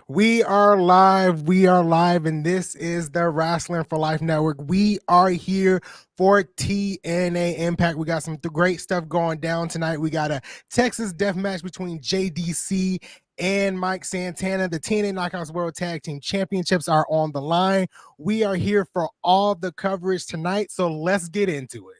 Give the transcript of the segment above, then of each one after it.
We are live. We are live, and this is the Wrestling for Life Network. We are here for TNA Impact. We got some great stuff going down tonight. We got a Texas death match between JDC and Mike Santana. The TNA Knockouts World Tag Team Championships are on the line. We are here for all the coverage tonight, so let's get into it.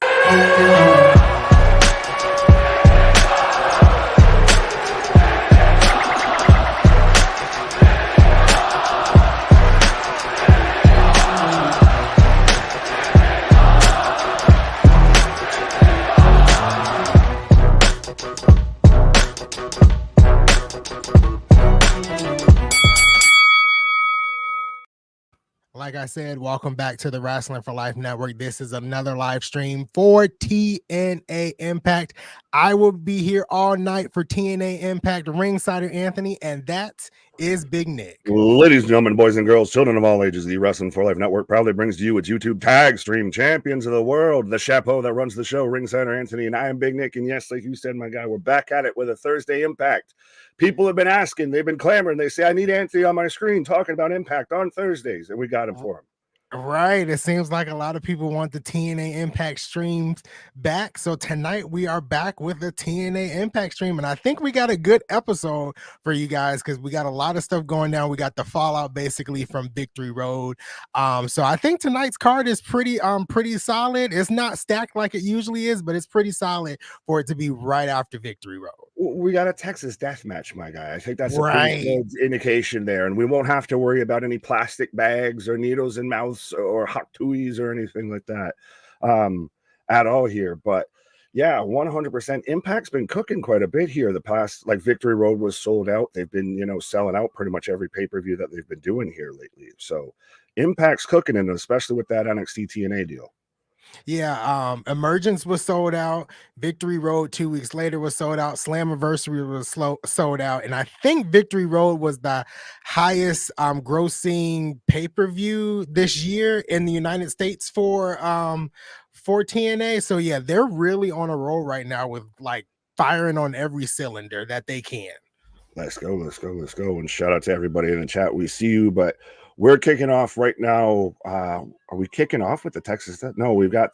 Like I said, welcome back to the Wrestling for Life Network. This is another live stream for TNA Impact. I will be here all night for TNA Impact Ringsider Anthony, and that is Big Nick. Ladies and gentlemen, boys and girls, children of all ages, the Wrestling for Life Network proudly brings to you its YouTube tag stream champions of the world, the chapeau that runs the show, Ringsider Anthony, and I am Big Nick. And yes, like you said, my guy, we're back at it with a Thursday Impact. People have been asking, they've been clamoring. They say, I need Anthony on my screen talking about Impact on Thursdays, and we got him for him. Right. It seems like a lot of people want the TNA Impact streams back. So tonight we are back with the TNA Impact stream. And I think we got a good episode for you guys because we got a lot of stuff going down. We got the fallout basically from Victory Road. So I think tonight's card is pretty solid. It's not stacked like it usually is, but it's pretty solid for it to be right after Victory Road. We got a Texas death match, my guy. I think that's a right. pretty good indication there. And we won't have to worry about any plastic bags or needles in mouths or hot toys or anything like that at all here. But yeah, 100% Impact's been cooking quite a bit here. The past, like Victory Road was sold out. They've been, selling out pretty much every pay-per-view that they've been doing here lately. So Impact's cooking, and especially with that NXT TNA deal. Yeah, Emergence was sold out. Victory Road 2 weeks later was sold out. Slammiversary was sold out, and I think Victory Road was the highest grossing pay-per-view this year in the United States for TNA. So yeah, they're really on a roll right now with like firing on every cylinder that they can. Let's go. And shout out to everybody in the chat. We see you, but we're kicking off right now. Are we kicking off with the Texas? No, we've got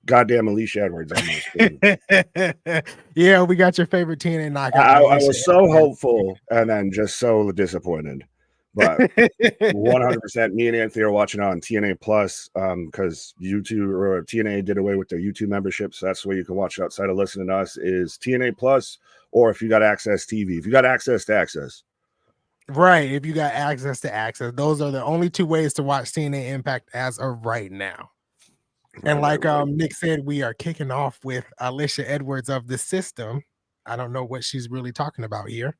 goddamn Alicia Edwards on my screen. Yeah, we got your favorite TNA knockout. I was so hopeful and then just so disappointed. But 100%, me and Anthony are watching on TNA Plus because YouTube or TNA did away with their YouTube membership. So that's the way you can watch it outside of listening to us is TNA Plus, or if you got Access TV, if you got access to access. Right, if you got access to access, those are the only two ways to watch TNA Impact as of right now. And like Nick said, we are kicking off with Alicia Edwards of The System. I don't know what she's really talking about here.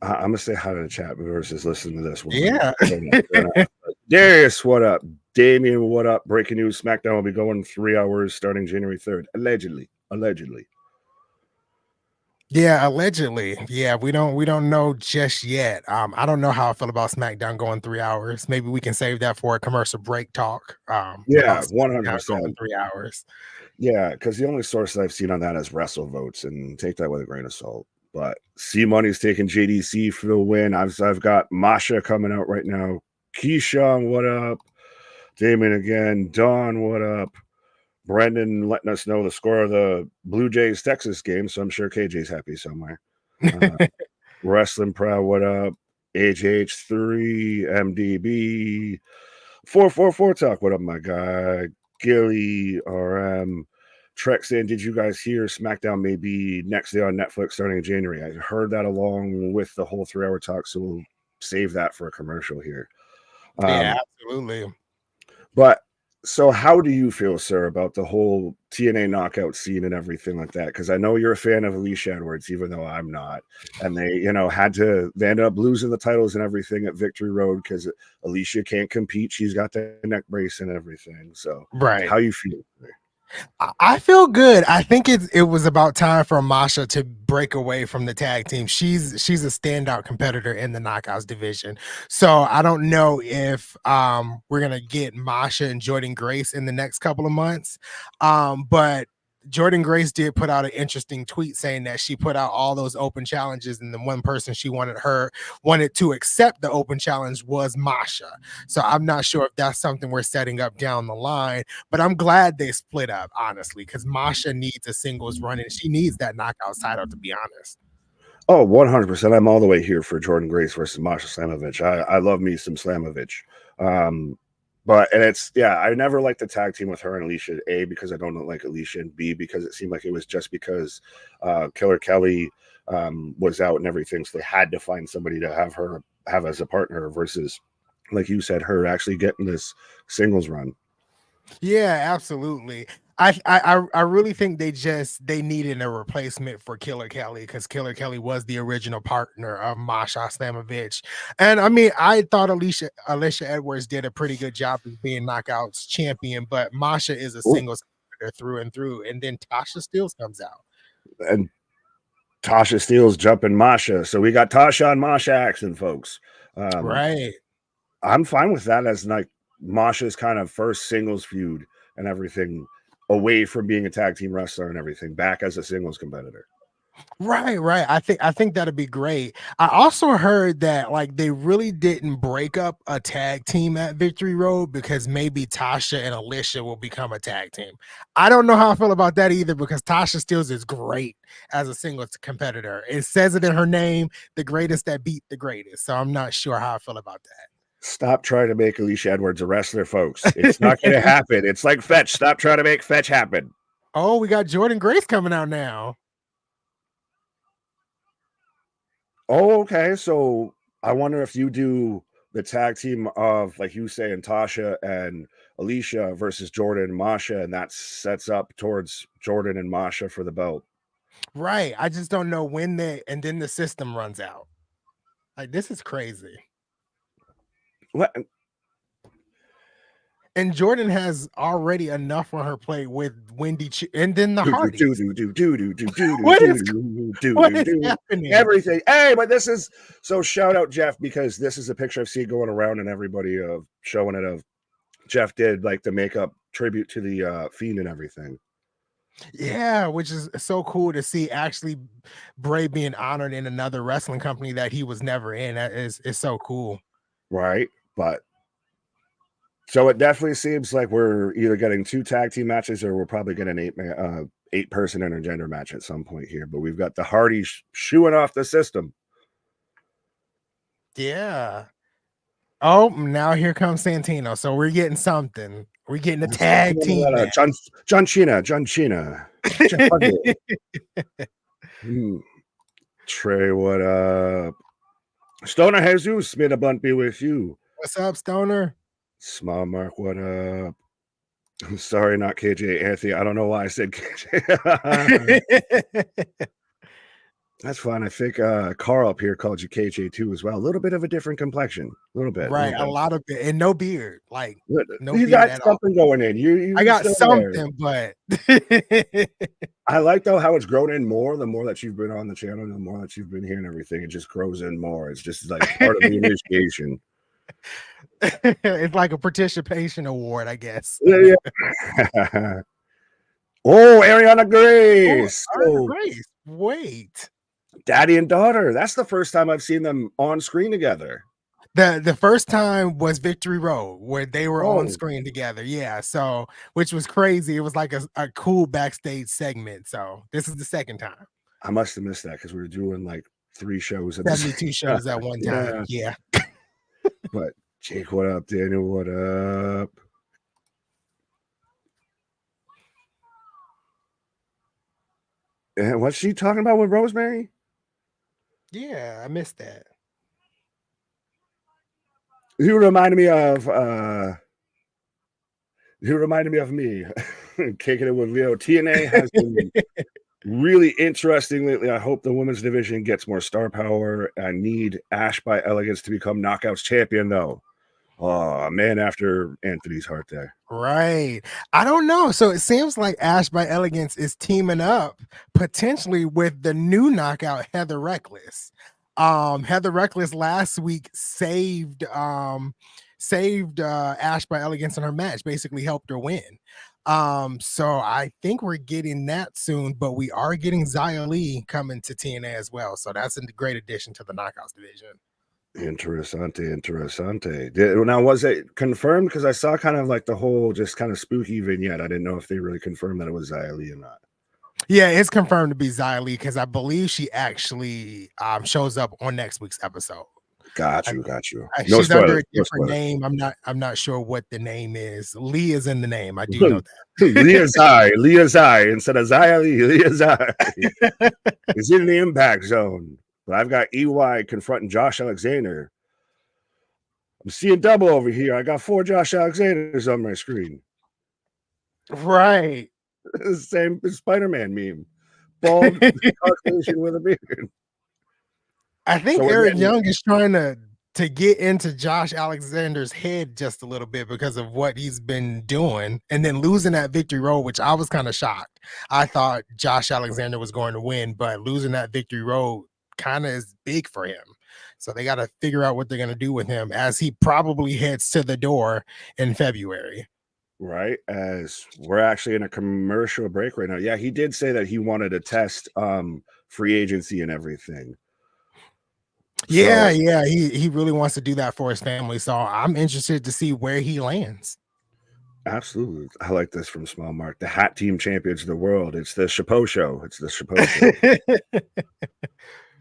I'm gonna say hi to the chat versus listening to this one. Yeah. Darius, what up? Damien, what up? Breaking news: Smackdown will be going 3 hours starting January 3rd. Allegedly. Yeah, allegedly. Yeah, we don't know just yet. I don't know how I feel about SmackDown going 3 hours. Maybe we can save that for a commercial break talk. Yeah, 100%. 3 hours. Yeah, because the only source I've seen on that is Wrestle Votes, and take that with a grain of salt. But C Money's taking JDC for the win. I've got Masha coming out right now. Keyshawn, what up? Damon again. Don, what up? Brendan letting us know the score of the Blue Jays Texas game, so I'm sure KJ's happy somewhere. Wrestling Proud, what up? HH3, MDB, 444 Talk, what up, my guy? Gilly, RM, Trek saying, did you guys hear SmackDown may be next day on Netflix starting in January? I heard that along with the whole 3 hour talk, so we'll save that for a commercial here. Yeah, absolutely. But so how do you feel, sir, about the whole TNA knockout scene and everything like that? Because I know you're a fan of Alicia Edwards, even though I'm not. And they, they ended up losing the titles and everything at Victory Road because Alicia can't compete. She's got the neck brace and everything. So right. How you feel? I feel good. I think it was about time for Masha to break away from the tag team. She's a standout competitor in the knockouts division. So I don't know if we're gonna get Masha and Jordan Grace in the next couple of months. But Jordan Grace did put out an interesting tweet saying that she put out all those open challenges, and the one person she wanted to accept the open challenge was Masha. So I'm not sure if that's something we're setting up down the line, but I'm glad they split up, honestly, because Masha needs a singles run and she needs that knockout title, to be honest. Oh, 100%. I'm all the way here for Jordan Grace versus Masha Slamovich. I love me some Slamovich. But it's I never liked the tag team with her and Alicia, A, because I don't like Alicia, and B, because it seemed like it was just because Killer Kelly was out and everything, so they had to find somebody to have as a partner versus, like you said, her actually getting this singles run. Yeah, absolutely. I really think they needed a replacement for Killer Kelly, because Killer Kelly was the original partner of Masha Slamovich. And I mean, I thought Alicia Edwards did a pretty good job of being Knockouts champion, but Masha is a Ooh. singles competitor through and through. And then Tasha Steelz comes out. And Tasha Steelz jumping Masha. So we got Tasha and Masha action, folks. Right. I'm fine with that as like Masha's kind of first singles feud and everything, away from being a tag team wrestler and everything, back as a singles competitor. Right. I think that'd be great. I also heard that like they really didn't break up a tag team at Victory Road because maybe Tasha and Alicia will become a tag team. I don't know how I feel about that either, because Tasha Steelz is great as a singles competitor. It says it in her name, the greatest that beat the greatest. So I'm not sure how I feel about that. Stop trying to make Alicia Edwards a wrestler, folks. It's not going to happen. It's like Fetch. Stop trying to make Fetch happen. Oh, we got Jordan Grace coming out now. Oh, okay. So I wonder if you do the tag team of, like you saying, Tasha and Alicia versus Jordan and Masha, and that sets up towards Jordan and Masha for the belt. Right. I just don't know when and then the system runs out. Like, this is crazy. What? And Jordan has already enough on her plate with and then the Hardys. What is happening? Everything. Hey, but this is so shout out Jeff, because this is a picture I've seen going around and everybody showing it of Jeff did like the makeup tribute to the Fiend and everything. Yeah, which is so cool to see, actually Bray being honored in another wrestling company that he was never in. That is so cool. Right. But so it definitely seems like we're either getting 2 tag team matches or we're probably getting an 8-person intergender match at some point here. But we've got the Hardys shooing off the system. Yeah. Oh, now here comes Santino. So we're getting something. We're getting a tag team match. John Cena. Trey, what up? Stoner Jesus, may the blunt be with you. What's up, Stoner? Small Mark, what up? I'm sorry, not KJ Anthony. I don't know why I said KJ. That's fine. I think Carl up here called you KJ too as well. A little bit of a different complexion. A little bit. Right. A lot of it. And no beard. Like, no you beard got at something all. going in. You I got something, but I like though how it's grown in more. The more that you've been on the channel, the more that you've been hearing everything, it just grows in more. It's just like part of the initiation. It's like a participation award, I guess. Yeah. Oh, Ariana Grace. Oh, Grace. Wait. Daddy and daughter. That's the first time I've seen them on screen together. The first time was Victory Road, where they were on screen together. Yeah. So, which was crazy. It was like a cool backstage segment. So this is the second time. I must have missed that because we were doing like 3 shows. 72 shows at one time. Yeah. But Jake, what up? Daniel, what up? And what's she talking about with Rosemary? Yeah, I missed that. You reminded me of me kicking it with Leo. TNA has been really interesting lately. I hope the women's division gets more star power. I need Ash by Elegance to become Knockouts champion, though. Oh, man, after Anthony's heart there. Right. I don't know. So it seems like Ash by Elegance is teaming up potentially with the new knockout, Heather Reckless. Heather Reckless last week saved Ash by Elegance in her match, basically helped her win. So I think we're getting that soon, but we are getting Xia Li coming to TNA as well. So that's a great addition to the Knockouts division. Interessante. Now, was it confirmed? Because I saw kind of like the whole just kind of spooky vignette. I didn't know if they really confirmed that it was Xia Li or not. Yeah, it's confirmed to be Xia Li because I believe she actually shows up on next week's episode. Got you. No She's under spoilers. a No different spoilers. name. I'm not sure what the name is. Lee is in the name. I do know Leah Zai instead of Xia Li. Leah Zai is in the Impact Zone, but I've got EY confronting Josh Alexander. I'm seeing double over here. I got 4 Josh Alexanders on my screen. Right. Same Spider-Man meme. Bald Caucasian with a beard. I think Eric Young is trying to get into Josh Alexander's head just a little bit because of what he's been doing, and then losing that victory road, which I was kind of shocked. I thought Josh Alexander was going to win, but losing that victory road kind of is big for him. So they got to figure out what they're going to do with him as he probably heads to the door in February. Right, as we're actually in a commercial break right now. Yeah, he did say that he wanted to test free agency and everything. Yeah, he really wants to do that for his family. So I'm interested to see where he lands. Absolutely. I like this from Small Mark. The Hat Team Champions of the World. It's the Chapeau Show.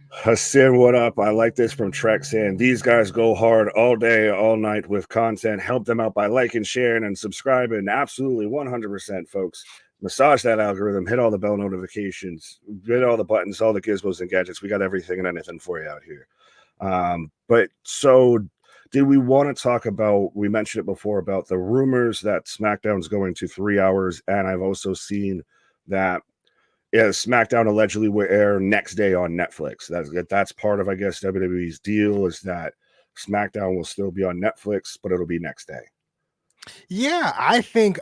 Hassan, what up? I like this from Trek saying these guys go hard all day, all night with content. Help them out by liking, sharing, and subscribing. Absolutely, 100%, folks. Massage that algorithm, hit all the bell notifications, hit all the buttons, all the gizmos and gadgets. We got everything and anything for you out here. But so did we want to talk about, we mentioned it before, about the rumors that SmackDown's going to 3 hours, and I've also seen that SmackDown allegedly will air next day on Netflix. That's part of, I guess, WWE's deal, is that SmackDown will still be on Netflix, but it'll be next day. Yeah, I think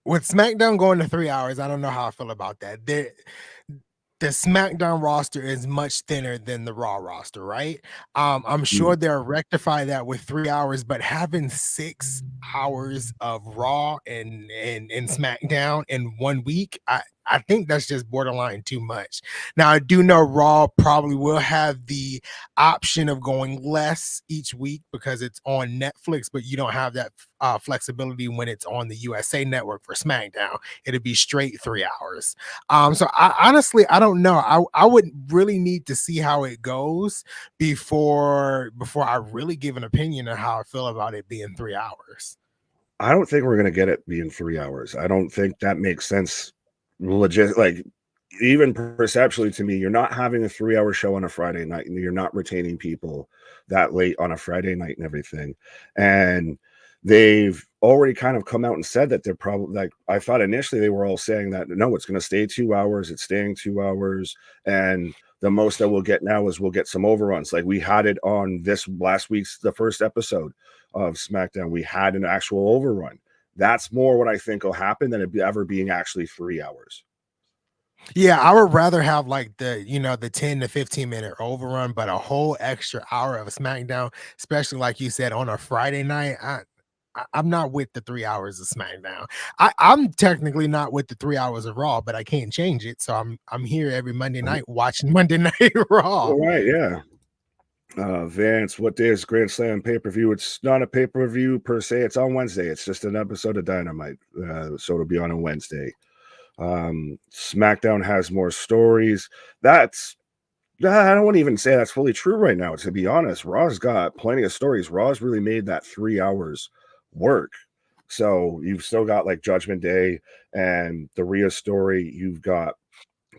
with SmackDown going to 3 hours, I don't know how I feel about that. The SmackDown roster is much thinner than the Raw roster, right? I'm sure they'll rectify that with 3 hours, but having 6 hours of Raw and SmackDown in 1 week, I think that's just borderline too much. Now, I do know Raw probably will have the option of going less each week because it's on Netflix, but you don't have that flexibility when it's on the USA Network for SmackDown. It'll be straight 3 hours. So I honestly, I don't know. I would really need to see how it goes before I really give an opinion on how I feel about it being 3 hours. I don't think we're going to get it being 3 hours. I don't think that makes sense. Legit, like, even perceptually to me, you're not having a 3-hour show on a Friday night, and you're not retaining people that late on a Friday night and everything. And they've already kind of come out and said that they're probably, like, I thought initially they were all saying that no, it's going to stay 2 hours, it's staying 2 hours, and the most that we'll get now is we'll get some overruns. Like we had it on this last week's, the first episode of SmackDown, we had an actual overrun. That's more what I think will happen than it ever being actually 3 hours. Yeah, I would rather have like the 10 to 15 minute overrun, but a whole extra hour of SmackDown, especially like you said on a Friday night. I'm not with the 3 hours of SmackDown. I'm technically not with the 3 hours of Raw, but I can't change it. So I'm here every Monday night watching Monday Night Raw. All right, yeah. Vance, what day is Grand Slam pay-per-view? It's not a pay-per-view per se. It's on Wednesday. It's just an episode of Dynamite. So it'll be on a Wednesday. SmackDown has more stories. I don't want to even say that's fully true right now, to be honest. Raw's got plenty of stories. Raw's really made that 3 hours work. So you've still got like Judgment Day and the Rhea story. You've got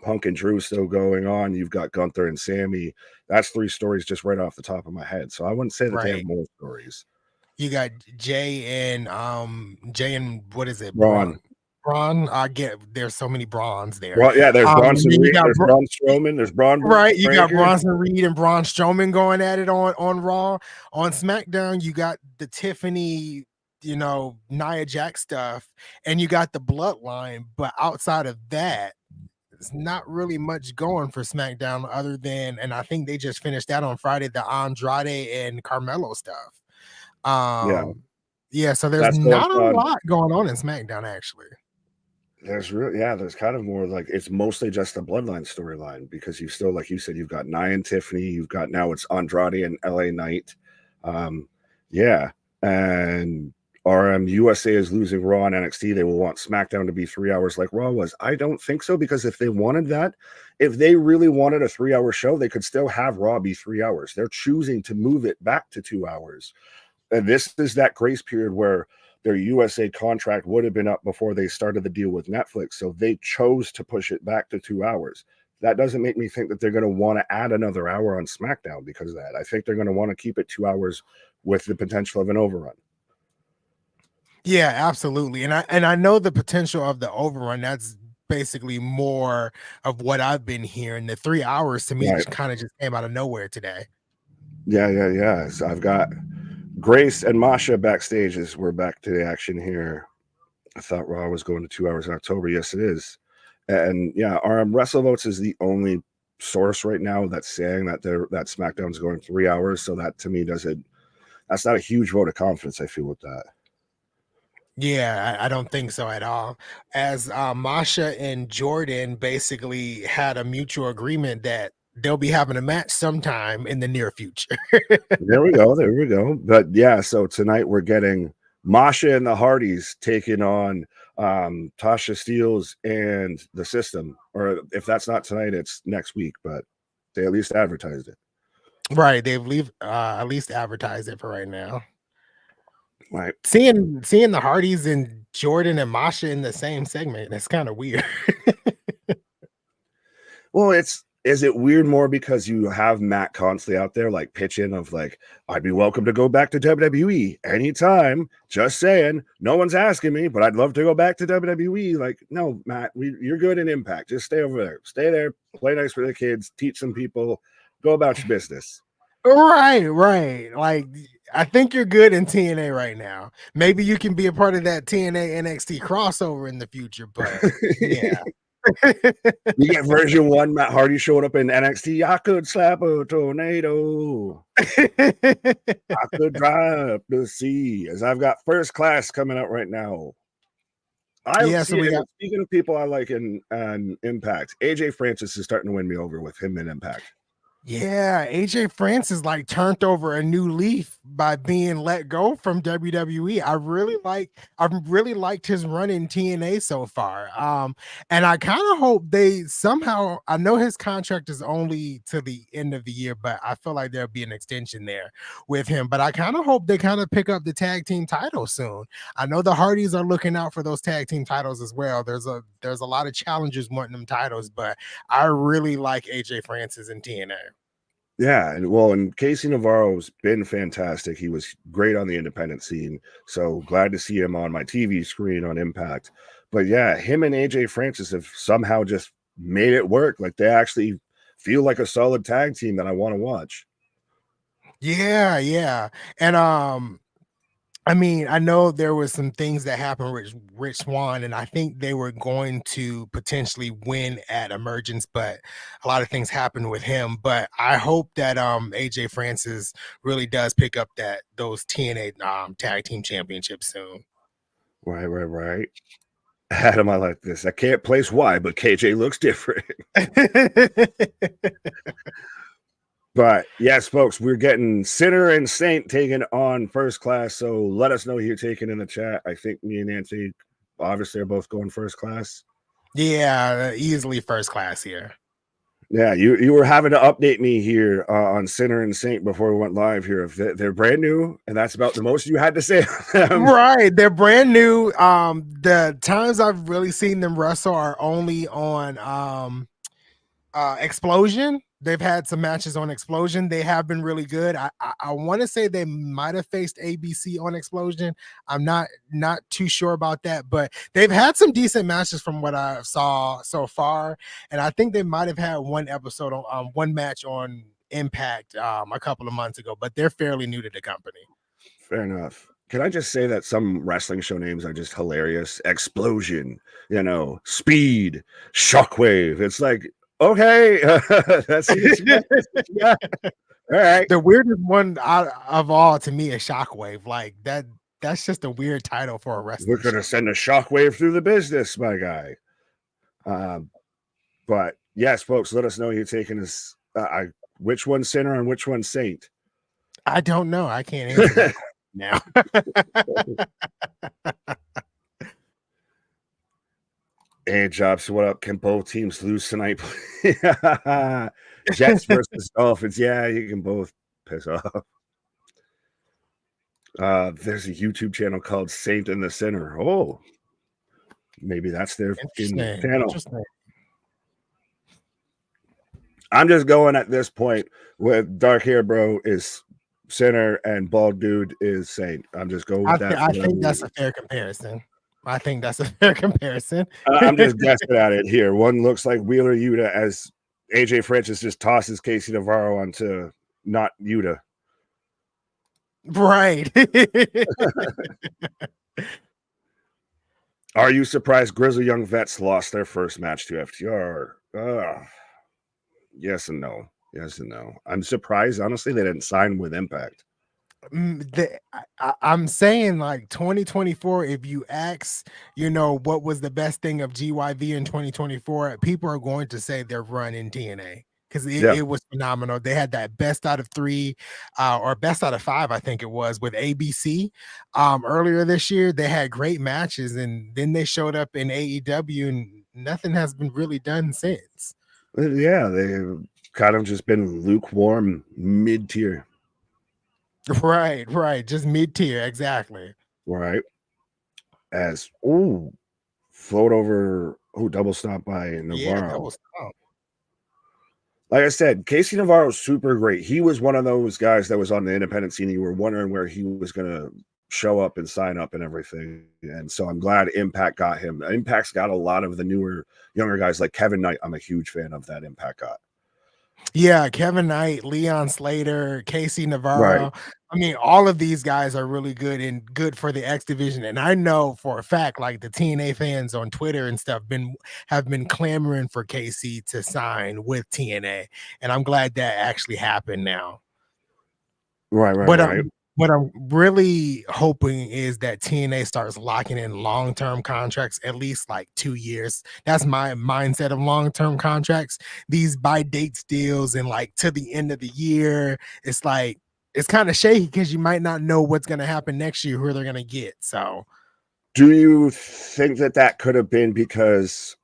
Punk and Drew still going on. You've got Gunther and Sammy. That's 3 stories just right off the top of my head. So I wouldn't say that they have more stories. You got Jay and what is it? Braun. I get there's so many Brauns there. Well, yeah, there's Bronson Reed, there's Braun Strowman, there's Braun. Right, you got Bronson Reed and Braun Strowman going at it on Raw. On SmackDown, you got the Tiffany, Nia Jax stuff, and you got the Bloodline. But outside of that, it's not really much going for SmackDown other than, and I think they just finished that on Friday, the Andrade and Carmelo stuff. Yeah, so there's That's going not a on. lot going on in SmackDown, actually. There's kind of more like it's mostly just the bloodline storyline because you still, like you said, you've got Nia and Tiffany, you've got now it's Andrade and LA Knight. Yeah. And USA is losing Raw and NXT. They will want SmackDown to be 3 hours like Raw was. I don't think so, because if they wanted that, if they really wanted a 3 hour show, they could still have Raw be 3 hours. They're choosing to move it back to 2 hours. And this is that grace period where their USA contract would have been up before they started the deal with Netflix. So they chose to push it back to 2 hours. That doesn't make me think that they're going to want to add another hour on SmackDown because of that. I think they're going to want to keep it 2 hours with the potential of an overrun. Yeah, absolutely. And I know the potential of the overrun. That's basically more of what I've been hearing. The 3 hours to me Right. kind of just came out of nowhere today. Yeah. So I've got Grace and Masha backstage as we're back to the action here. I thought Raw was going to 2 hours in October. Yes, it is. And yeah, WrestleVotes is the only source right now that's saying that that SmackDown's going 3 hours. So that to me that's not a huge vote of confidence, I feel, with that. Yeah, I don't think so at all. As Masha and Jordan basically had a mutual agreement that they'll be having a match sometime in the near future. There we go. But yeah, so tonight we're getting Masha and the Hardys taking on Tasha Steelz and the System. Or if that's not tonight, it's next week, but they at least advertised it. Right, they've at least advertised it for right now. Right. Seeing the Hardys and Jordan and Masha in the same segment, that's kind of weird. Well, is it weird more because you have Matt constantly out there like pitching of like, I'd be welcome to go back to WWE anytime. Just saying, no one's asking me, but I'd love to go back to WWE. Like, no, Matt, you're good in Impact. Just stay over there. Stay there, play nice for the kids, teach some people, go about your business. Right. Like, I think you're good in TNA right now. Maybe you can be a part of that TNA NXT crossover in the future, but yeah. You get version 1, Matt Hardy showed up in NXT. I could slap a tornado. I could drive the sea. As I've got First Class coming out right now. I Yeah, so see we it. got Speaking of people I like in Impact, AJ Francis is starting to win me over with him in Impact. Yeah, AJ Francis like turned over a new leaf by being let go from WWE. I really liked his run in TNA so far. And I kind of hope they somehow, I know his contract is only to the end of the year, but I feel like there'll be an extension there with him. But I kind of hope they kind of pick up the tag team title soon. I know the Hardys are looking out for those tag team titles as well. There's a lot of challengers wanting them titles, but I really like AJ Francis in TNA. Yeah, and Casey Navarro's been fantastic. He was great on the independent scene. So glad to see him on my TV screen on Impact. But yeah, him and AJ Francis have somehow just made it work. Like they actually feel like a solid tag team that I want to watch. Yeah. And I mean, I know there was some things that happened with Rich Swann, and I think they were going to potentially win at Emergence, but a lot of things happened with him. But I hope that AJ Francis really does pick up those TNA tag team championships soon. Right. Adam, I like this. I can't place why, but KJ looks different. But yes, folks, we're getting Sinner and Saint taking on First Class. So let us know who you're taking in the chat. I think me and Nancy obviously are both going First Class. Yeah, easily First Class here. Yeah, you were having to update me here on Sinner and Saint before we went live here. If they're brand new, and that's about the most you had to say. Right, they're brand new. The times I've really seen them wrestle are only on Explosion. They've had some matches on Explosion. They have been really good. I want to say they might have faced ABC on Explosion. I'm not too sure about that, but they've had some decent matches from what I saw so far. And I think they might have had one episode on one match on Impact a couple of months ago, but they're fairly new to the company. Fair enough. Can I just say that some wrestling show names are just hilarious? Explosion, Speed, Shockwave. It's like, okay, that's yeah. All right. The weirdest one out of all to me is Shockwave. Like that that's just a weird title for a wrestling. We're going to send a shockwave through the business, my guy. But yes, folks, let us know you're taking this. Which one's sinner and which one's saint? I don't know. I can't answer that now. Hey, Jobs, what up? Can both teams lose tonight? Jets versus Dolphins. Yeah, you can both piss off. There's a YouTube channel called Saint and the Sinner. Oh, maybe that's their channel. Interesting. I'm just going at this point with dark hair bro is Sinner and bald dude is Saint. I'm just going with that. I think that's a fair comparison. I think that's a fair comparison. I'm just guessing at it here. One looks like Wheeler Yuta as AJ Francis just tosses Casey Navarro onto not Yuta. Right. Are you surprised Grizzly Young Vets lost their first match to FTR? Yes and no. Yes and no. I'm surprised, honestly, they didn't sign with Impact. I'm saying like 2024, if you ask, what was the best thing of GYV in 2024, people are going to say their run in TNA. Because it was phenomenal. They had that best out of 3 or best out of 5, I think it was, with ABC. Earlier this year, they had great matches, and then they showed up in AEW, and nothing has been really done since. Yeah, they've kind of just been lukewarm, mid-tier. Right. Just mid-tier, exactly. Right. As, float over, double stop by Navarro. Yeah, double stop. Like I said, Casey Navarro's super great. He was one of those guys that was on the independent scene. You were wondering where he was going to show up and sign up and everything. And so I'm glad Impact got him. Impact's got a lot of the newer, younger guys like Kevin Knight. I'm a huge fan of that Impact got. Yeah, Kevin Knight, Leon Slater, Casey Navarro. Right. I mean, all of these guys are really good and good for the X division. And I know for a fact, like the TNA fans on Twitter and stuff have been clamoring for KC to sign with TNA. And I'm glad that actually happened now. Right. What I'm really hoping is that TNA starts locking in long-term contracts, at least like 2 years. That's my mindset of long-term contracts. These by dates deals and like to the end of the year, it's like it's kind of shaky because you might not know what's going to happen next year, who they're going to get. So, do you think that could have been because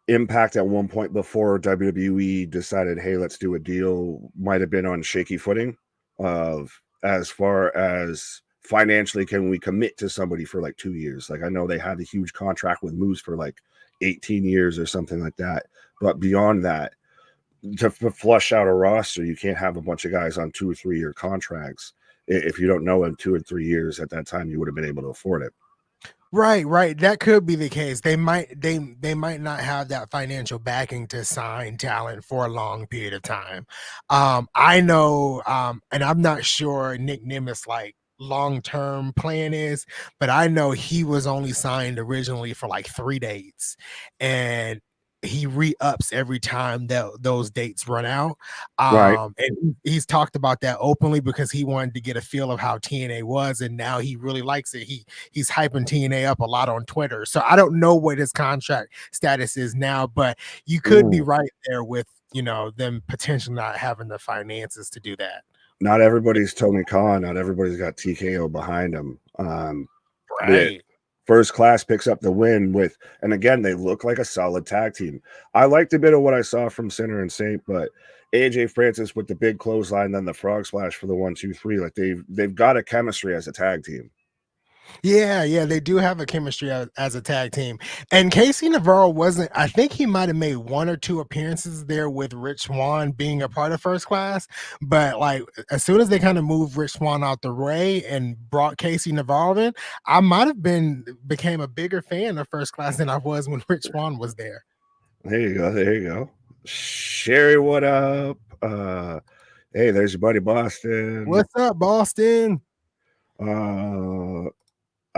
Impact at one point before WWE decided, hey, let's do a deal, might have been on shaky footing of as far as financially, can we commit to somebody for like 2 years? Like I know they had a huge contract with Moose for like 18 years or something like that. But beyond that, to flush out a roster, you can't have a bunch of guys on 2 or 3 year contracts. If you don't know in 2 or 3 years at that time, you would have been able to afford it. Right. That could be the case. They might not have that financial backing to sign talent for a long period of time. I know, and I'm not sure Nick Nemeth's like long-term plan is, but I know he was only signed originally for like 3 dates, and he re-ups every time that those dates run out. Right. And he's talked about that openly because he wanted to get a feel of how TNA was, and now he really likes it. He's hyping TNA up a lot on Twitter. So I don't know what his contract status is now, but you could be right there with, them potentially not having the finances to do that. Not everybody's Tony Khan. Not everybody's got TKO behind them. Right. First Class picks up the win with, and again, they look like a solid tag team. I liked a bit of what I saw from Sinner and Saint, but AJ Francis with the big clothesline, then the frog splash for the 1, 2, 3. Like they've got a chemistry as a tag team. Yeah, they do have a chemistry as a tag team. And Casey Navarro I think he might have made 1 or 2 appearances there with Rich Swann being a part of First Class. But like as soon as they kind of moved Rich Swann out the way and brought Casey Navarro in, I might have became a bigger fan of First Class than I was when Rich Swann was there. There you go. Sherry, what up? Hey, there's your buddy Boston. What's up, Boston?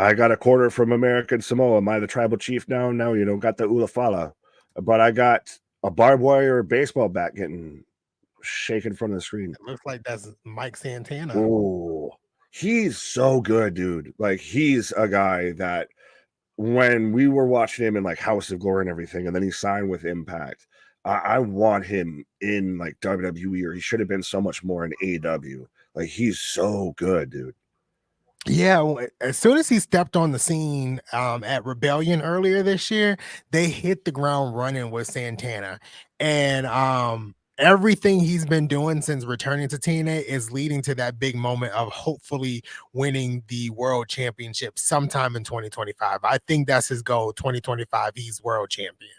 I got a quarter from American Samoa. Am I the tribal chief now? No, you don't got the Ulafala. But I got a barbed wire baseball bat getting shaken from the screen. It looks like that's Mike Santana. Oh, He's so good, dude. Like, he's a guy that when we were watching him in like House of Glory and everything, and then he signed with Impact, I want him in like WWE, or he should have been so much more in AEW. Like, he's so good, dude. Yeah, as soon as he stepped on the scene at Rebellion earlier this year, they hit the ground running with Santana, and everything he's been doing since returning to TNA is leading to that big moment of hopefully winning the World Championship sometime in 2025. I think that's his goal. 2025, he's World Champion.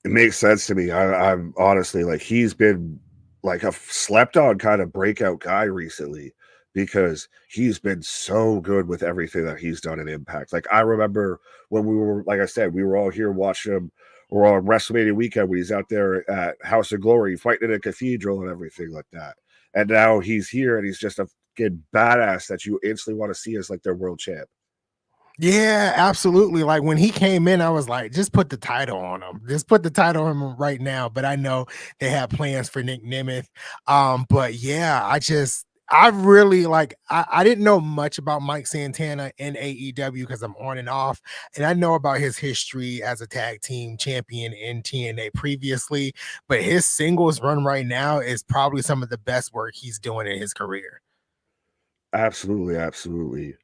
It makes sense to me. I'm honestly like, he's been like a slept on kind of breakout guy recently because he's been so good with everything that he's done in Impact. Like, I remember when we were, like I said, we were all here watching him, or on WrestleMania weekend when he's out there at House of Glory fighting in a cathedral and everything like that. And now he's here and he's just a fucking badass that you instantly want to see as like their world champ. Yeah, absolutely. Like when he came in, I was like, just put the title on him. Just put the title on him right now. But I know they have plans for Nick Nemeth. But yeah, I really like I didn't know much about Mike Santana in AEW because I'm on and off. And I know about his history as a tag team champion in TNA previously, but his singles run right now is probably some of the best work he's doing in his career. Absolutely, absolutely.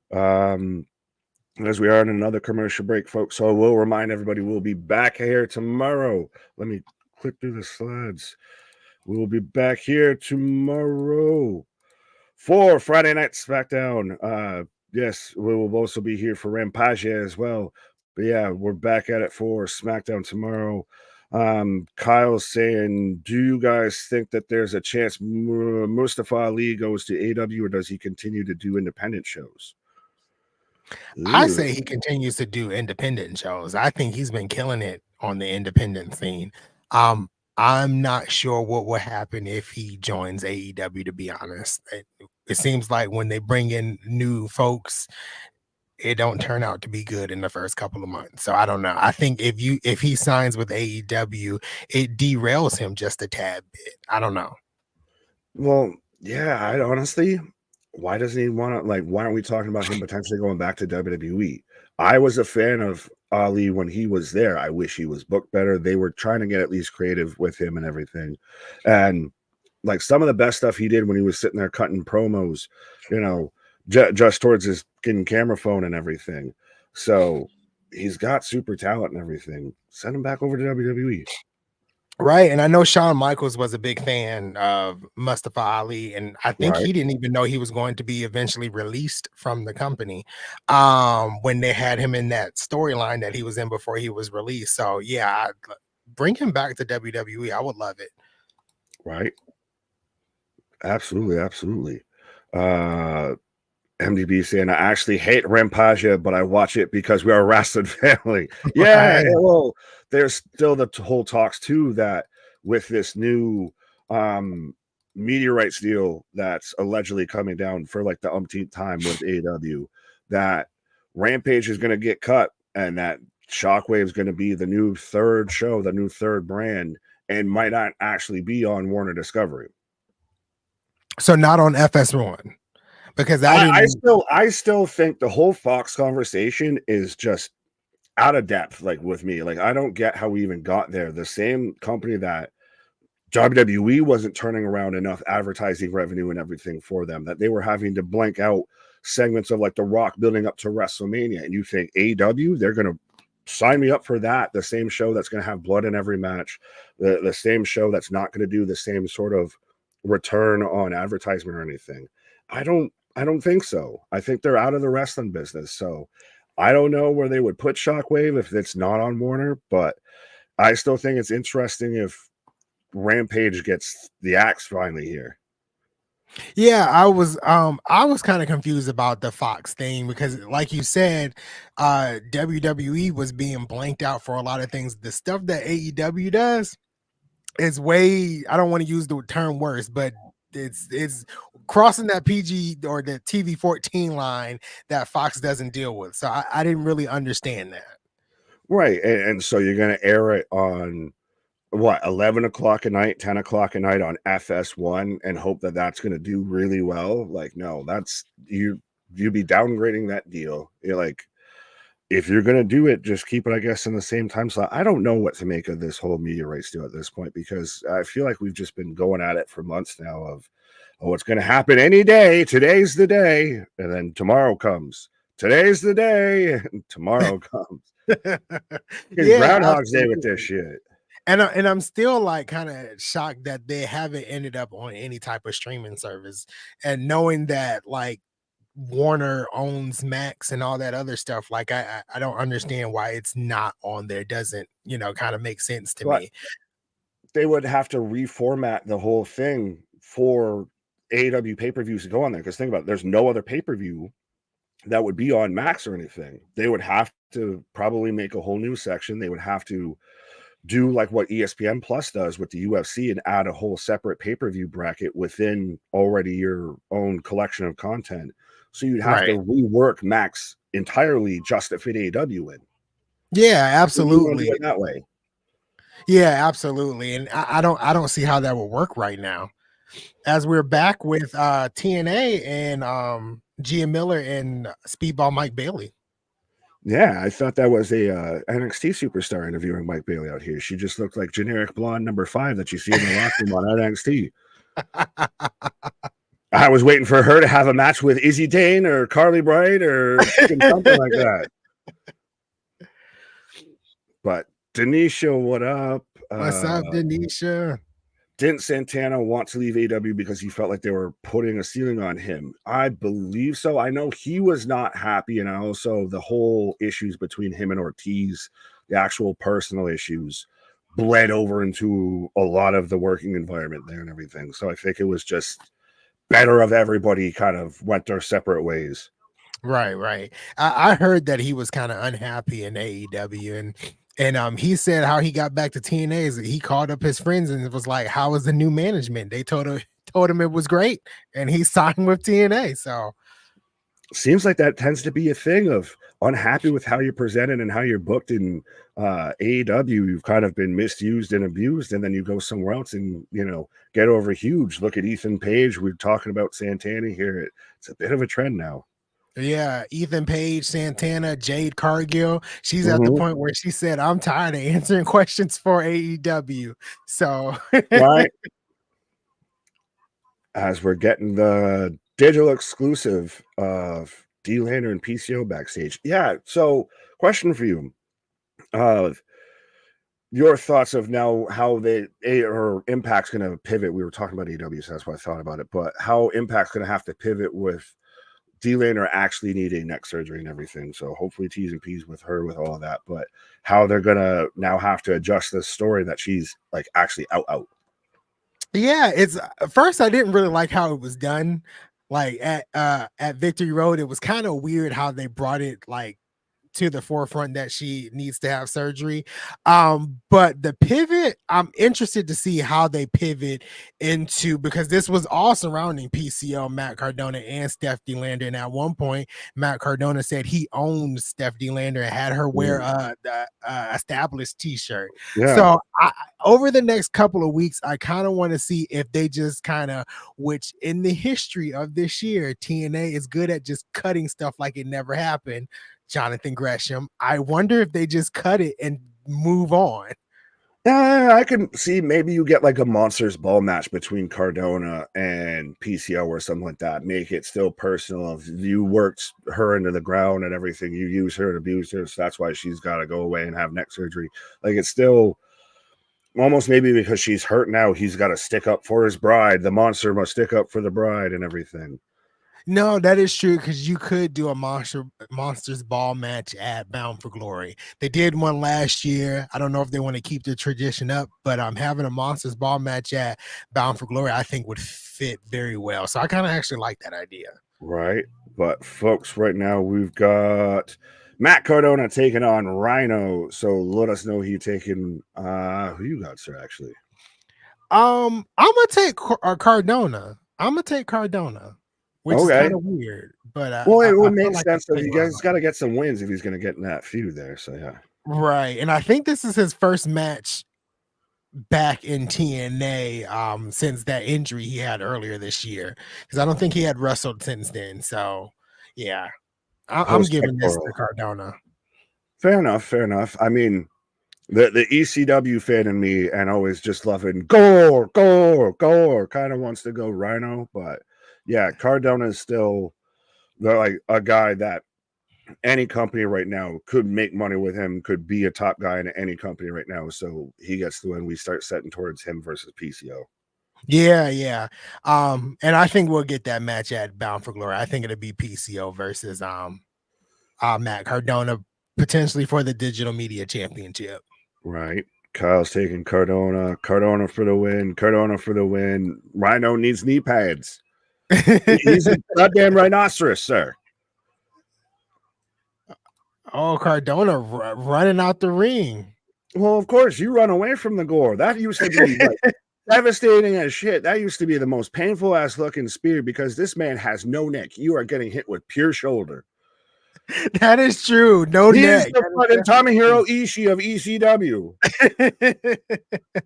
As we are in another commercial break, folks. So I will remind everybody we'll be back here tomorrow. Let me click through the slides. We will be back here tomorrow for Friday Night Smackdown. Yes, we will also be here for Rampage as well. But yeah, we're back at it for SmackDown tomorrow. Kyle's saying, do you guys think that there's a chance Mustafa Ali goes to AW, or does he continue to do independent shows? I Ooh. say he continues to do independent shows. I think he's been killing it on the independent scene. I'm not sure what will happen if he joins AEW, to be honest. It seems like when they bring in new folks, it don't turn out to be good in the first couple of months. So I don't know. I think if he signs with AEW, it derails him just a tad bit. I don't know. Well, yeah, I honestly, why doesn't he want to, like, why aren't we talking about him potentially going back to WWE? I was a fan of Ali when he was there. I wish he was booked better. They were trying to get at least creative with him and everything. And like some of the best stuff he did when he was sitting there cutting promos, you know, just towards his getting camera phone and everything. So he's got super talent and everything. Send him back over to WWE. Right, and I know Shawn Michaels was a big fan of Mustafa Ali, and I think Right, he didn't even know he was going to be eventually released from the company, when they had him in that storyline that he was in before he was released. So yeah, bring him back to WWE. I would love it. right. Absolutely, absolutely. Uh MDB saying, I actually hate Rampage, but I watch it because we are a wrestling family. Yeah, Right. well, there's still the whole talks too that with this new um media rights deal that's allegedly coming down for like the umpteenth time with AEW, that Rampage is going to get cut and that Shockwave is going to be the new third show, the new third brand, and might not actually be on Warner Discovery. So not on FS1 because I I didn't. still I still think the whole Fox conversation is just out of depth, like with me. Like, I don't get how we even got there. The same company that WWE wasn't turning around enough advertising revenue and everything for them, that they were having to blank out segments of like The Rock building up to WrestleMania. And you think AEW, they're gonna sign me up for that. The same show that's gonna have blood in every match, the same show that's not gonna do the same sort of return on advertisement or anything. I don't think so. I think they're out of the wrestling business. So I don't know where they would put Shockwave if it's not on Warner, but I still think it's interesting if Rampage gets the axe finally here. Yeah, I was kind of confused about the Fox thing because like you said, WWE was being blanked out for a lot of things. The stuff that AEW does is way, I don't want to use the term worse, but it's crossing that PG or the TV 14 line that Fox doesn't deal with. So I didn't really understand that. Right. And so you're gonna air it on what, 11 o'clock at night, 10 o'clock at night on FS1 and hope that that's going to do really well. Like, no, that's you'd be downgrading that deal. You're like, if you're going to do it, just keep it, I guess, in the same time slot. I don't know what to make of this whole media rights deal at this point, because I feel like we've just been going at it for months now of, oh, it's going to happen any day. Today's the day. And then tomorrow comes. Today's the day. And tomorrow comes. It's Yeah, Groundhog's Day with absolutely. this shit. And I'm still like kind of shocked that they haven't ended up on any type of streaming service. And knowing that like Warner owns Max and all that other stuff, like I don't understand why it's not on there. Doesn't, kind of make sense to But me. they would have to reformat the whole thing for AEW pay-per-views to go on there. Because think about it, there's no other pay-per-view that would be on Max or anything. They would have to probably make a whole new section. They would have to do like what ESPN Plus does with the UFC and add a whole separate pay-per-view bracket within already your own collection of content. So you'd have to Right. rework Max entirely just to fit AEW in. Yeah, You want to do absolutely. it that way. Yeah, absolutely. And I don't see how that would work right now. As we're back with TNA and Gia Miller and Speedball Mike Bailey. Yeah, I thought that was a NXT superstar interviewing Mike Bailey out here. She just looked like generic blonde number 5 that you see in the locker room on NXT. I was waiting for her to have a match with Izzy Dane or Carly Bright or something like that. But Denisha, what up? What's up, Denisha? Didn't Santana want to leave AW because he felt like they were putting a ceiling on him? I believe so. I know he was not happy, and also the whole issues between him and Ortiz, the actual personal issues, bled over into a lot of the working environment there and everything. So I think it was just better of everybody kind of went their separate ways. Right. I heard that he was kind of unhappy in AEW, and he said how he got back to TNA is that he called up his friends and it was like, "How was the new management?" They told him it was great, and he signed with TNA. So Seems like that tends to be a thing of unhappy with how you're presented and how you're booked in AEW. You've kind of been misused and abused, and then you go somewhere else and get over huge. Look at Ethan Page. We're talking about Santana here. It's a bit of a trend now. yeah, Ethan Page, Santana, Jade Cargill. She's at the Mm-hmm. point where she said, "I'm tired of answering questions for AEW." So Right. As we're getting the digital exclusive of D-Lander and PCO backstage. Yeah. So, question for you. Your thoughts of now how or Impact's going to pivot. We were talking about AEW, so that's why I thought about it. But how Impact's going to have to pivot with D-Lander actually needing neck surgery and everything. So hopefully T's and P's with her with all of that. But how they're going to now have to adjust this story that she's like actually out. yeah, it's at first I didn't really like how it was done. Like at Victory Road, it was kind of weird how they brought it like to the forefront that she needs to have surgery. But the pivot, I'm interested to see how they pivot into, because this was all surrounding PCO, Matt Cardona, and Steph DeLander. And at one point, Matt Cardona said he owned Steph DeLander and had her wear the established t-shirt. Yeah. So over the next couple of weeks, I kind of want to see if they just kind of, which in the history of this year, TNA is good at just cutting stuff like it never happened. Jonathan Gresham. I wonder if they just cut it and move on. I can see maybe you get like a Monsters Ball match between Cardona and PCO or something like that. Make it still personal. If you worked her into the ground and everything, you use her and abuse her, so that's why she's got to go away and have neck surgery. Like, it's still almost maybe because she's hurt now, he's got to stick up for his bride. The monster must stick up for the bride and everything. No, that is true, because you could do a Monsters Ball match at Bound for Glory. They did one last year. I don't know if they want to keep the tradition up, but having a Monsters Ball match at Bound for Glory, I think would fit very well. So I kind of actually like that idea. Right. But folks, right now we've got Matt Cardona taking on Rhino. So let us know who you taking. Who you got, sir, actually? I'm gonna take Cardona. I'm gonna take Cardona, which is kind of weird, but well, it I would feel make like sense. So take you guys got to get some wins if he's going to get in that feud there. So yeah, right. And I think this is his first match back in TNA since that injury he had earlier this year, because I don't think he had wrestled since then. So yeah, I'm giving this to Cardona. Fair enough, fair enough. I mean, the ECW fan in me and always just loving gore kind of wants to go Rhino, but yeah, Cardona is still like a guy that any company right now could make money with him, could be a top guy in any company right now. So he gets the win. We start setting towards him versus PCO. Yeah. And I think we'll get that match at Bound for Glory. I think it'll be PCO versus Matt Cardona, potentially for the digital media championship. Right. Kyle's taking Cardona for the win. Rhino needs knee pads. He's a goddamn rhinoceros, sir. Oh, Cardona running out the ring. Well, of course, you run away from the gore. That used to be like devastating as shit. That used to be the most painful ass looking spear because this man has no neck. You are getting hit with pure shoulder. That is true. No neck. He's the fucking Tomohiro Ishii of ECW.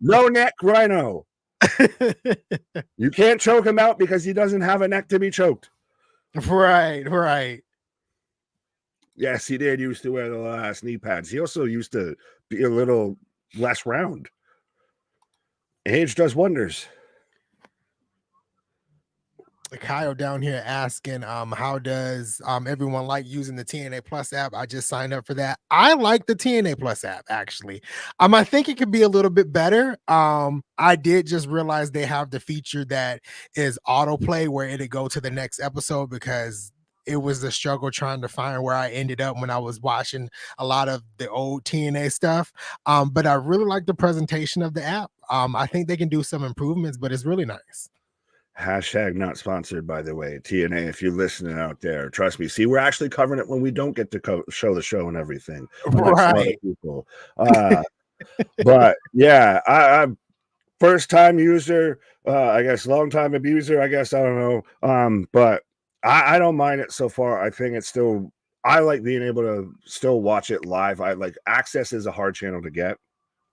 No neck Rhino. You can't choke him out because he doesn't have a neck to be choked. Right. Yes, he did used to wear the last knee pads. He also used to be a little less round. Age does wonders. Kyle down here asking, how does everyone like using the TNA Plus app? I just signed up for that. I like the TNA Plus app actually. I think it could be a little bit better. I did just realize they have the feature that is autoplay where it'll go to the next episode, because it was the struggle trying to find where I ended up when I was watching a lot of the old TNA stuff. But I really like the presentation of the app. I think they can do some improvements, but it's really nice. Hashtag not sponsored, by the way. TNA, if you're listening out there, trust me. See, we're actually covering it when we don't get to show the show and everything. Right. People. But yeah, I'm first time user. I guess long time abuser. I guess I don't know. But I don't mind it so far. I think it's still. I like being able to still watch it live. I like access is a hard channel to get,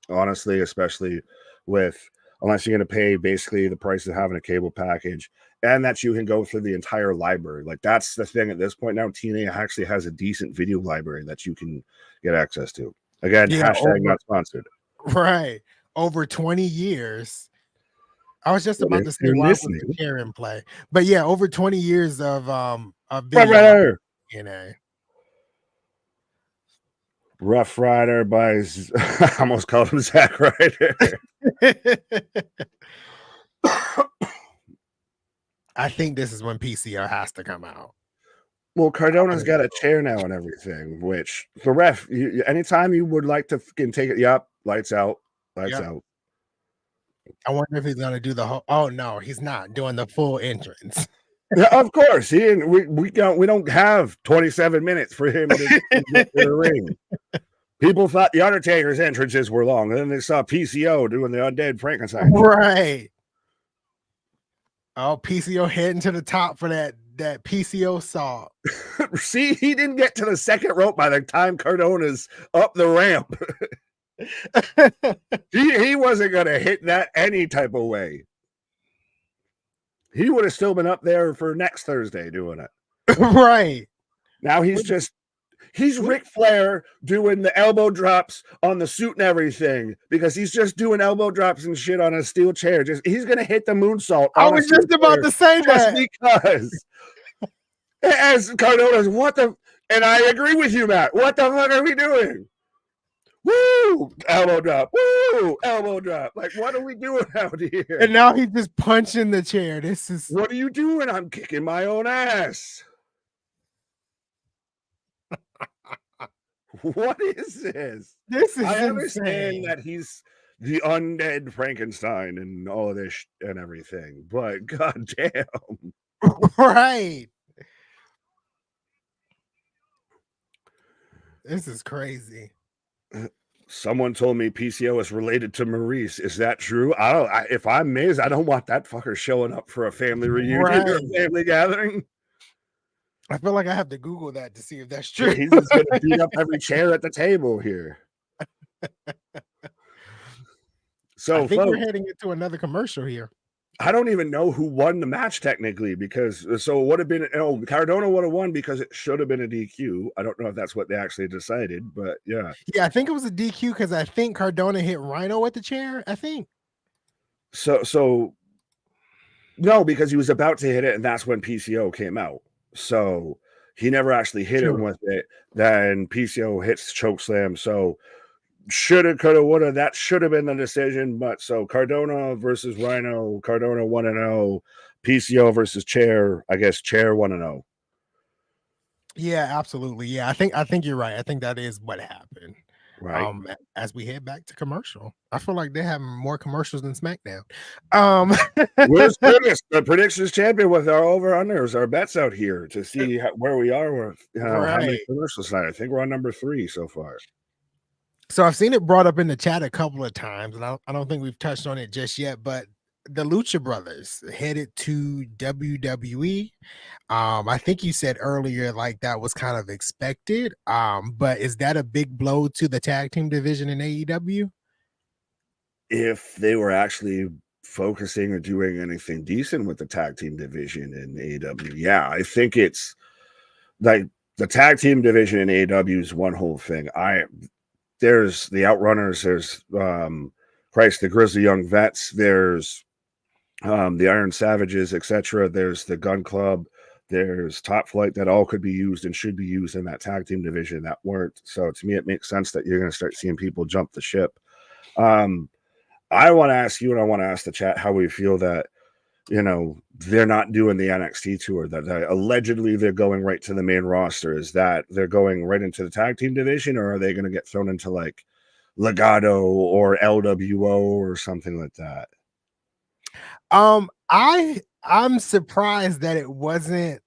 honestly, especially with. Unless you're going to pay basically the price of having a cable package, and that you can go through the entire library. Like that's the thing at this point now. TNA actually has a decent video library that you can get access to. Again, Yeah, hashtag not sponsored. Right. Over 20 years. I was just about to say, why was the chair in play? But yeah, over 20 years of video TNA. Rough Rider by I almost called him Zack Ryder. I think this is when PCO has to come out. Well, Cardona's got a chair now and everything, which the ref, anytime you would like to fucking take it, yep, lights out. I wonder if he's gonna do the whole. Oh no, he's not doing the full entrance. Yeah, of course. We don't have 27 minutes for him to get to the ring. People thought the Undertaker's entrances were long, and then they saw PCO doing the undead Frankenstein. Right. Oh, PCO heading to the top for that PCO saw. See, he didn't get to the second rope by the time Cardona's up the ramp. he wasn't gonna hit that any type of way. He would have still been up there for next Thursday doing it. Right. Now he's Ric Flair doing the elbow drops on the suit and everything because he's just doing elbow drops and shit on a steel chair. He's gonna hit the moonsault. I was just about to say that because as Cardona's and I agree with you, Matt. What the fuck are we doing? Woo! Elbow drop. Woo! Elbow drop. Like, what are we doing out here? And now he's just punching the chair. This is. What are you doing? I'm kicking my own ass. What is this? This is I insane. understand that he's the undead Frankenstein and all of this and everything, but goddamn. Right. This is crazy. Someone told me PCO is related to Maurice. Is that true? If I'm Miz, I don't want that fucker showing up for a family reunion or a family gathering. I feel like I have to Google that to see if that's true. He's just going to beat up every chair at the table here. So, I think we're folks, heading into another commercial here. I don't even know who won the match technically because so it would have been Cardona would have won because it should have been a DQ. I don't know if that's what they actually decided, but yeah. Yeah, I think it was a DQ because I think Cardona hit Rhino with the chair. I think. So no, because he was about to hit it, and that's when PCO came out. So he never actually hit it True. with it. Then PCO hits chokeslam. So shoulda, coulda, woulda. That should have been the decision. But so Cardona versus Rhino, Cardona 1-0. PCO versus Chair. I guess Chair 1-0. Yeah, absolutely. Yeah, I think you're right. I think that is what happened. Right. As we head back to commercial, I feel like they're having more commercials than SmackDown. Where's Curtis, the predictions champion, with our over-unders, our bets out here to see where we are with how many Right. commercials tonight. I think we're on number 3 so far. So I've seen it brought up in the chat a couple of times, and I don't think we've touched on it just yet, but the Lucha Brothers headed to WWE. I think you said earlier like that was kind of expected. But is that a big blow to the tag team division in AEW? If they were actually focusing or doing anything decent with the tag team division in AEW, yeah, I think it's like the tag team division in AEW is one whole thing. There's the Outrunners, there's Christ, the Grizzly Young Vets, there's the Iron Savages, etc. There's the Gun Club, there's Top Flight that all could be used and should be used in that tag team division that weren't. So to me, it makes sense that you're going to start seeing people jump the ship. I want to ask you, and I want to ask the chat how we feel that they're not doing the NXT tour. That allegedly they're going right to the main roster. Is that they're going right into the tag team division, or are they going to get thrown into like Legado or LWO or something like that? I'm surprised that it wasn't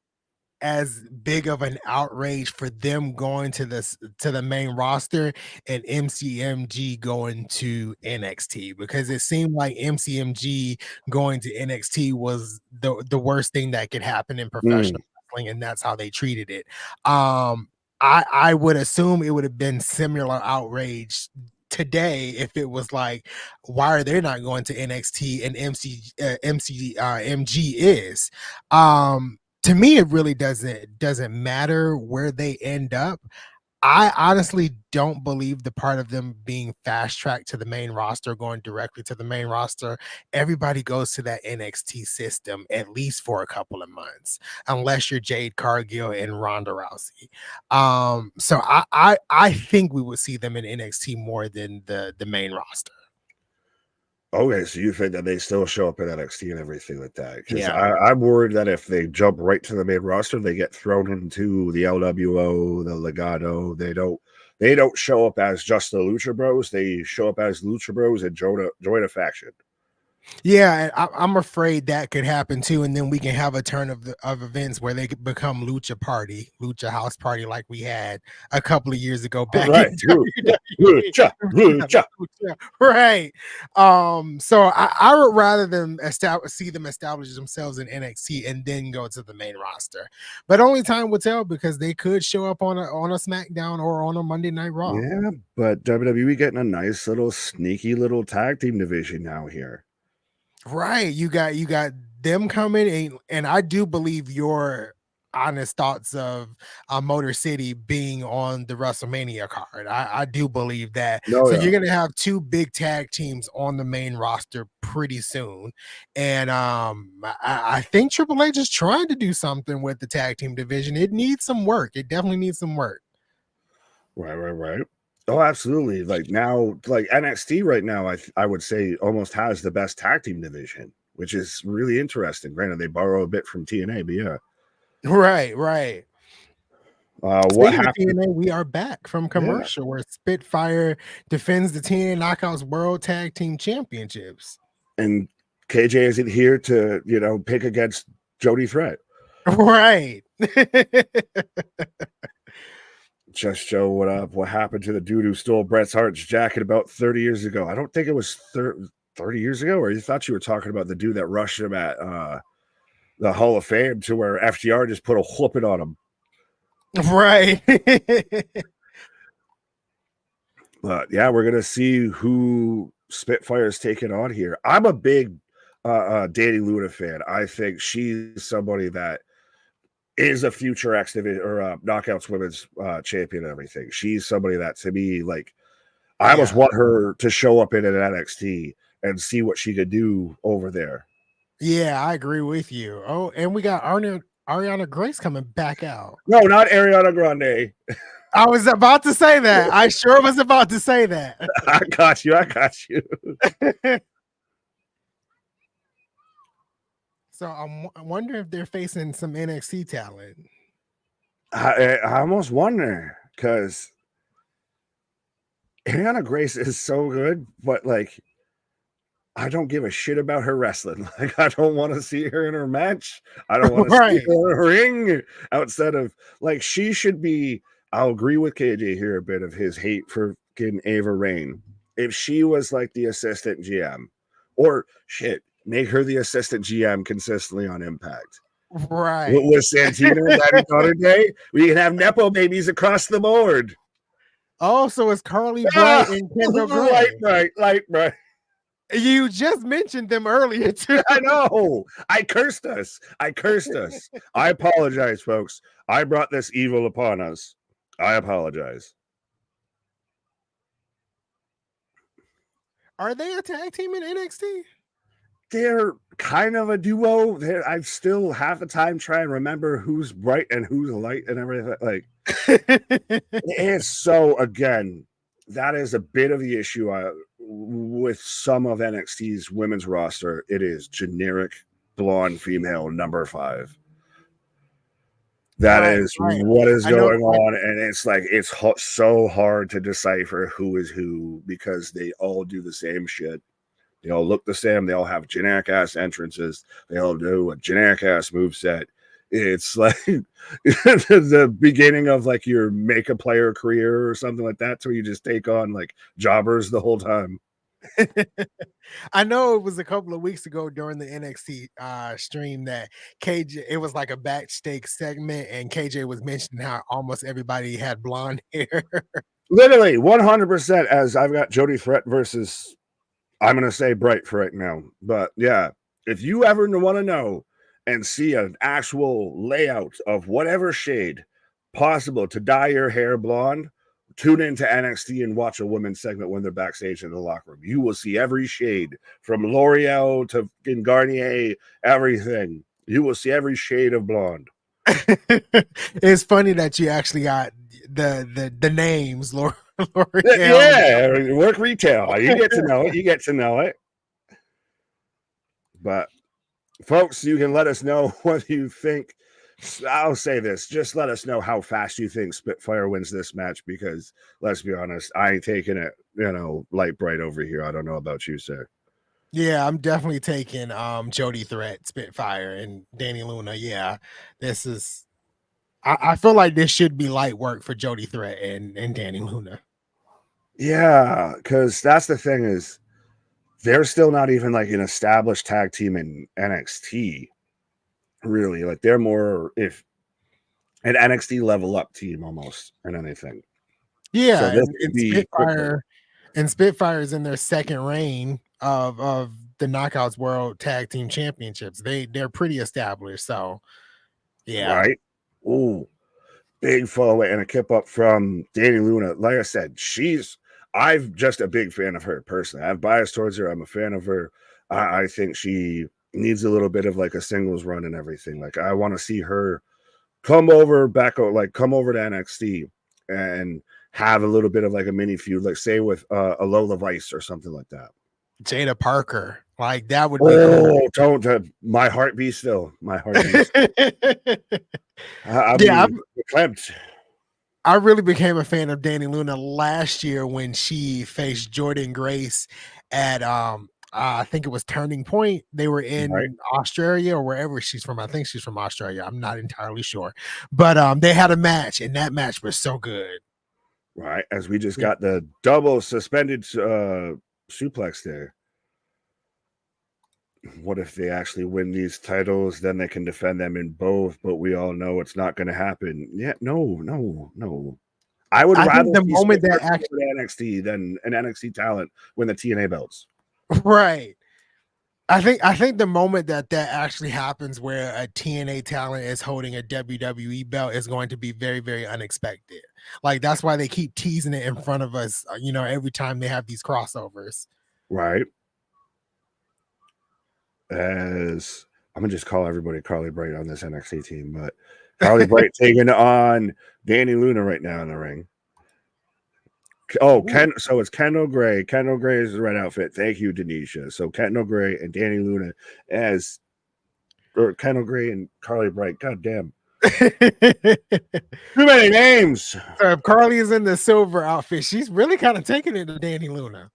as big of an outrage for them going to the main roster and MCMG going to NXT, because it seemed like MCMG going to NXT was the worst thing that could happen in professional wrestling, and that's how they treated it. I would assume it would have been similar outrage today if it was like, why are they not going to NXT and MG is. To me, it really doesn't matter where they end up. I honestly don't believe the part of them being fast tracked to the main roster, going directly to the main roster. Everybody goes to that NXT system at least for a couple of months, unless you're Jade Cargill and Ronda Rousey. So I think we would see them in NXT more than the main roster. Okay, so you think that they still show up in NXT and everything like that? Because Yeah. I'm worried that if they jump right to the main roster, they get thrown into the LWO, the Legado. They don't show up as just the Lucha Bros. They show up as Lucha Bros and join a faction. Yeah, and I'm afraid that could happen too, and then we can have a turn of events where they could become Lucha House Party, like we had a couple of years ago back Right. in WWE. Lucha, right. So I would rather them see them establish themselves in NXT and then go to the main roster. But only time will tell, because they could show up on a SmackDown or on a Monday Night Raw. Yeah, but WWE getting a nice little sneaky little tag team division now here. Right. You got them coming, and I do believe your honest thoughts of Motor City being on the WrestleMania card. I do believe that. No, So yeah. you're gonna have two big tag teams on the main roster pretty soon. And I think Triple H is trying to do something with the tag team division. It needs some work. It definitely needs some work. Right. Oh, absolutely. Like now, like NXT right now, I would say almost has the best tag team division, which is really interesting. Granted, they borrow a bit from TNA, but yeah. Right. What Speaking of happened? TNA, we are back from Yeah, commercial where Spitfire defends the TNA Knockouts World Tag Team Championships. and KJ isn't here to pick against Jody Threat. Right. Just Joe, what up? What happened to the dude who stole Bret Hart's jacket about 30 years ago? I don't think it was 30 years ago, or you thought you were talking about the dude that rushed him at the Hall of Fame to where FTR just put a whooping on him. Right. But yeah, we're gonna see who Spitfire's taking on here. I'm a big Danny Luna fan. I think she's somebody that is a future X Division or Knockouts Women's champion and everything. She's somebody that, to me, like, I almost want her to show up in an NXT and see what she could do over there. Yeah, I agree with you. Oh, and we got Ariana Grace coming back out. No, not Ariana Grande. I was about to say that. I sure was about to say that. I got you. So I'm wondering if they're facing some NXT talent. I almost wonder, because Ariana Grace is so good, but like, I don't give a shit about her wrestling. Like, I don't want to see her in her match. I don't want to see her in a ring outside of, like, she should be. I'll agree with KJ here a bit of his hate for getting Ava Rain. If she was like the assistant GM, or shit, make her the assistant GM consistently on Impact. Right. With Santana and Daddy Daughter Day, we can have Nepo babies across the board. Oh, so it's Carly Bright and Kendall Gray. Light bright. You just mentioned them earlier too. I know. I cursed us. I apologize, folks. I brought this evil upon us. I apologize. Are they a tag team in NXT? They're kind of a duo. I still half the time try and remember who's bright and who's light and everything. Like, it's so, again, that is a bit of the issue with some of NXT's women's roster. It is generic blonde female number 5. That is what is going on, and it's like, it's so hard to decipher who is who, because they all do the same shit. They all look the same. They all have generic ass entrances. They all do a generic ass moveset. It's like the beginning of like your make a player career or something like that, so you just take on like jobbers the whole time. I know it was a couple of weeks ago during the NXT stream that KJ, it was like a backstage segment, and KJ was mentioning how almost everybody had blonde hair. Literally 100%. As I've got Jody Threat versus, I'm going to say Bright for right now. But yeah, if you ever want to know and see an actual layout of whatever shade possible to dye your hair blonde, tune into NXT and watch a women's segment when they're backstage in the locker room. You will see every shade from L'Oreal to Garnier, everything. You will see every shade of blonde. It's funny that you actually got the names, L'Oreal. Yeah, work retail. You get to know it. But folks, you can let us know what you think. I'll say this, just let us know how fast you think Spitfire wins this match, because let's be honest, I ain't taking it, light bright over here. I don't know about you, sir. Yeah, I'm definitely taking Jody Threat, Spitfire, and Danny Luna. Yeah, this is, I feel like this should be light work for Jody Threat and Danny Luna. Yeah, because that's the thing, is they're still not even like an established tag team in NXT. Really, like, they're more if an NXT level up team almost than anything. Yeah, so and Spitfire is in their second reign of the Knockouts World Tag Team Championships. They're pretty established, so yeah. Right. Ooh, big follow and a kip up from Danny Luna. Like I said, I'm just a big fan of her personally. I have bias towards her. I'm a fan of her. I think she needs a little bit of like a singles run and everything. Like, I want to see her come over to NXT and have a little bit of like a mini feud, like say with a Lola Vice or something like that. Jada Parker, like that would be cool. Don't my heart be still. My heart be still. I'm clamped. I really became a fan of Danny Luna last year when she faced Jordan Grace at I think it was Turning Point. They were in Australia or wherever she's from. I think she's from Australia. I'm not entirely sure. But they had a match, and that match was so good. Right. As we just got the double suspended suplex there. What if they actually win these titles? Then they can defend them in both, but we all know it's not going to happen. Yeah, no. I would rather think the see moment that Spitfire actually with NXT than an NXT talent win the TNA belts. right. I think the moment that actually happens where a TNA talent is holding a WWE belt is going to be very, very unexpected. Like that's why they keep teasing it in front of us, every time they have these crossovers. Right. As I'm gonna just call everybody Carly Bright on this NXT team, but Carly Bright taking on Danny Luna right now in the ring. Oh, so it's Kendall Gray. Kendall Gray is the red outfit. Thank you, Denisha. So Kendall Gray and Danny Luna or Kendall Gray and Carly Bright. God damn. Too many names. So if Carly is in the silver outfit, she's really kind of taking it to Danny Luna.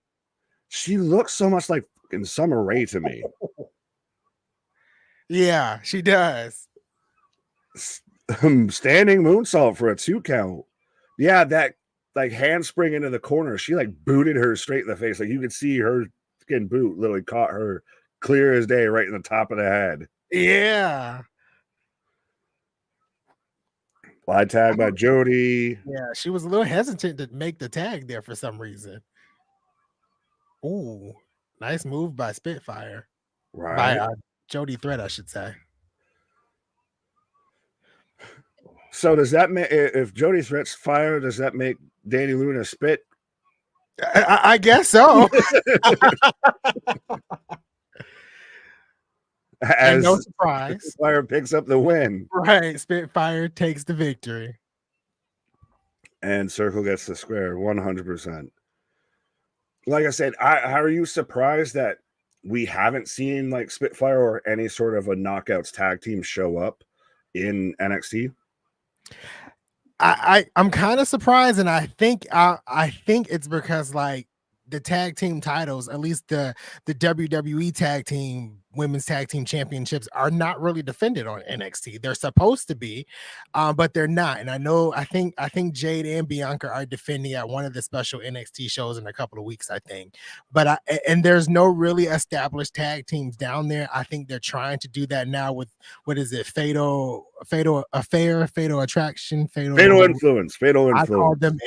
She looks so much like fucking Summer Rae to me. Yeah, she does. Standing moonsault for a 2 count. Yeah, that like handspring into the corner. She like booted her straight in the face. Like you could see her skin boot literally caught her clear as day right in the top of the head. Yeah. Slide tag by Jody. Yeah, she was a little hesitant to make the tag there for some reason. Ooh, nice move by Spitfire. Right. By Jody Threat, I should say. So does that make if Jody Threat's fire, does that make Danny Luna spit? I guess so. As no surprise. Spitfire picks up the win. Right. Spitfire takes the victory. And Circle gets the square 100%. Like I said, how are you surprised that we haven't seen like Spitfire or any sort of a knockouts tag team show up in NXT? I'm kind of surprised, and I think it's because like the tag team titles, at least the WWE tag team women's tag team championships, are not really defended on NXT. They're supposed to be, but they're not. And I think Jade and Bianca are defending at one of the special NXT shows in a couple of weeks, I think. But there's no really established tag teams down there. I think they're trying to do that now with what is it, Fatal Affair, Fatal Attraction, Fatal Influence. I call them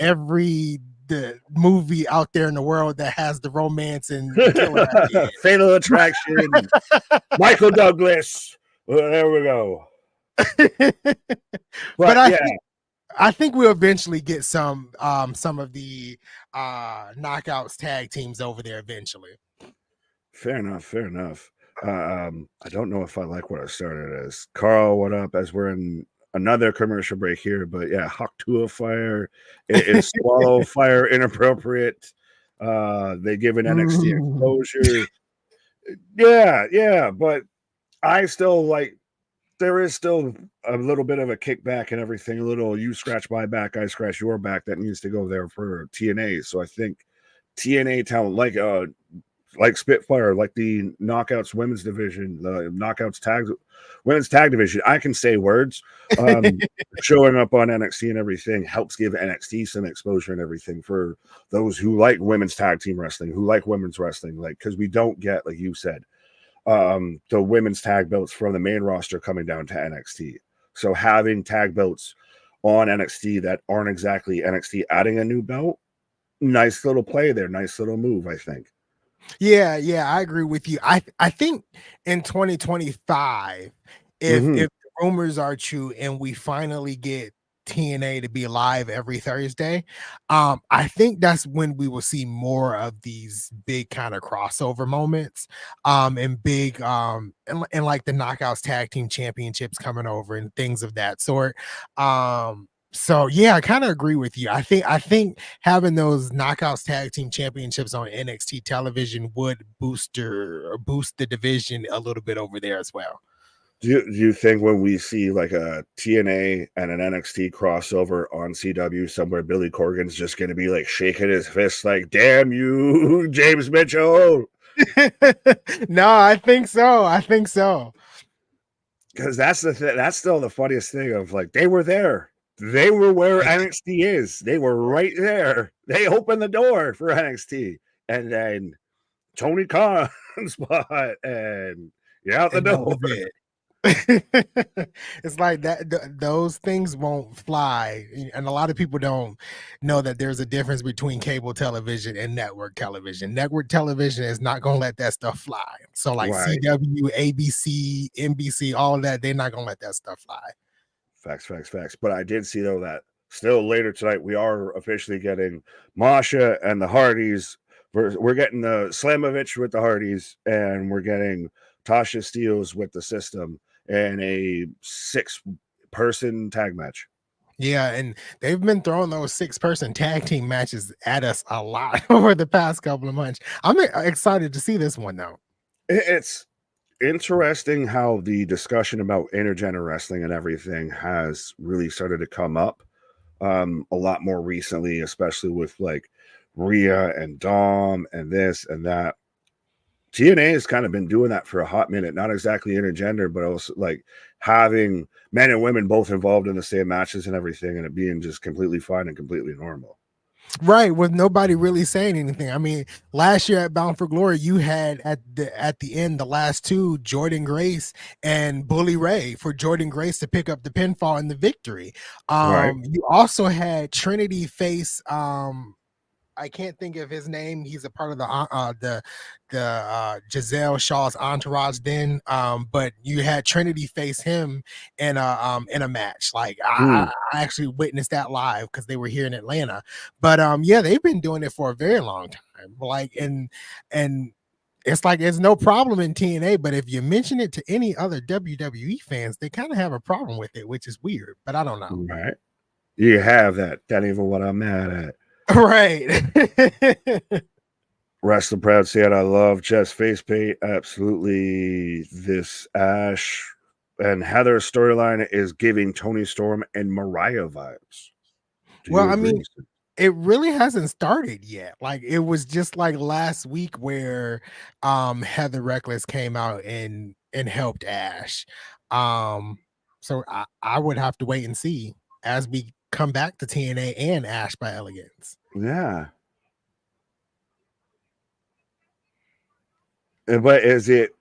the movie out there in the world that has the romance and Fatal Attraction. Michael Douglas. Well, there we go. but I think we'll eventually get some of the knockouts tag teams over there eventually. Fair enough. I don't know if I like what I started as. Carl, what up? As we're in another commercial break here, but yeah, Hawk Tua Fire is Swallow Fire inappropriate. They give an NXT exposure. Yeah, but I still like there is still a little bit of a kickback and everything, a little you scratch my back, I scratch your back that needs to go there for TNA. So I think TNA talent like Spitfire, like the Knockouts women's division, the Knockouts women's tag division. I can say words. Showing up on NXT and everything helps give NXT some exposure and everything for those who like women's tag team wrestling, who like women's wrestling, like because we don't get, like you said, the women's tag belts from the main roster coming down to NXT. So having tag belts on NXT that aren't exactly NXT adding a new belt, nice little play there, nice little move, I think. Yeah, I agree with you. I think in 2025, if the rumors are true and we finally get TNA to be live every Thursday, I think that's when we will see more of these big kind of crossover moments, and big and like the Knockouts Tag Team Championships coming over and things of that sort. So yeah, I kind of agree with you. I think having those Knockouts Tag Team Championships on NXT television would boost the division a little bit over there as well. Do you think when we see like a TNA and an NXT crossover on CW somewhere, Billy Corgan's just going to be like shaking his fist like, damn you, James Mitchell? No, I think so. Because that's still the funniest thing of like, they were there. They were where NXT is. They were right there. They opened the door for NXT. And then Tony Khan's spot and you're out the door. It's like that those things won't fly, and a lot of people don't know that there's a difference between cable television and network television. Network television is not going to let that stuff fly. So like Right. CW, ABC, NBC, all of that, they're not going to let that stuff fly. Facts. But I did see though that still later tonight we are officially getting Masha and the Hardys. We're getting the Slamovich with the Hardys, and we're getting Tasha Steeles with the System in a 6-person tag match. Yeah, and they've been throwing those 6-person tag team matches at us a lot over the past couple of months. I'm excited to see this one though. It's interesting how the discussion about intergender wrestling and everything has really started to come up a lot more recently, especially with like Rhea and Dom and this and that. TNA has kind of been doing that for a hot minute, not exactly intergender, but also like having men and women both involved in the same matches and everything, and it being just completely fine and completely normal. Right, with nobody really saying anything. I mean, last year at Bound for Glory, you had at the end the last two, Jordan Grace and Bully Ray, for Jordan Grace to pick up the pinfall and the victory. Right. You also had Trinity face I can't think of his name. He's a part of the Giselle Shaw's entourage then. But you had Trinity face him in a match. Like Mm, I actually witnessed that live because they were here in Atlanta. But yeah, they've been doing it for a very long time. Like and it's like it's no problem in TNA, but if you mention it to any other WWE fans, they kind of have a problem with it, which is weird. But I don't know. right. You have that. That ain't even what I'm mad at. Right. Wrestling Proud said, I love Jess face paint. Absolutely. This Ash and Heather storyline is giving Tony Storm and Mariah vibes. Do Well, you I agree? mean, it really hasn't started yet. Like it was just like last week where Heather Reckless came out and helped Ash. Um so I would have to wait and see as we come back to TNA and Ash by Elegance. Yeah. But is it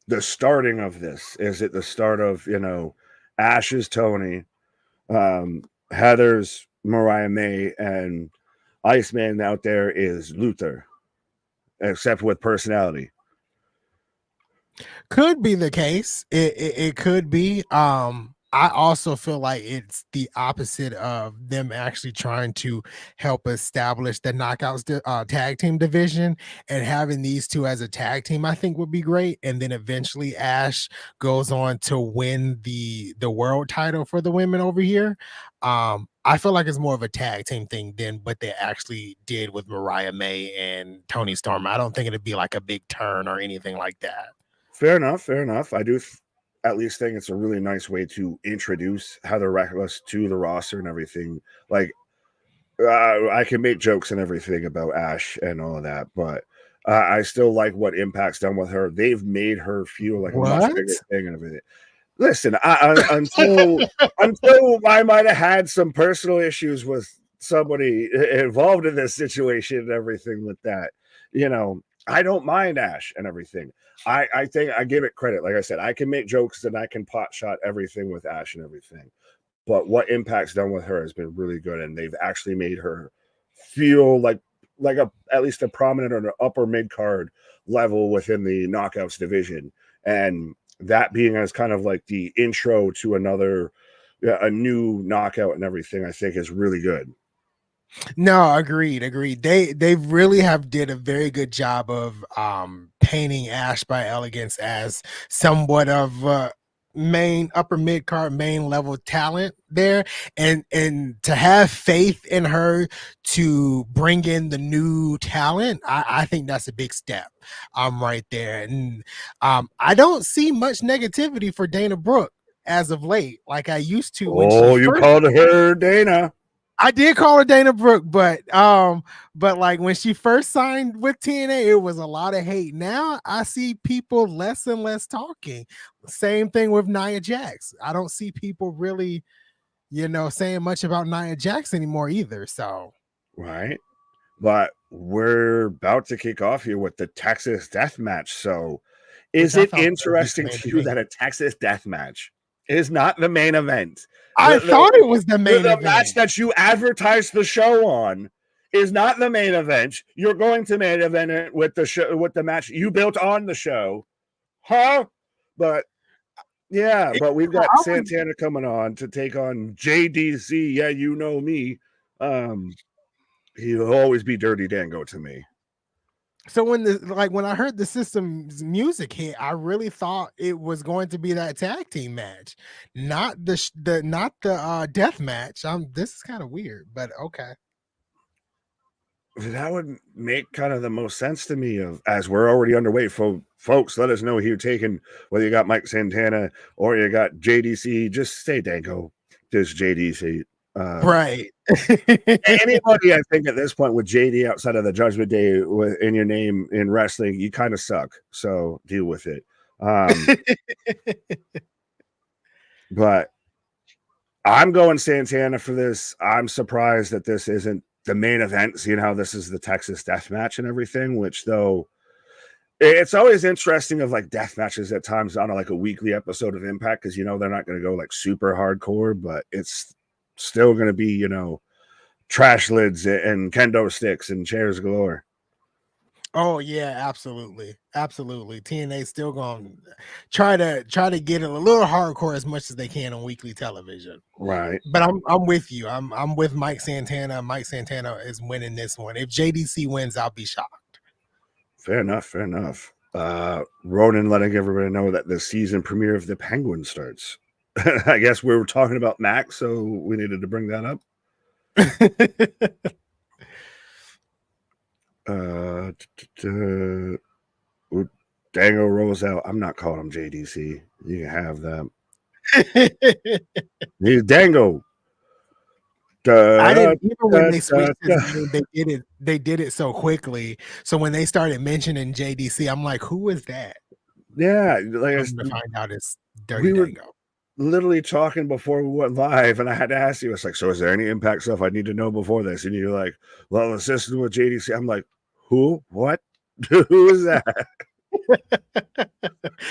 the starting of this? Is it the start of, Ash's Tony, Heather's Mariah May, and Iceman out there is Luther, except with personality? Could be the case. It could be. I also feel like it's the opposite of them actually trying to help establish the knockouts tag team division, and having these two as a tag team I think would be great. And then eventually Ash goes on to win the world title for the women over here. I feel like it's more of a tag team thing than what they actually did with Mariah May and Tony Storm. I don't think it'd be like a big turn or anything like that. Fair enough. Fair enough. I do at least think it's a really nice way to introduce Heather Reckless to the roster and everything. Like, I can make jokes and everything about Ash and all of that, but I still like what Impact's done with her. They've made her feel like a much What? bigger thing and everything. Listen, until I might have had some personal issues with somebody involved in this situation and everything with that, I don't mind Ash and everything. I think I give it credit. Like I said, I can make jokes and I can pot shot everything with Ash and everything. But what Impact's done with her has been really good, and they've actually made her feel like a at least a prominent or an upper mid card level within the knockouts division. And that being as kind of like the intro to a new knockout and everything, I think is really good. No, agreed. They really have did a very good job of painting Ash by Elegance as somewhat of main upper mid card main level talent there, and to have faith in her to bring in the new talent, I think that's a big step right there. And I don't see much negativity for Dana Brooke as of late like I used to when she Oh, you first. called her Dana. I did call her Dana Brooke, but like when she first signed with TNA, it was a lot of hate. Now I see people less and less talking. Same thing with Nia Jax. I don't see people really, saying much about Nia Jax anymore either. So Right. But we're about to kick off here with the Texas Deathmatch. So Is I it thought was gonna be the interesting main to you event. that a Texas death match is not the main event? I thought it was the main The event. match that you advertised the show on is not the main event. You're going to main event it with the show, with the match you built on the show, huh? But yeah, but we've got Santana coming on to take on JDC. Yeah, you know me. He'll always be Dirty Dango to me. So when I heard the system's music hit, I really thought it was going to be that tag team match, not the death match. This is kind of weird, but okay. That would make kind of the most sense to me of as we're already underway. Folks, let us know who you're taking, whether you got Mike Santana or you got JDC. Just say Dango, just JDC. Right. Anybody, I think at this point with JD outside of the Judgment Day in your name in wrestling, you kind of suck. So deal with it. But I'm going Santana for this. I'm surprised that this isn't the main event, seeing how this is the Texas death match and everything, which though it's always interesting of like death matches at times on like a weekly episode of Impact, because they're not going to go like super hardcore, but it's still going to be trash lids and kendo sticks and chairs galore. Oh yeah, absolutely, absolutely. TNA still gonna try to get it a little hardcore as much as they can on weekly television. Right. But I'm with you. I'm with Mike Santana. Mike Santana is winning this one. If JDC wins, I'll be shocked. Fair enough. Fair enough. Ronan letting everybody know that the season premiere of The Penguin starts. I guess we were talking about Max, so we needed to bring that up. Dango rolls out. I'm not calling him JDC. You can have them. He's Dango. I didn't even when they switched his name, they did it so quickly. So when they started mentioning JDC, I'm like, who is that? Yeah, like To find out it's Dirty Dango. Literally talking before we went live, and I had to ask you, it's like, so is there any Impact stuff I need to know before this? And you're like, well, assistant with JDC. I'm like, who? What? Who is that?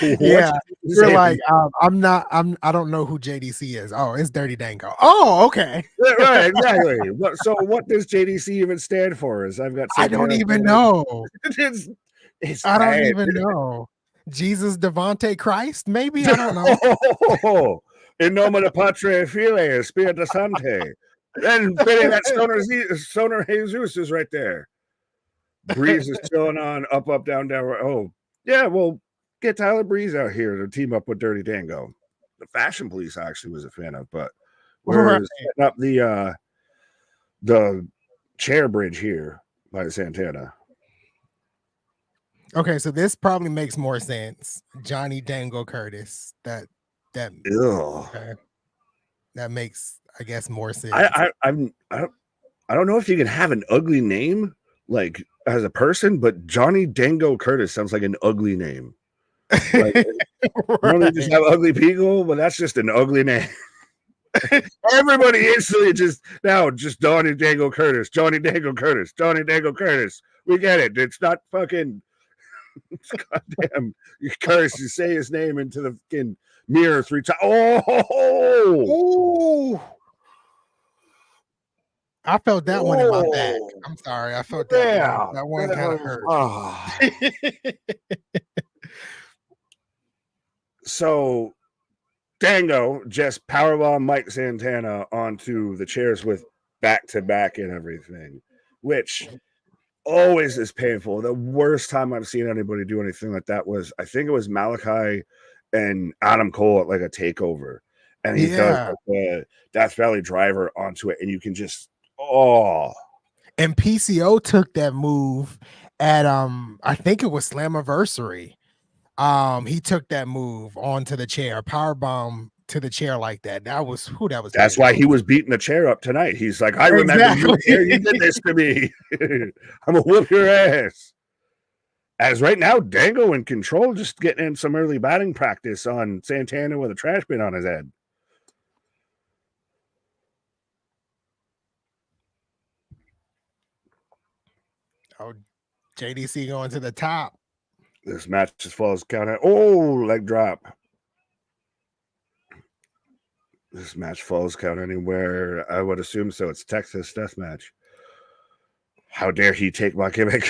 Yeah, you're like, I don't know who JDC is. Oh, it's Dirty Dango. Oh, okay. Right, exactly. What does JDC even stand for? Is I've got I don't even know. It's I don't even know. Jesus Devante Christ, maybe? I don't know. In nomine Patre File, Spiritus Sancti. Then Billy, that stoner Jesus is right there. Breeze is chilling on up, down, down. Oh, yeah, well, get Tyler Breeze out here to team up with Dirty Dango. The Fashion Police I actually was a fan of, but we're setting up the chair bridge here by Santana. Okay, so this probably makes more sense. Johnny Dango Curtis. That okay. That makes, I guess, more sense. I don't know if you can have an ugly name like as a person, but Johnny Dango Curtis sounds like an ugly name. Like, normally just have ugly people, but that's just an ugly name. Everybody instantly just Johnny Dango Curtis, Johnny Dango Curtis, Johnny Dango Curtis. We get it. It's not fucking goddamn Curtis. You say his name into the fucking mirror 3 times. Oh, I felt that one in my back. I'm sorry. I felt that one kind of hurt. So Dango just powerbomb Mike Santana onto the chairs with back-to-back and everything, which always is painful. The worst time I've seen anybody do anything like that was, I think it was Malachi and Adam Cole at like a takeover. And he does like the Death Valley driver onto it, and you can just And PCO took that move at I think it was Slammiversary. He took that move onto the chair, power bomb to the chair like that. That's why he was beating the chair up tonight. He's like, I remember you did this to me. I'm gonna whoop your ass. As right now, Dango in control, just getting in some early batting practice on Santana with a trash bin on his head. Oh, JDC going to the top. This match as far as counter. Oh, leg drop. This match falls count anywhere. I would assume so. It's Texas Deathmatch. How dare he take my gimmick?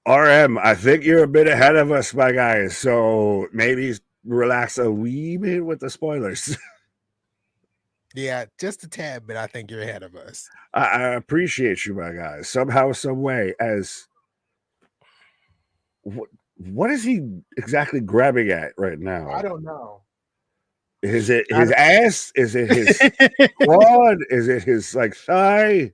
RM, I think you're a bit ahead of us, my guys. So maybe relax a wee bit with the spoilers. Yeah, just a tad, but I think you're ahead of us. I appreciate you, my guys. Somehow, some way, as what is he exactly grabbing at right now? I don't know. Is it his ass? Is it his quad? Is it his like thigh?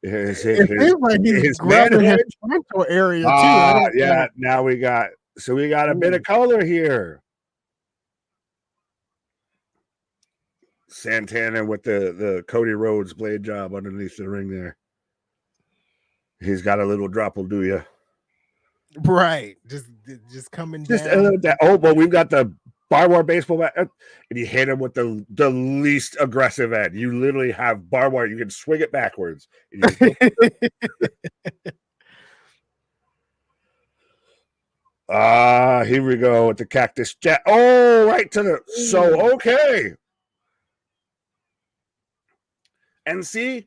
Is it his grabbing his manhood? frontal area too. I don't Yeah. know. Now we got a bit of color here. Santana with the Cody Rhodes blade job underneath the ring there. He's got a little drop, will do you. Right. Just coming Just down. a little that. Oh, but we've got the barbed wire baseball bat, and you hit him with the least aggressive end. You literally have barbed wire. You can swing it backwards. Here we go with the cactus jet. Oh, right to the. So, okay. And see,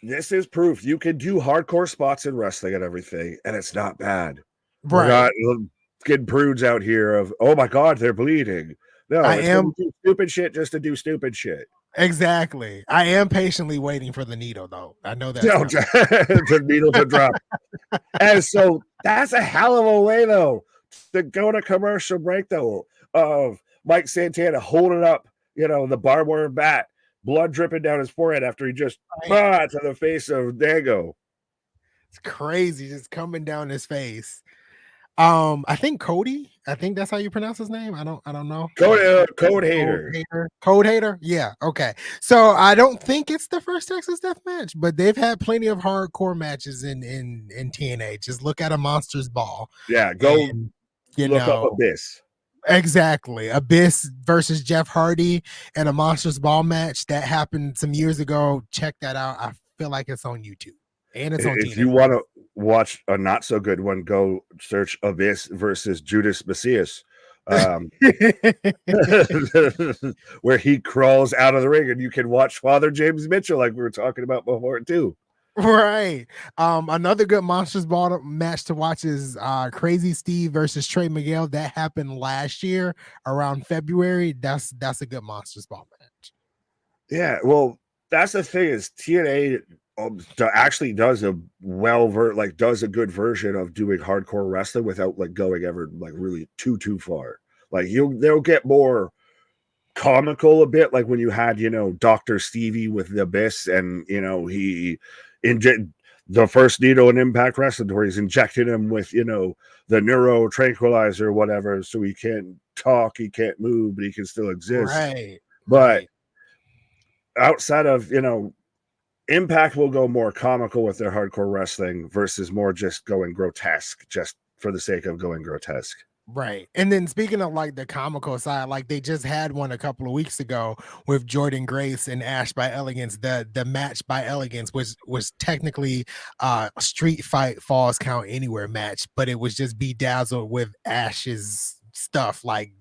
this is proof you can do hardcore spots in wrestling and everything, and it's not bad. We're not getting prudes out here of, oh my God, they're bleeding. No, it's going to do stupid shit just to do stupid shit. Exactly. I am patiently waiting for the needle, though. I know that. The needle to drop. And so that's a hell of a way, though, to go to commercial break, though, of Mike Santana holding up, the barbed wire bat, blood dripping down his forehead after he just to the face of Dago. It's crazy, just coming down his face. I think Cody. I think that's how you pronounce his name. I don't know. Code hater. Code hater. Yeah. Okay. So I don't think it's the first Texas Death match, but they've had plenty of hardcore matches in TNA. Just look at a Monsters Ball. Yeah. Go look up Abyss. Exactly. Abyss versus Jeff Hardy and a Monsters Ball match that happened some years ago. Check that out. I feel like it's on YouTube. And it's on if TNA. You want to watch a not so good one, go search Abyss versus Judas Macias, where he crawls out of the ring, and you can watch Father James Mitchell like we were talking about before too. Right. Another good Monsters Ball match to watch is Crazy Steve versus Trey Miguel. That happened last year around February. That's a good Monsters Ball match. Yeah, well, that's the thing is TNA actually does a does a good version of doing hardcore wrestling without like going ever like really too far. Like they'll get more comical a bit, like when you had Dr. Stevie with the Abyss, and he the first needle in Impact Wrestling where he's injecting him with the neuro tranquilizer or whatever, so he can't talk, he can't move, but he can still exist. But outside of Impact will go more comical with their hardcore wrestling versus more just going grotesque, just for the sake of going grotesque. Right. And then speaking of like the comical side, like they just had one a couple of weeks ago with Jordan Grace and Ash by Elegance. The match by Elegance was technically a street fight falls count anywhere match, but it was just bedazzled with Ash's stuff like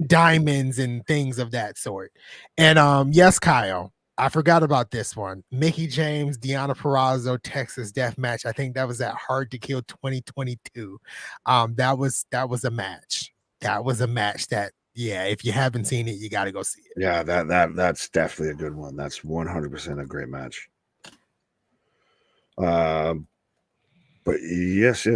diamonds and things of that sort. And yes, Kyle, I forgot about this one. Mickie James, Deonna Purrazzo, Texas Death Match. I think that was at Hard to Kill 2022. That was a match. That was a match that, yeah, if you haven't seen it, you got to go see it. Yeah, that's definitely a good one. That's 100% a great match. But yes.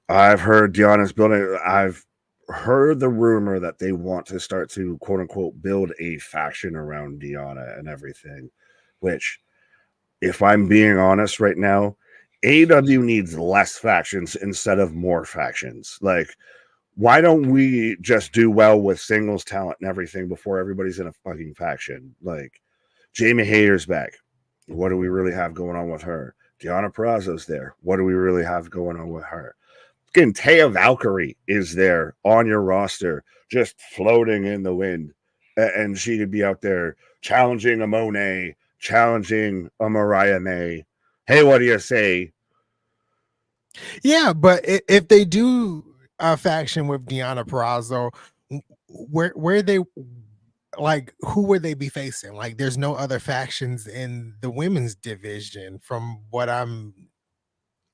I've heard Deonna's building. I've heard the rumor that they want to start to quote unquote build a faction around Deonna and everything, which, if I'm being honest right now, AEW needs less factions instead of more factions. Like, why don't we just do well with singles talent and everything before everybody's in a fucking faction? Like, Jamie Hayter's back. What do we really have going on with her? Deonna Purrazzo's there. What do we really have going on with her? Again, Taya Valkyrie is there on your roster, just floating in the wind. and she could be out there challenging a Monet, challenging a Mariah May. Hey, what do you say? Yeah, but if they do a faction with Deonna Purrazzo, where they like who would they be facing? Like, there's no other factions in the women's division, from what I'm.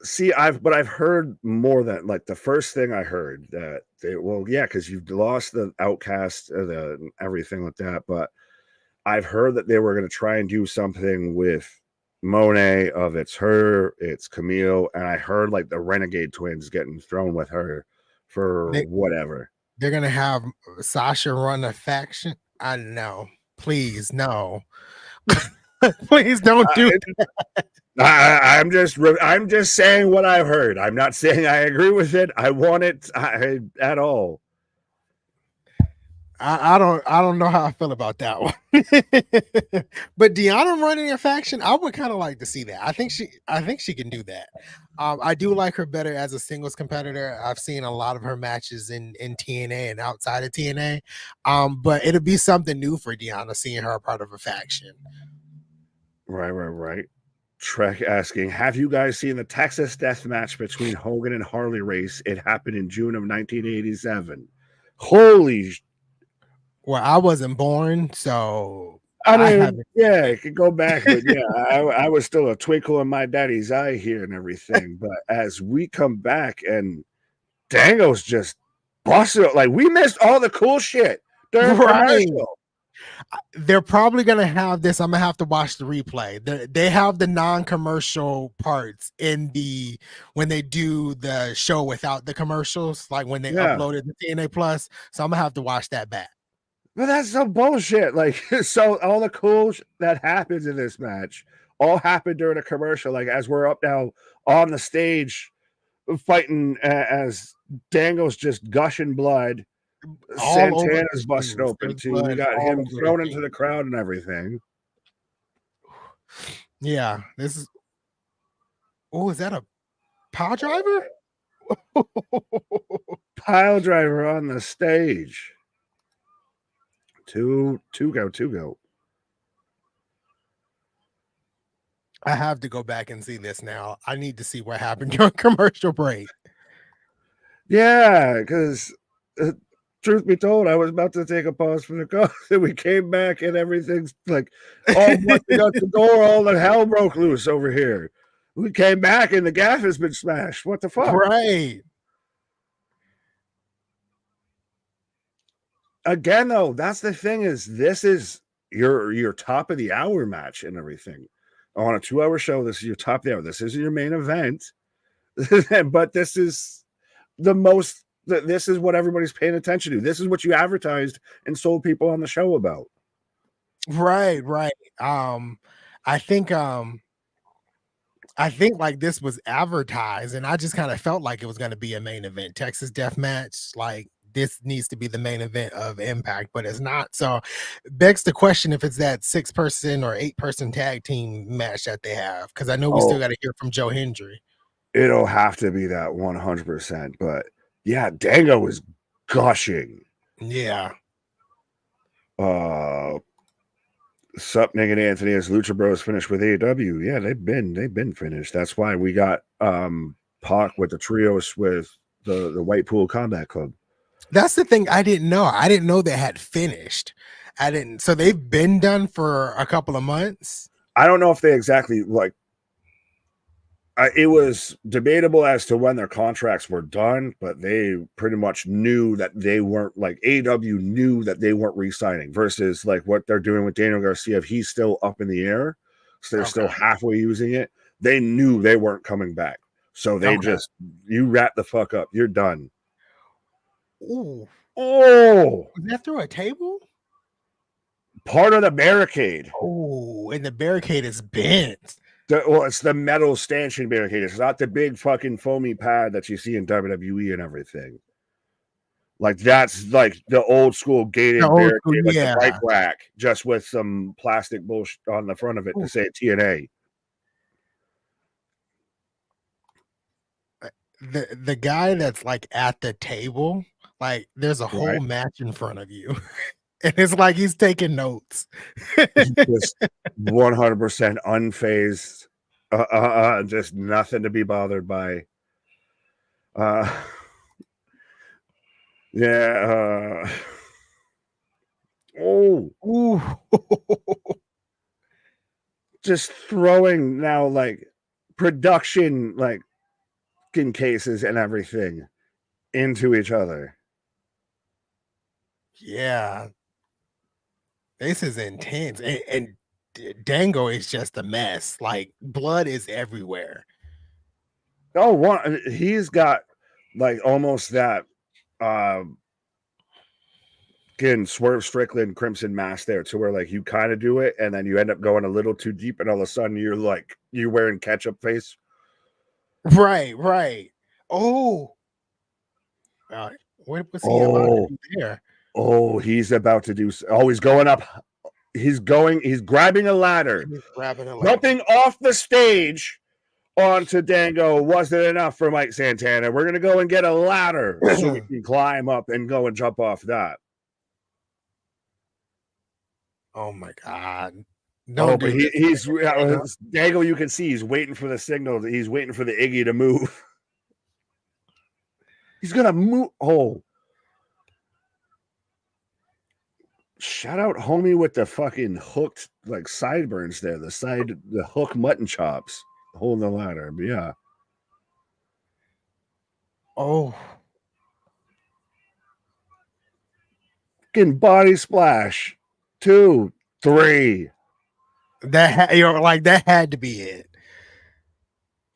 See, I've heard more than like the first thing I heard that because you've lost the outcast, the everything like that. But I've heard that they were going to try and do something with Monet of it's Camille, and I heard like the Renegade Twins getting thrown with her for whatever. They're gonna have Sasha run a faction. I know. Please, no. Please don't do. I'm just saying what I've heard. I'm not saying I agree with it. I want it at all. I don't know how I feel about that one. But Deonna running a faction, I would kind of like to see that. I think she can do that. I do like her better as a singles competitor. I've seen a lot of her matches in TNA and outside of TNA. But it'll be something new for Deonna, seeing her a part of a faction. Right. Trek asking, have you guys seen the Texas death match between Hogan and Harley Race? It happened in June of 1987. Holy. Well, I wasn't born, so I mean, it could go back, but yeah, I was still a twinkle in my daddy's eye here and everything. But as we come back and Dango's just busted, like we missed all the cool shit during commercial. They're probably gonna have this. I'm gonna have to watch the replay. They have the non-commercial parts when they do the show without the commercials, like when they uploaded the TNA Plus. So I'm gonna have to watch that back. But that's some bullshit. Like, so all the cool that happens in this match all happened during a commercial. Like, as we're up now on the stage fighting, as Dango's just gushing blood, Santana's busted open too. We got him thrown into the crowd and everything. Yeah, this is. Oh, is that a pile driver? Pile driver on the stage. Two go. I have to go back and see this now. I need to see what happened during commercial break. Yeah, because truth be told, I was about to take a pause from the call, and we came back, and everything's like all busting out the door. All the hell broke loose over here. We came back, and the gaff has been smashed. What the fuck? Right. Again, though, that's the thing this is your top of the hour match and everything. On a 2-hour show, this is your top of the hour. This isn't your main event, but this is this is what everybody's paying attention to. This is what you advertised and sold people on the show about. Right. I think like this was advertised, and I just kind of felt like it was going to be a main event. Texas Deathmatch, like this needs to be the main event of Impact, but it's not. So begs the question if it's that 6-person or 8-person tag team match that they have, because I know we still got to hear from Joe Hendry. It'll have to be that 100%. But yeah, Dango is gushing. Yeah. Sup, Nick and Anthony, as Lucha Bros finished with AEW. Yeah, they've been finished. That's why we got Pac with the trios with the Whitepool Combat Club. That's the thing I didn't know. I didn't know they had finished. I didn't. So they've been done for a couple of months. I don't know if they exactly like. It was debatable as to when their contracts were done, but they pretty much knew that they weren't, like AEW knew that they weren't re-signing versus like what they're doing with Daniel Garcia. If he's still up in the air, so they're still halfway using it. They knew they weren't coming back. So they just, you wrap the fuck up. You're done. Ooh. Oh. Was that through a table? Part of the barricade. Oh, and the barricade is bent. It's the metal stanchion barricade. It's not the big fucking foamy pad that you see in WWE and everything. Like that's like the old school gated barricade, like the bike rack, just with some plastic bullshit on the front of it to say TNA. The guy that's like at the table, like there's a whole match in front of you. And it's like he's taking notes. He's just 100% unfazed. Just nothing to be bothered by. Yeah. Oh. Ooh. Just throwing now like production like in cases and everything into each other. Yeah. This is intense. And Dango is just a mess. Like blood is everywhere. Oh, he's got like almost that again, Swerve Strickland Crimson Mask there to where like you kind of do it and then you end up going a little too deep and all of a sudden you're wearing ketchup face. Right. Oh. What was he about to do there? Oh, he's about to do. Oh, he's going up. He's grabbing a ladder. He's grabbing a ladder. Jumping off the stage onto Dango wasn't enough for Mike Santana. We're going to go and get a ladder so we can climb up and go and jump off that. Oh my God. No, but he's Dango, you can see he's waiting for the signal. He's waiting for the Iggy to move. He's going to move. Oh. Shout out homie with the fucking hooked like sideburns there. The hook mutton chops holding the ladder. But yeah. Oh. Fucking body splash. 2, 3. That had to be it.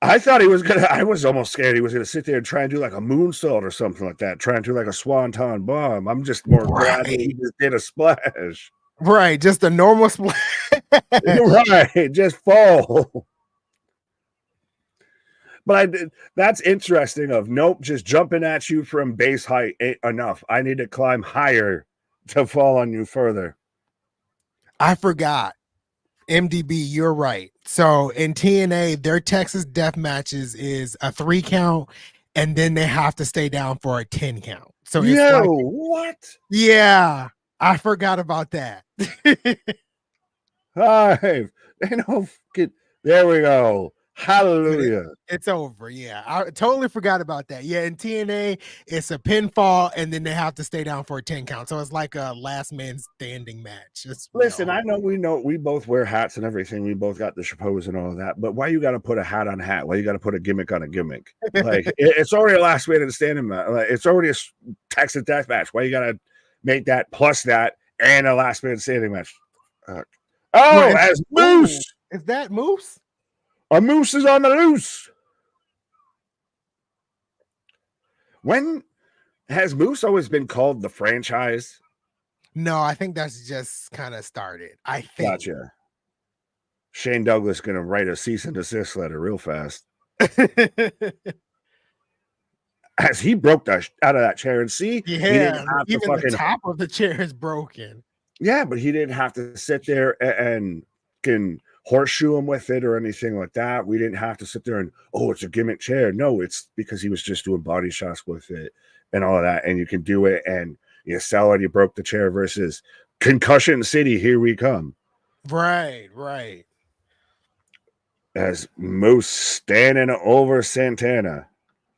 I thought he was gonna. I was almost scared he was gonna sit there and try and do like a moonsault or something like that. Try and do like a swanton bomb. I'm just more glad that he just did a splash. Right, just a normal splash. Right, just fall. But that's interesting. Nope, just jumping at you from base height ain't enough. I need to climb higher to fall on you further. I forgot. MDB, you're right. So in TNA, their Texas death matches is a 3 count, and then they have to stay down for a 10 count. So it's what? Yeah, I forgot about that. Hi, there we go. Hallelujah. It's over. Yeah, I totally forgot about that. Yeah, in TNA, it's a pinfall, and then they have to stay down for a 10 count. So it's like a last man standing match. Listen, I know we both wear hats and everything. We both got the chapeaus and all of that. But why you got to put a hat on a hat? Why you got to put a gimmick on a gimmick? Like it's already a last man standing match. Like, it's already a Texas death match. Why you got to make that plus that and a last man standing match? As Moose. Is that Moose? A moose is on the loose. When has Moose always been called the franchise? No, I think that's just kind of started. I think. Gotcha. Shane Douglas gonna write a cease and desist letter real fast. As he broke out of that chair and see, yeah, even the top of the chair is broken. Yeah, but he didn't have to sit there and can horseshoe him with it or anything like that. We didn't have to sit there and it's a gimmick chair. No, it's because he was just doing body shots with it and all of that. And you can do it and you sell it. You broke the chair versus Concussion City. Here we come. Right. As Moose standing over Santana.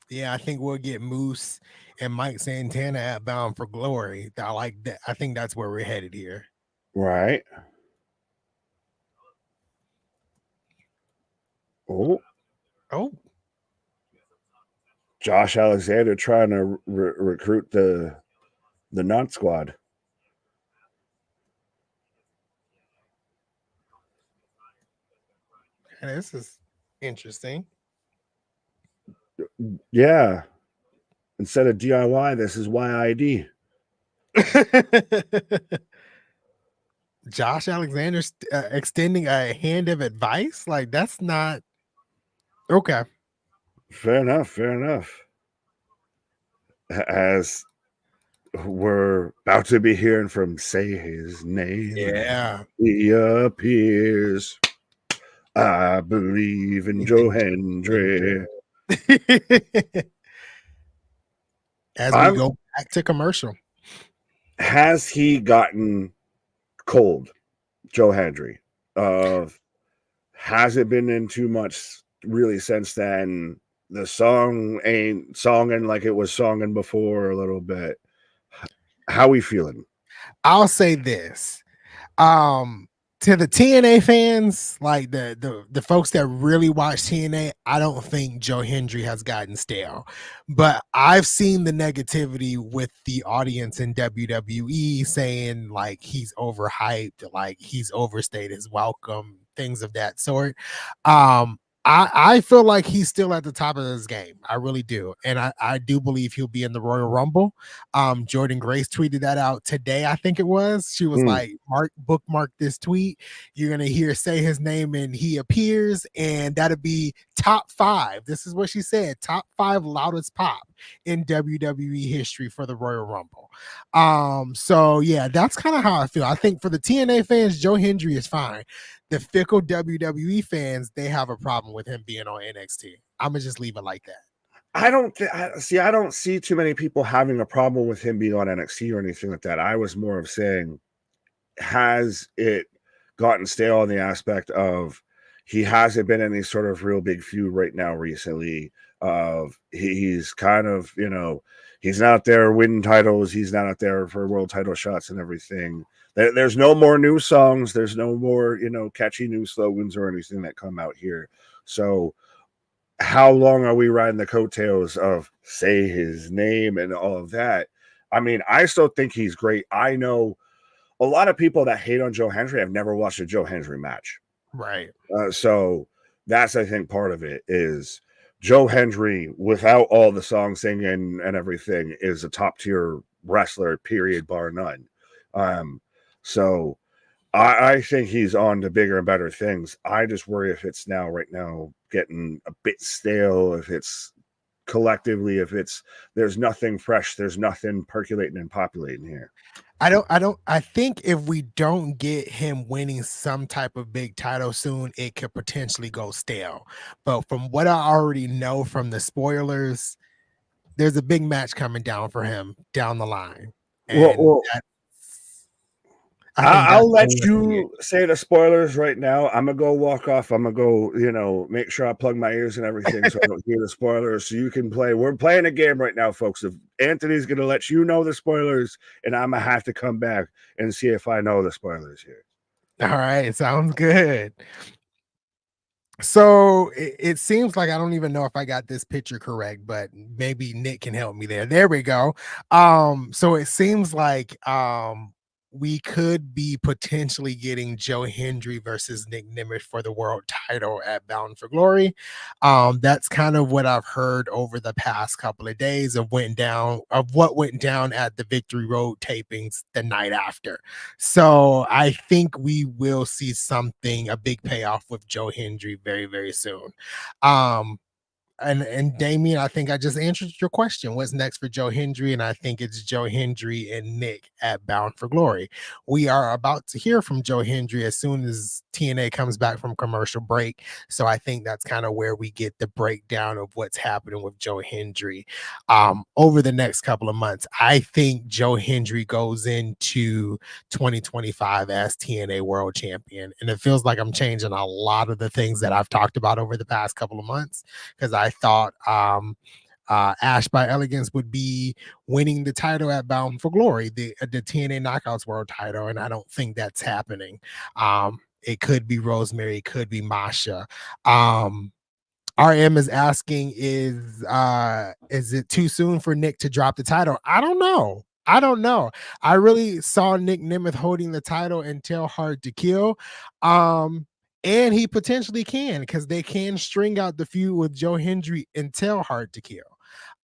Yeah, I think we'll get Moose and Mike Santana at Bound for Glory. I like that. I think that's where we're headed here. Right. Oh. Josh Alexander trying to recruit the Nut Squad. This is interesting. Yeah. Instead of DIY, this is YID. Josh Alexander extending a hand of advice? Like, that's not okay. Fair enough. As we're about to be hearing from Say His Name. Yeah. He appears. I believe in Joe Hendry. As we go back to commercial. has he gotten cold, Joe Hendry? Has it been in too much really since then? The song ain't songing like it was songing before a little bit. How we feeling? I'll say this. Um, to the TNA fans, like the folks that really watch TNA, I don't think Joe Hendry has gotten stale. But I've seen the negativity with the audience in WWE saying like he's overhyped, like he's overstayed his welcome, things of that sort. I feel like he's still at the top of his game. I really do. And I do believe he'll be in the Royal Rumble. Jordan Grace tweeted that out today, I think it was. She was like, bookmark this tweet. You're gonna hear say his name and he appears, and that'll be top 5. This is what she said: top 5 loudest pop in WWE history for the Royal Rumble. So yeah, that's kind of how I feel. I think for the TNA fans, Joe Hendry is fine. The fickle WWE fans, they have a problem with him being on NXT. I'm gonna just leave it like that. I don't see. I don't see too many people having a problem with him being on NXT or anything like that. I was more of saying, has it gotten stale in the aspect of he hasn't been in any sort of real big feud right now recently? Of he's kind of he's not out there winning titles. He's not out there for world title shots and everything. There's no more new songs. There's no more catchy new slogans or anything that come out here. So how long are we riding the coattails of say his name and all of that? I mean, I still think he's great. I know a lot of people that hate on Joe Hendry have never watched a Joe Hendry match. Right. So that's, I think, part of it is Joe Hendry, without all the song singing and everything, is a top tier wrestler, period, bar none. So I think he's on to bigger and better things. I just worry if it's right now getting a bit stale, if it's collectively, if it's there's nothing fresh, there's nothing percolating and populating here. I think if we don't get him winning some type of big title soon, it could potentially go stale. But from what I already know from the spoilers, there's a big match coming down for him down the line. And Well, I think that's I'll let what we're gonna get. you say the spoilers right now. I'm gonna go walk off. I'm gonna go, make sure I plug my ears and everything so I don't hear the spoilers. So you can play. We're playing a game right now, folks. If Anthony's gonna let you know the spoilers, and I'm gonna have to come back and see if I know the spoilers here. All right, sounds good. So it seems like I don't even know if I got this picture correct, but maybe Nick can help me there. There we go. So it seems like we could be potentially getting Joe Hendry versus Nick Nemeth for the world title at Bound for Glory. That's kind of what I've heard over the past couple of days of what went down at the Victory Road tapings the night after. So I think we will see a big payoff with Joe Hendry very, very soon. Um, and Damien, I think I just answered your question. What's next for Joe Hendry? And I think it's Joe Hendry and Nick at Bound for Glory. We are about to hear from Joe Hendry as soon as TNA comes back from commercial break. So I think that's kind of where we get the breakdown of what's happening with Joe Hendry over the next couple of months. I think Joe Hendry goes into 2025 as TNA World Champion. And it feels like I'm changing a lot of the things that I've talked about over the past couple of months because I thought Ash by Elegance would be winning the title at Bound for Glory, the TNA Knockouts World title, and I don't think that's happening. It could be Rosemary, it could be Masha. RM is asking, is it too soon for Nick to drop the title? I don't know. I really saw Nick Nemeth holding the title until Hard to Kill. And he potentially can because they can string out the feud with Joe Hendry until Hard to Kill.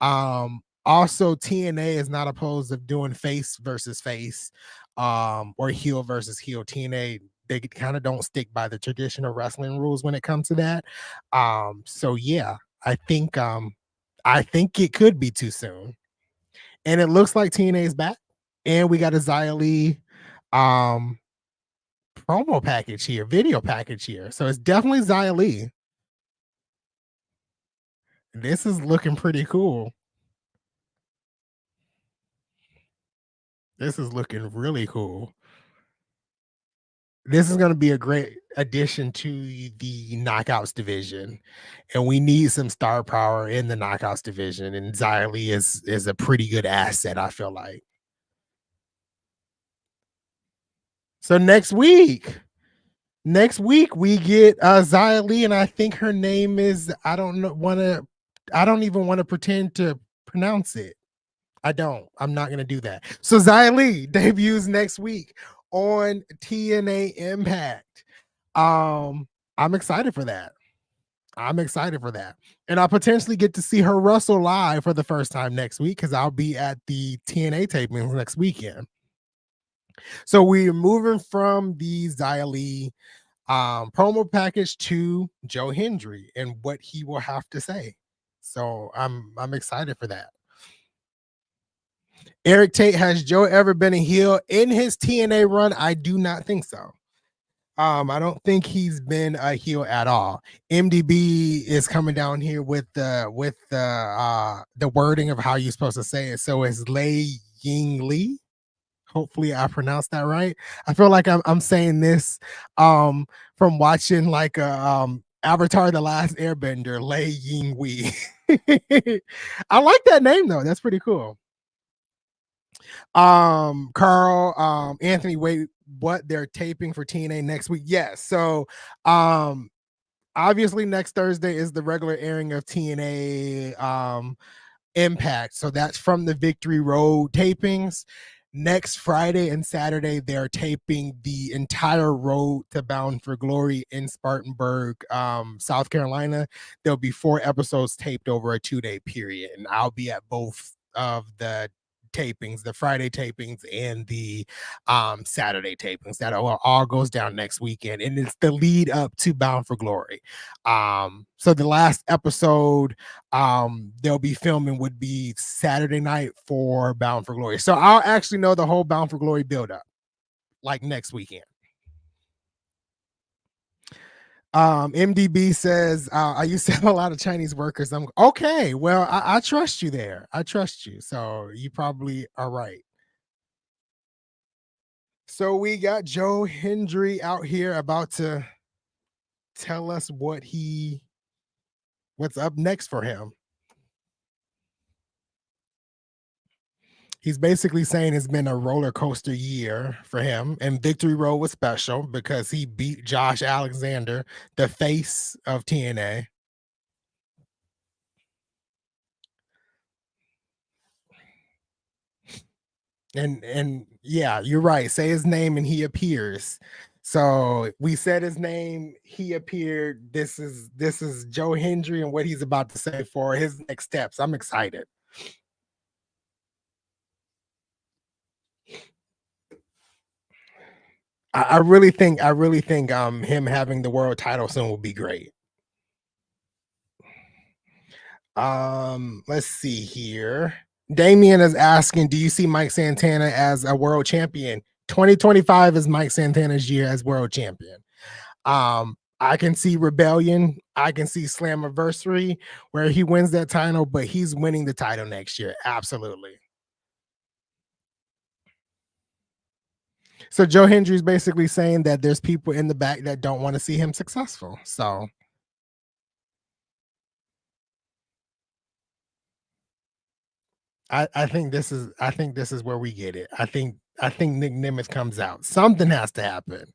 Also, TNA is not opposed of doing face versus face, or heel versus heel. TNA, they kind of don't stick by the traditional wrestling rules when it comes to that. So yeah, I think it could be too soon. And it looks like TNA is back. And we got a Xia Li promo package here, video package here. So it's definitely Xia Li. This is looking pretty cool. This is looking really cool. This is going to be a great addition to the knockouts division, and we need some star power in the knockouts division. And Xia Li is a pretty good asset, I feel like. So next week we get Xia Li, and I think her name is I don't even want to pretend to pronounce it. I'm not gonna do that. So Xia Li debuts next week on TNA Impact. I'm excited for that. I'm excited for that. And I potentially get to see her wrestle live for the first time next week because I'll be at the TNA tapings next weekend. So we're moving from the Xia Li promo package to Joe Hendry and what he will have to say. So I'm excited for that. Eric Tate, has Joe ever been a heel in his TNA run? I do not think so. I don't think he's been a heel at all. MDB is coming down here with the wording of how you're supposed to say it. So it's Lei Ying Lee. Hopefully I pronounced that right. I feel like I'm saying this from watching like Avatar the Last Airbender, Lei Ying Wei. I like that name though. That's pretty cool. Carl, Anthony, wait, what they're taping for TNA next week? Yes. So obviously next Thursday is the regular airing of TNA Impact. So that's from the Victory Road tapings. Next Friday and Saturday, they're taping the entire road to Bound for Glory in Spartanburg, South Carolina. There'll be 4 episodes taped over a 2-day period, and I'll be at both of the tapings, the Friday tapings and the Saturday tapings. That all goes down next weekend, and it's the lead up to Bound for Glory. So the last episode they'll be filming would be Saturday night for Bound for Glory. So I'll actually know the whole Bound for Glory build up like next weekend. MDB says I used to have a lot of Chinese workers. I'm okay. Well, I trust you there. I trust you. So you probably are right. So we got Joe Hendry out here about to tell us what's up next for him. He's basically saying it's been a roller coaster year for him, and Victory Road was special because he beat Josh Alexander, the face of TNA. And yeah, you're right. Say his name and he appears. So we said his name, he appeared. This is Joe Hendry and what he's about to say for his next steps. I'm excited. I really think him having the world title soon will be great. Let's see here. Damien is asking, do you see Mike Santana as a world champion? 2025 is Mike Santana's year as world champion. I can see Rebellion. I can see Slammiversary where he wins that title, but he's winning the title next year. Absolutely. So Joe Hendry is basically saying that there's people in the back that don't want to see him successful. So I think this is where we get it. I think Nick Nimitz comes out. Something has to happen.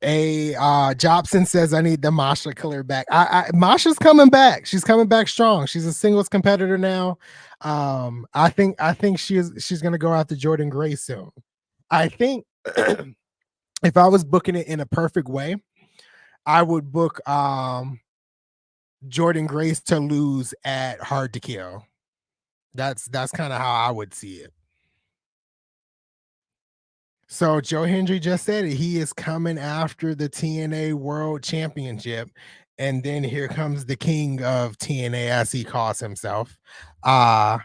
Jobson says I need the Masha killer back. Masha's coming back. She's coming back strong. She's a singles competitor now. I think she's gonna go after Jordan Gray soon. I think if I was booking it in a perfect way, I would book Jordan Grace to lose at Hard to Kill. That's kind of how I would see it. So Joe Hendry just said it. He is coming after the TNA World Championship. And then here comes the king of TNA, as he calls himself, Frankie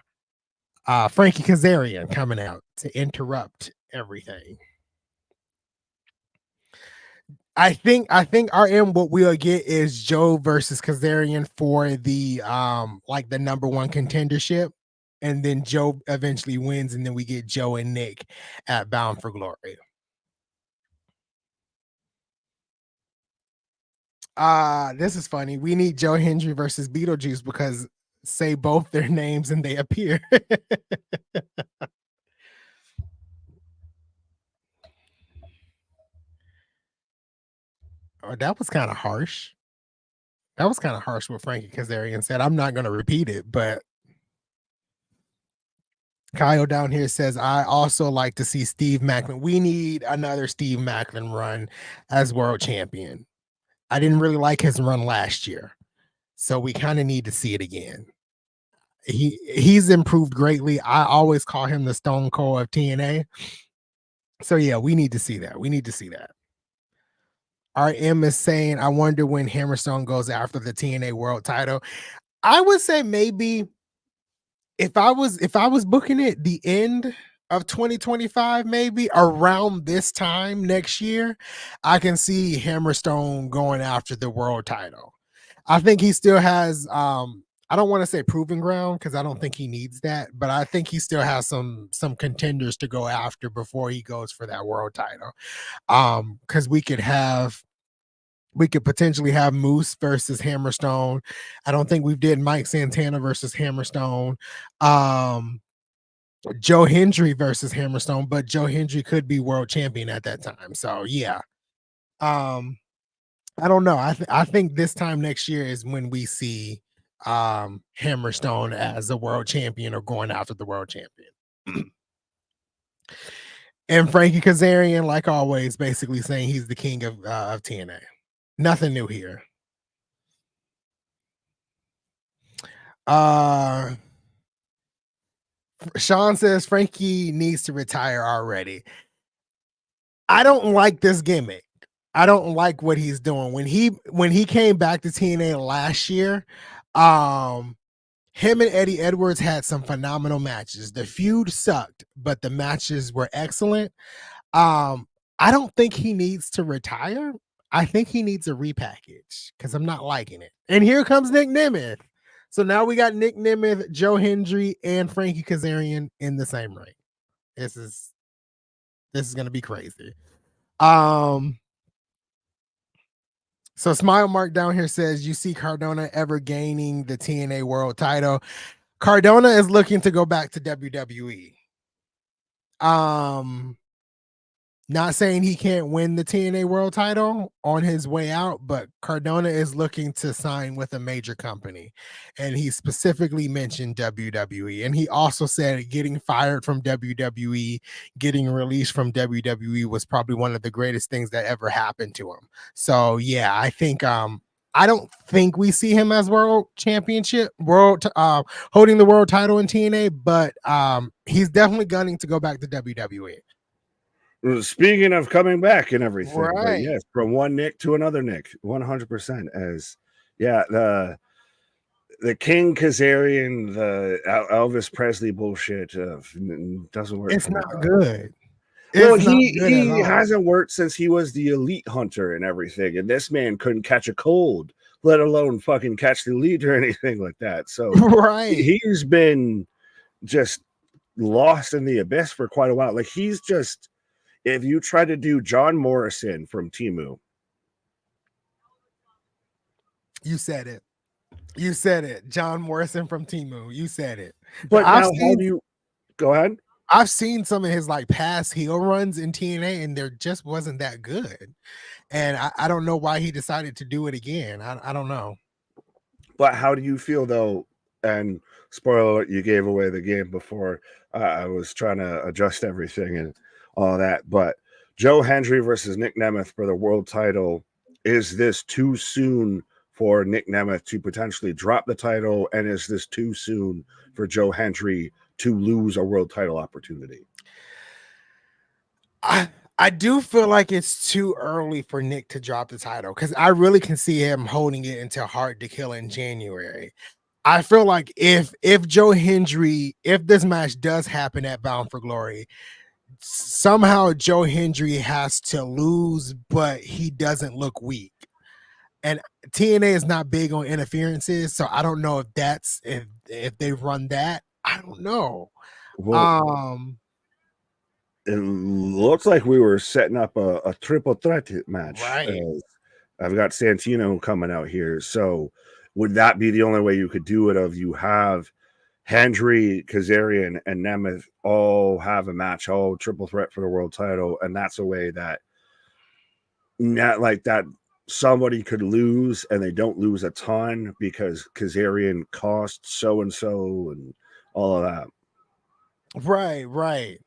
Kazarian, coming out to interrupt everything. I think RM what we'll get is Joe versus Kazarian for the like the number 1 contendership. and then Joe eventually wins, and then we get Joe and Nick at Bound for Glory. This is funny. We need Joe Hendry versus Beetlejuice because say both their names and they appear. Oh, that was kind of harsh. That was kind of harsh what Frankie Kazarian said. I'm not going to repeat it, but Kyle down here says, I also like to see Steve Macklin. We need another Steve Macklin run as world champion. I didn't really like his run last year, so we kind of need to see it again. He's improved greatly. I always call him the Stone Cold of TNA. So yeah, we need to see that. We need to see that. RM is saying, I wonder when Hammerstone goes after the TNA World Title. I would say maybe if I was booking it the end of 2025, maybe around this time next year, I can see Hammerstone going after the world title. I think he still has I don't want to say proving ground because I don't think he needs that, but I think he still has some contenders to go after before he goes for that world title. Because we could potentially have Moose versus Hammerstone. I don't think we did Mike Santana versus Hammerstone. Joe Hendry versus Hammerstone, but Joe Hendry could be world champion at that time. So yeah. I don't know. I think this time next year is when we see Hammerstone as a world champion or going after the world champion. And Frankie Kazarian, like always, basically saying he's the king of TNA. Nothing new here. Sean says Frankie needs to retire already. I don't like this gimmick. I don't like what he's doing. When he came back to TNA last year, him and Eddie Edwards had some phenomenal matches. The feud sucked, but the matches were excellent. I don't think he needs to retire. I think he needs a repackage because I'm not liking it. And here comes Nick Nemeth. So now we got Nick Nemeth, Joe Hendry, and Frankie Kazarian in the same ring. This is gonna be crazy. So Smile Mark down here says, you see Cardona ever gaining the TNA World Title? Cardona is looking to go back to WWE. Not saying he can't win the TNA World Title on his way out, but Cardona is looking to sign with a major company. And he specifically mentioned WWE. And he also said getting fired from WWE, getting released from WWE was probably one of the greatest things that ever happened to him. So yeah, I think I don't think we see him as world championship, holding the world title in TNA, but he's definitely gunning to go back to WWE. Speaking of coming back and everything, right? But yes, from one Nick to another Nick, 100%. As yeah, the King Kazarian, the Elvis Presley bullshit doesn't work. It's for not me. Good. Well, it's he hasn't worked since he was the elite hunter and everything, and this man couldn't catch a cold, let alone fucking catch the lead or anything like that. So right, he's been just lost in the abyss for quite a while. Like he's just. If you try to do John Morrison from Temu, you said it. You said it. John Morrison from Temu. You said it. But now, how do you go ahead? I've seen some of his like past heel runs in TNA, and there just wasn't that good. And I don't know why he decided to do it again. I don't know. But how do you feel though? And spoiler alert, you gave away the game before I was trying to adjust everything and all that. But Joe Hendry versus Nick Nemeth for the world title. Is this too soon for Nick Nemeth to potentially drop the title? And is this too soon for Joe Hendry to lose a world title opportunity? I do feel like it's too early for Nick to drop the title because I really can see him holding it until Hard to Kill in January. I feel like if Joe Hendry, if this match does happen at Bound for Glory, somehow Joe Hendry has to lose, but he doesn't look weak. And TNA is not big on interferences, so I don't know if that's if they run that. I don't know. Well, it looks like we were setting up a triple threat match. Right. I've got Santino coming out here. So would that be the only way you could do it? Of you have Hendry, Kazarian, and Nemeth all have a match, all triple threat for the world title, and that's a way that not like that somebody could lose and they don't lose a ton because Kazarian costs so and so and all of that. Right.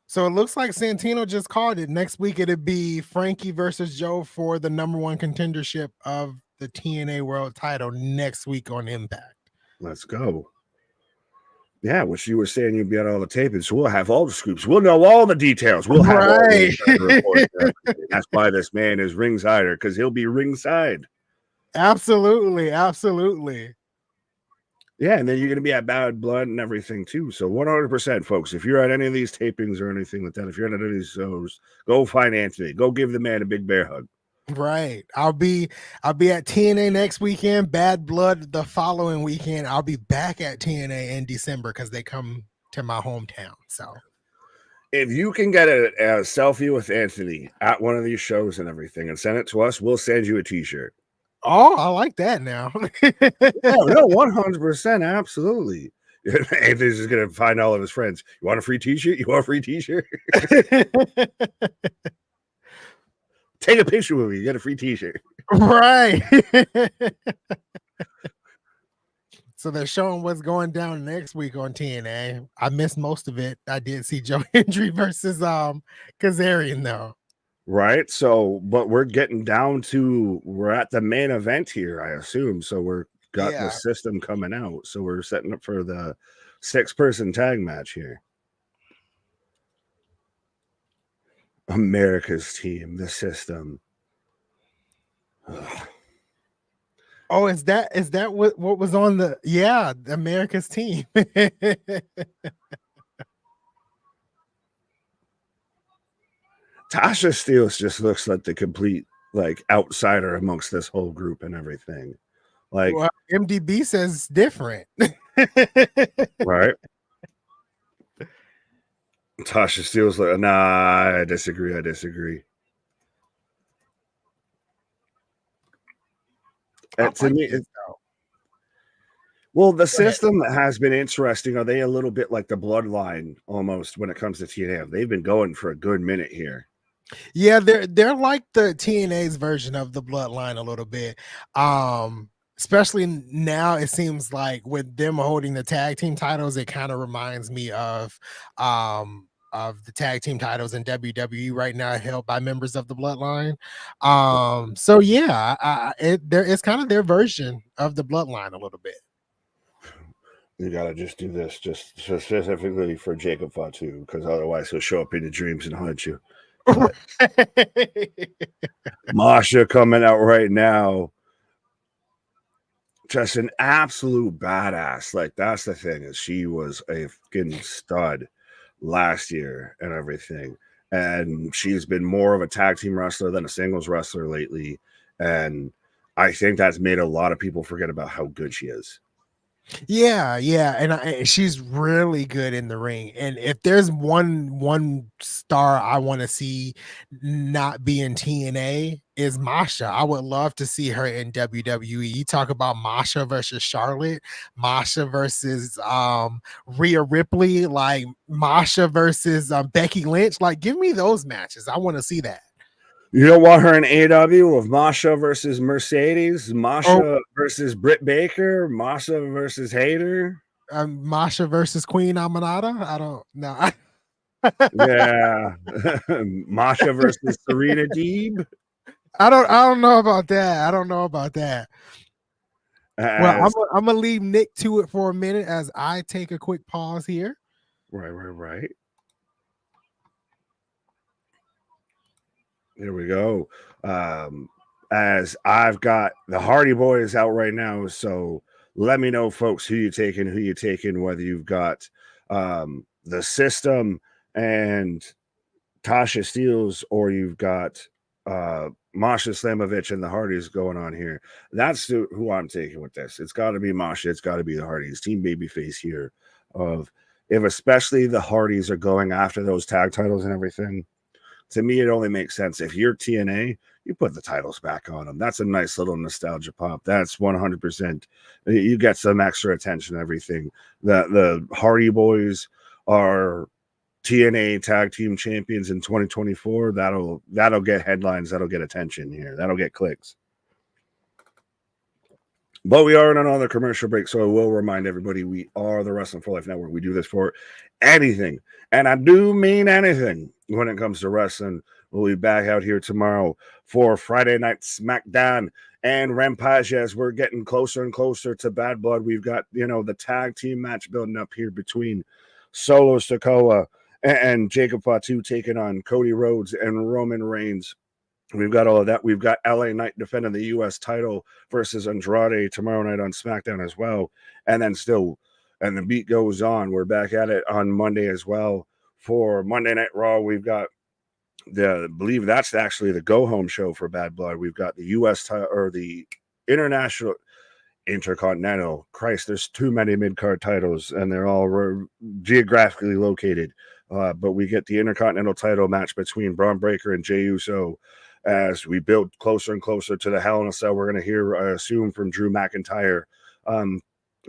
So it looks like Santino just called it. Next week it'd be Frankie versus Joe for the #1 contendership of the TNA World Title next week on Impact. Let's go. Yeah, which you were saying you'd be at all the tapings. So we'll have all the scoops. We'll know all the details. We'll have all the reports. That's why this man is ringsider, because he'll be ringside. Absolutely. Yeah, and then you're going to be at Bad Blood and everything too. So 100%, folks, if you're at any of these tapings or anything like that, if you're at any of these shows, go find Anthony. Go give the man a big bear hug. Right. I'll be at TNA next weekend, Bad Blood the following weekend. I'll be back at TNA in December because they come to my hometown. So if you can get a selfie with Anthony at one of these shows and everything and send it to us, we'll send you a t-shirt. Oh, I like that now. No, 100%, absolutely. Anthony's just gonna find all of his friends. You want a free t-shirt? You want a free t-shirt? Take a picture with me. You get a free t-shirt. Right. So they're showing what's going down next week on TNA. I missed most of it. I did see Joe Hendry versus Kazarian though. Right. So, but we're getting down to we're at the main event here, I assume. So we're got the system coming out. So we're setting up for the 6-person tag match here. America's team, the system. Ugh. Oh, is that what was on the America's team? Tasha Steelz just looks like the complete like outsider amongst this whole group and everything. Like, well, MDB says different. Right. Tasha Steelz like, nah, I disagree. To me, well, the system has been interesting. Are they a little bit like the Bloodline almost when it comes to TNA? They've been going for a good minute here. Yeah, they're like the TNA's version of the Bloodline a little bit. Especially now, it seems like with them holding the tag team titles, it kind of reminds me of the tag team titles in WWE right now, held by members of the Bloodline. So yeah, it's kind of their version of the Bloodline a little bit. You gotta just do this, just specifically for Jacob Fatu, because otherwise he'll show up in your dreams and hunt you. Masha coming out right now, just an absolute badass. Like, that's the thing, is she was a fucking stud last year and everything, and she's been more of a tag team wrestler than a singles wrestler lately, and I think that's made a lot of people forget about how good she is. Yeah, and she's really good in the ring. And if there's one star I want to see not be in TNA, is Masha. I would love to see her in WWE. You talk about Masha versus Charlotte, Masha versus Rhea Ripley, like Masha versus Becky Lynch. Like, give me those matches. I want to see that. You don't want her in AEW with Masha versus Mercedes, Masha versus Britt Baker, Masha versus Hayter, Masha versus Queen Aminata. I don't know. Yeah, Masha versus Serena Deeb. I don't know about that. Well, I'm gonna leave Nick to it for a minute as I take a quick pause here. Right. Here we go. As I've got the Hardy Boys out right now, so let me know, folks, who you're taking, whether you've got the system and Tasha Steelz, or you've got Masha Slamovich and the Hardys going on here. That's who I'm taking with this. It's got to be Masha. It's got to be the Hardys. Team babyface here. Of if especially the Hardys are going after those tag titles and everything, to me it only makes sense. If you're TNA, you put the titles back on them. That's a nice little nostalgia pop. That's 100%. You get some extra attention. Everything. The Hardy Boys are TNA Tag Team Champions in 2024. That'll get headlines. That'll get attention here. That'll get clicks. But we are on another commercial break, so I will remind everybody we are the Wrestling for Life Network. We do this for anything, and I do mean anything when it comes to wrestling. We'll be back out here tomorrow for Friday Night Smackdown and Rampage as we're getting closer and closer to Bad Blood. We've got, the tag team match building up here between Solo Sikoa and Jacob Fatu taking on Cody Rhodes and Roman Reigns. We've got all of that. We've got LA Knight defending the U.S. title versus Andrade tomorrow night on SmackDown as well. And then and the beat goes on. We're back at it on Monday as well. For Monday Night Raw, we've got I believe that's actually the go-home show for Bad Blood. We've got the U.S. or the International Intercontinental. Christ, there's too many mid-card titles, and they're all geographically located. But we get the Intercontinental title match between Braun Breaker and Jey Uso as we build closer and closer to the Hell in a Cell. We're going to hear, I assume, from Drew McIntyre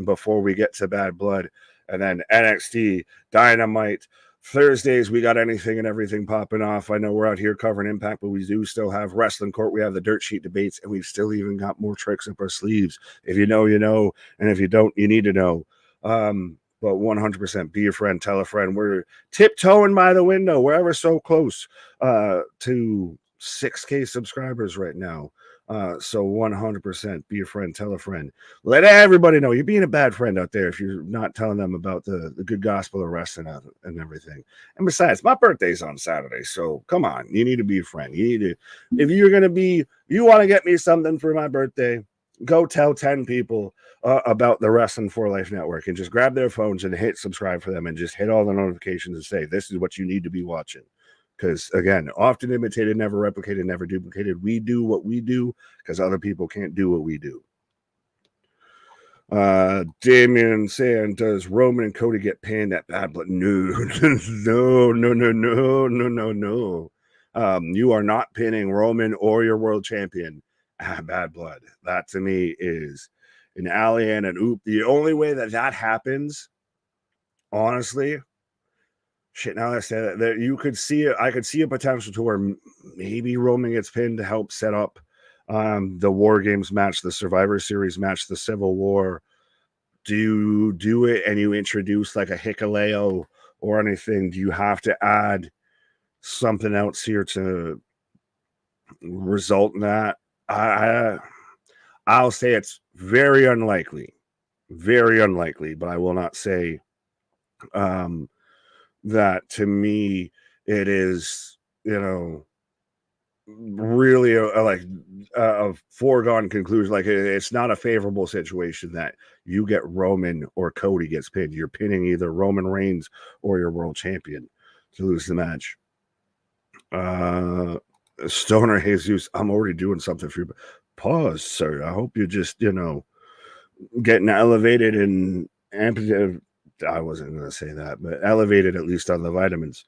before we get to Bad Blood. And then NXT, Dynamite. Thursdays, we got anything and everything popping off. I know we're out here covering Impact, but we do still have Wrestling Court. We have the Dirt Sheet debates, and we've still even got more tricks up our sleeves. If you know, you know. And if you don't, you need to know. But 100% be a friend, tell a friend. We're tiptoeing by the window. We're ever so close to 6K subscribers right now. So 100% be a friend, tell a friend. Let everybody know you're being a bad friend out there if you're not telling them about the good gospel of wrestling and everything. And besides, my birthday's on Saturday, so come on, you need to be a friend. You need to, if you're gonna be, you want to get me something for my birthday, go tell 10 people about the Wrestling for Life Network and just grab their phones and hit subscribe for them and just hit all the notifications and say this is what you need to be watching. Because, again, often imitated, never replicated, never duplicated. We do what we do because other people can't do what we do. Damien saying, does Roman and Cody get pinned at Bad Blood? No. You are not pinning Roman or your world champion at Bad Blood. That, to me, is an alley and an oop. The only way that happens, honestly, shit, now that I say that you could see it, I could see a potential to where maybe Roman gets pinned to help set up the War Games match, the Survivor Series match, the Civil War. Do you do it and you introduce like a Hikaleo or anything? Do you have to add something else here to result in that? I'll say it's very unlikely, but I will not say that to me it is, really a foregone conclusion. Like it's not a favorable situation that you get Roman or Cody gets pinned. You're pinning either Roman Reigns or your world champion to lose the match. Stoner Jesus, I'm already doing something for you. Pause, sir. I hope you're just, getting elevated and amputated. I wasn't going to say that, but elevated at least on the vitamins.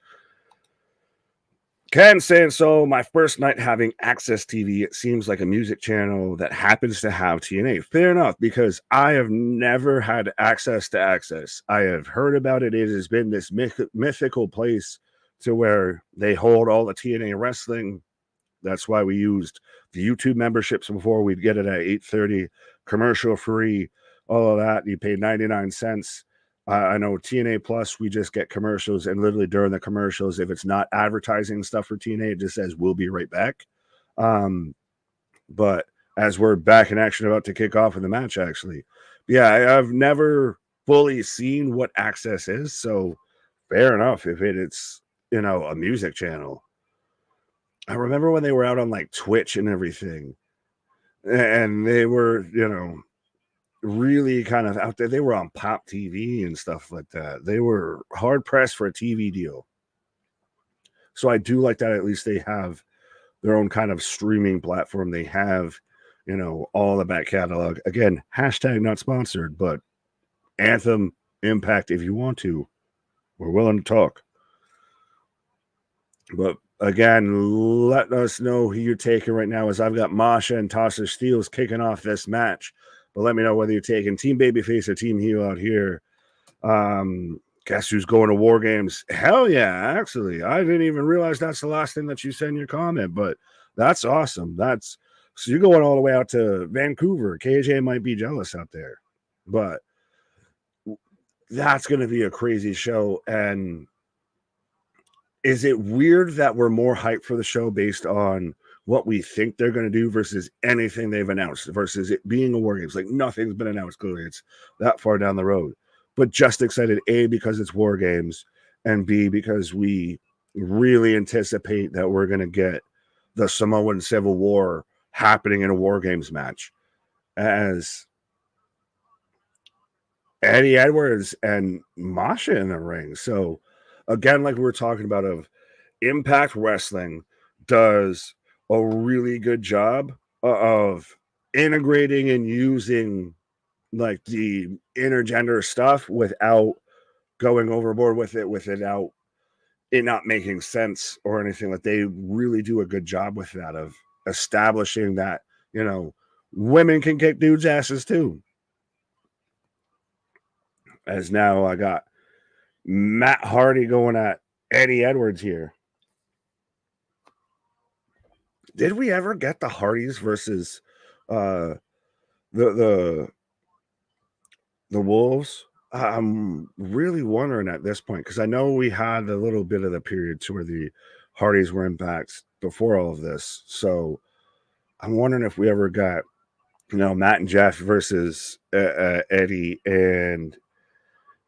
Ken saying, so my first night having Access TV, it seems like a music channel that happens to have TNA. Fair enough, because I have never had access to Access. I have heard about it. It has been this mythical place to where they hold all the TNA wrestling. That's why we used the YouTube memberships before. We'd get it at 8:30, commercial free, all of that. You pay 99 cents. I know TNA Plus, we just get commercials, and literally during the commercials, if it's not advertising stuff for TNA, it just says, we'll be right back. But as we're back in action, about to kick off in the match, actually, yeah, I've never fully seen what Access is, so fair enough if it's, a music channel. I remember when they were out on like Twitch and everything, and they were, really kind of out there. They were on Pop TV and stuff like that. They were hard pressed for a TV deal. So I do like that at least they have their own kind of streaming platform. They have, all the back catalog. Again, hashtag not sponsored, but Anthem, Impact, if you want to, we're willing to talk. But again, let us know who you're taking right now, as I've got Masha and Tasha Steelz kicking off this match. But let me know whether you're taking Team Babyface or Team Heel out here. Guess who's going to War Games? Hell yeah, actually. I didn't even realize that's the last thing that you said in your comment, but that's awesome. So you're going all the way out to Vancouver. KJ might be jealous out there. But that's going to be a crazy show. And is it weird that we're more hyped for the show based on what we think they're going to do versus anything they've announced, versus it being a War Games? Like, nothing's been announced. Clearly, it's that far down the road. But just excited, A, because it's War Games, and B, because we really anticipate that we're going to get the Samoan Civil War happening in a War Games match, as Eddie Edwards and Masha in the ring. So, again, like we were talking about, of Impact Wrestling does a really good job of integrating and using like the intergender stuff without going overboard with it, without it not making sense or anything. Like, they really do a good job with that, of establishing that, women can kick dudes' asses too. As now I got Matt Hardy going at Eddie Edwards here. Did we ever get the Hardys versus the Wolves? I'm really wondering at this point, because I know we had a little bit of the period to where the Hardys were Impact before all of this. So I'm wondering if we ever got, Matt and Jeff versus Eddie and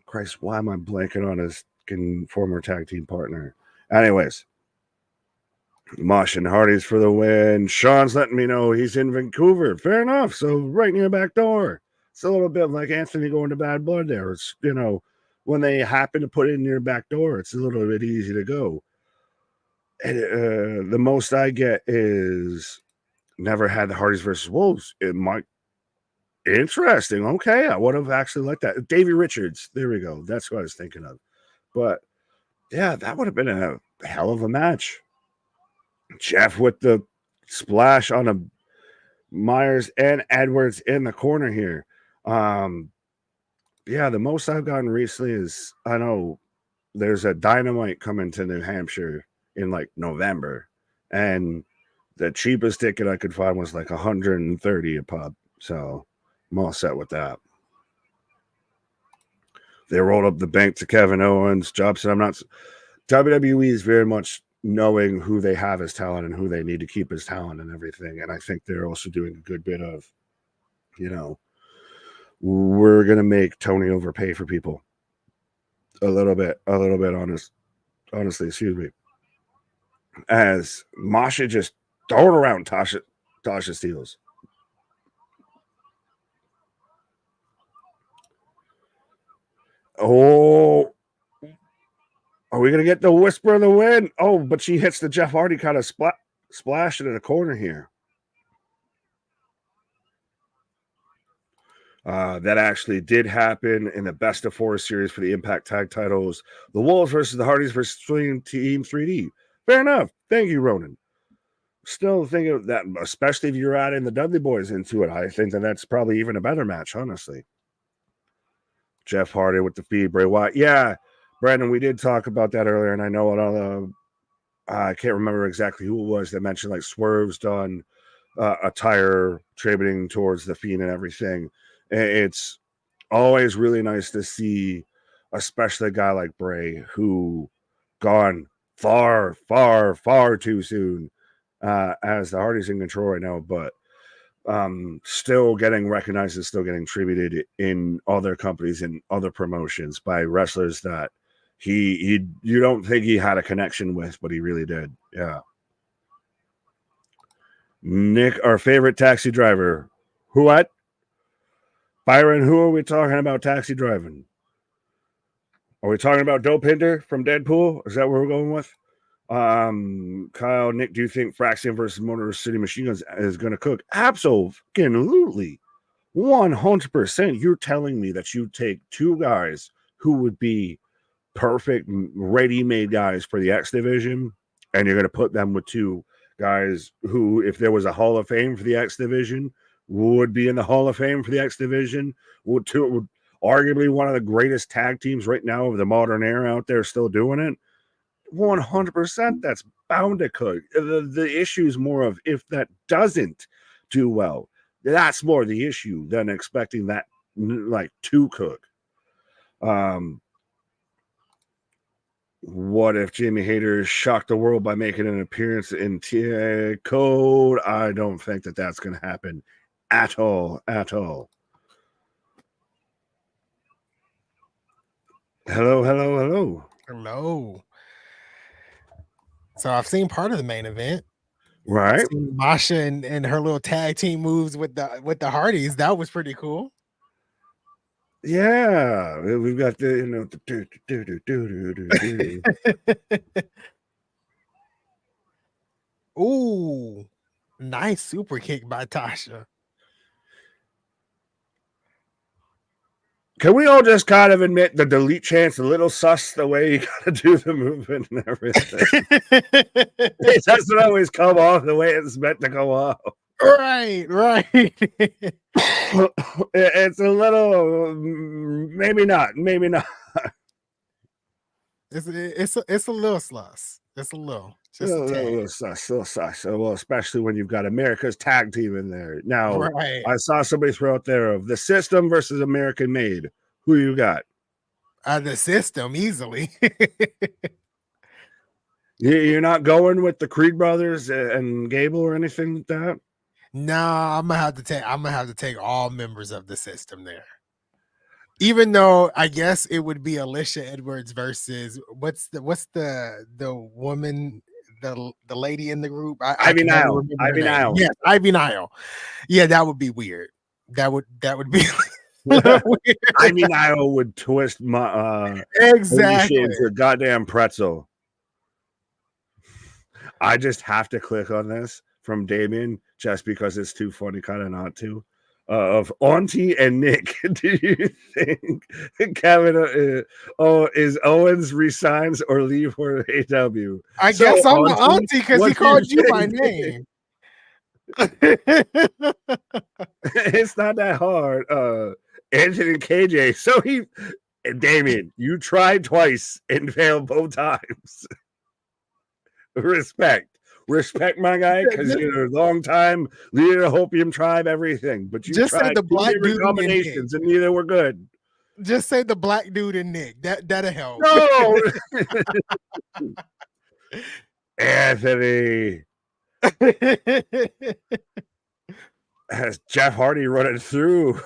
Christ. Why am I blanking on his former tag team partner? Anyways, Mosh and Hardys for the win. Sean's letting me know he's in Vancouver. Fair enough. So right near back door. It's a little bit like Anthony going to Bad Blood there. It's, when they happen to put it in your back door, it's a little bit easy to go. And, the most I get is never had the Hardys versus Wolves. It might. Interesting. Okay. I would have actually liked that. Davey Richards. There we go. That's what I was thinking of. But yeah, that would have been a hell of a match. Jeff with the splash on a Myers and Edwards in the corner here. Yeah, the most I've gotten recently is, I know there's a Dynamite coming to New Hampshire in like November, and the cheapest ticket I could find was like $130 a pop. So I'm all set with that. They rolled up the bank to Kevin Owens. Job said, WWE is very much knowing who they have as talent and who they need to keep as talent and everything. And I think they're also doing a good bit of, we're going to make Tony overpay for people a little bit honestly, excuse me. As Masha just throwing around Tasha Steelz. Oh, are we going to get the Whisper of the Wind? Oh, but she hits the Jeff Hardy kind of splash into the corner here. That actually did happen in the Best of 4 series for the Impact Tag Titles. The Wolves versus the Hardys versus Team 3D. Fair enough. Thank you, Ronan. Still thinking of that, especially if you're adding the Dudley Boys into it. I think that's probably even a better match, honestly. Jeff Hardy with the feed, Bray Wyatt. Yeah, Brandon, we did talk about that earlier, and I know I can't remember exactly who it was that mentioned like Swerve's done attire tributing towards the Fiend and everything. It's always really nice to see, especially a guy like Bray, who gone far, far, far too soon, as the Hardys in control right now, but still getting recognized and still getting tributed in other companies and other promotions by wrestlers that you don't think he had a connection with, but he really did. Yeah. Nick, our favorite taxi driver. What? Byron, who are we talking about taxi driving? Are we talking about Dope Hinder from Deadpool? Is that where we're going with? Kyle, Nick, do you think Fraxian versus Motor City Machine Guns is going to cook? Absolutely. 100%. You're telling me that you take two guys who would be perfect, ready-made guys for the X division, and you're going to put them with two guys who, if there was a Hall of Fame for the X division, would be in the Hall of Fame for the X division, would arguably one of the greatest tag teams right now of the modern era out there still doing it. 100%, that's bound to cook. The issue is more of if that doesn't do well. That's more the issue than expecting that like to cook. What if Jamie Hayter shocked the world by making an appearance in TNA Code? I don't think that that's going to happen at all. At all. Hello, hello, hello. Hello. So I've seen part of the main event. Right. Masha and her little tag team moves with the Hardys. That was pretty cool. Yeah, we've got the Ooh, nice super kick by Tasha. Can we all just kind of admit the delete chant's a little sus the way you gotta do the movement and everything? It doesn't always come off the way it's meant to go off. Right. It's a little, maybe not. It's a little sus. It's a little. Just a little sus. Well, especially when you've got America's tag team in there. Now, right. I saw somebody throw out there of the System versus American Made. Who you got? The System, easily. You're not going with the Creed brothers and Gable or anything like that? No, I'm gonna have to take all members of the System there. Even though I guess it would be Alicia Edwards versus what's the woman, the lady in the group? Ivy Nile. Yes, Ivy Nile. Yeah, that would be weird. That would be weird. Ivy Nile would twist my exactly your goddamn pretzel. I just have to click on this from Damien just because it's too funny, kind of not to. Of Auntie and Nick, do you think Kevin is Owens resigns or leave for AW? I guess I'm the Auntie because he called you by name. It's not that hard. Anthony and KJ. So Damien, you tried twice and failed both times. Respect, my guy, because you're a long time leader of Hopium Tribe, everything. But you just tried say the black dude combinations, and neither were good. Just say the black dude and Nick. That'll help. No, Anthony. Has Jeff Hardy running through?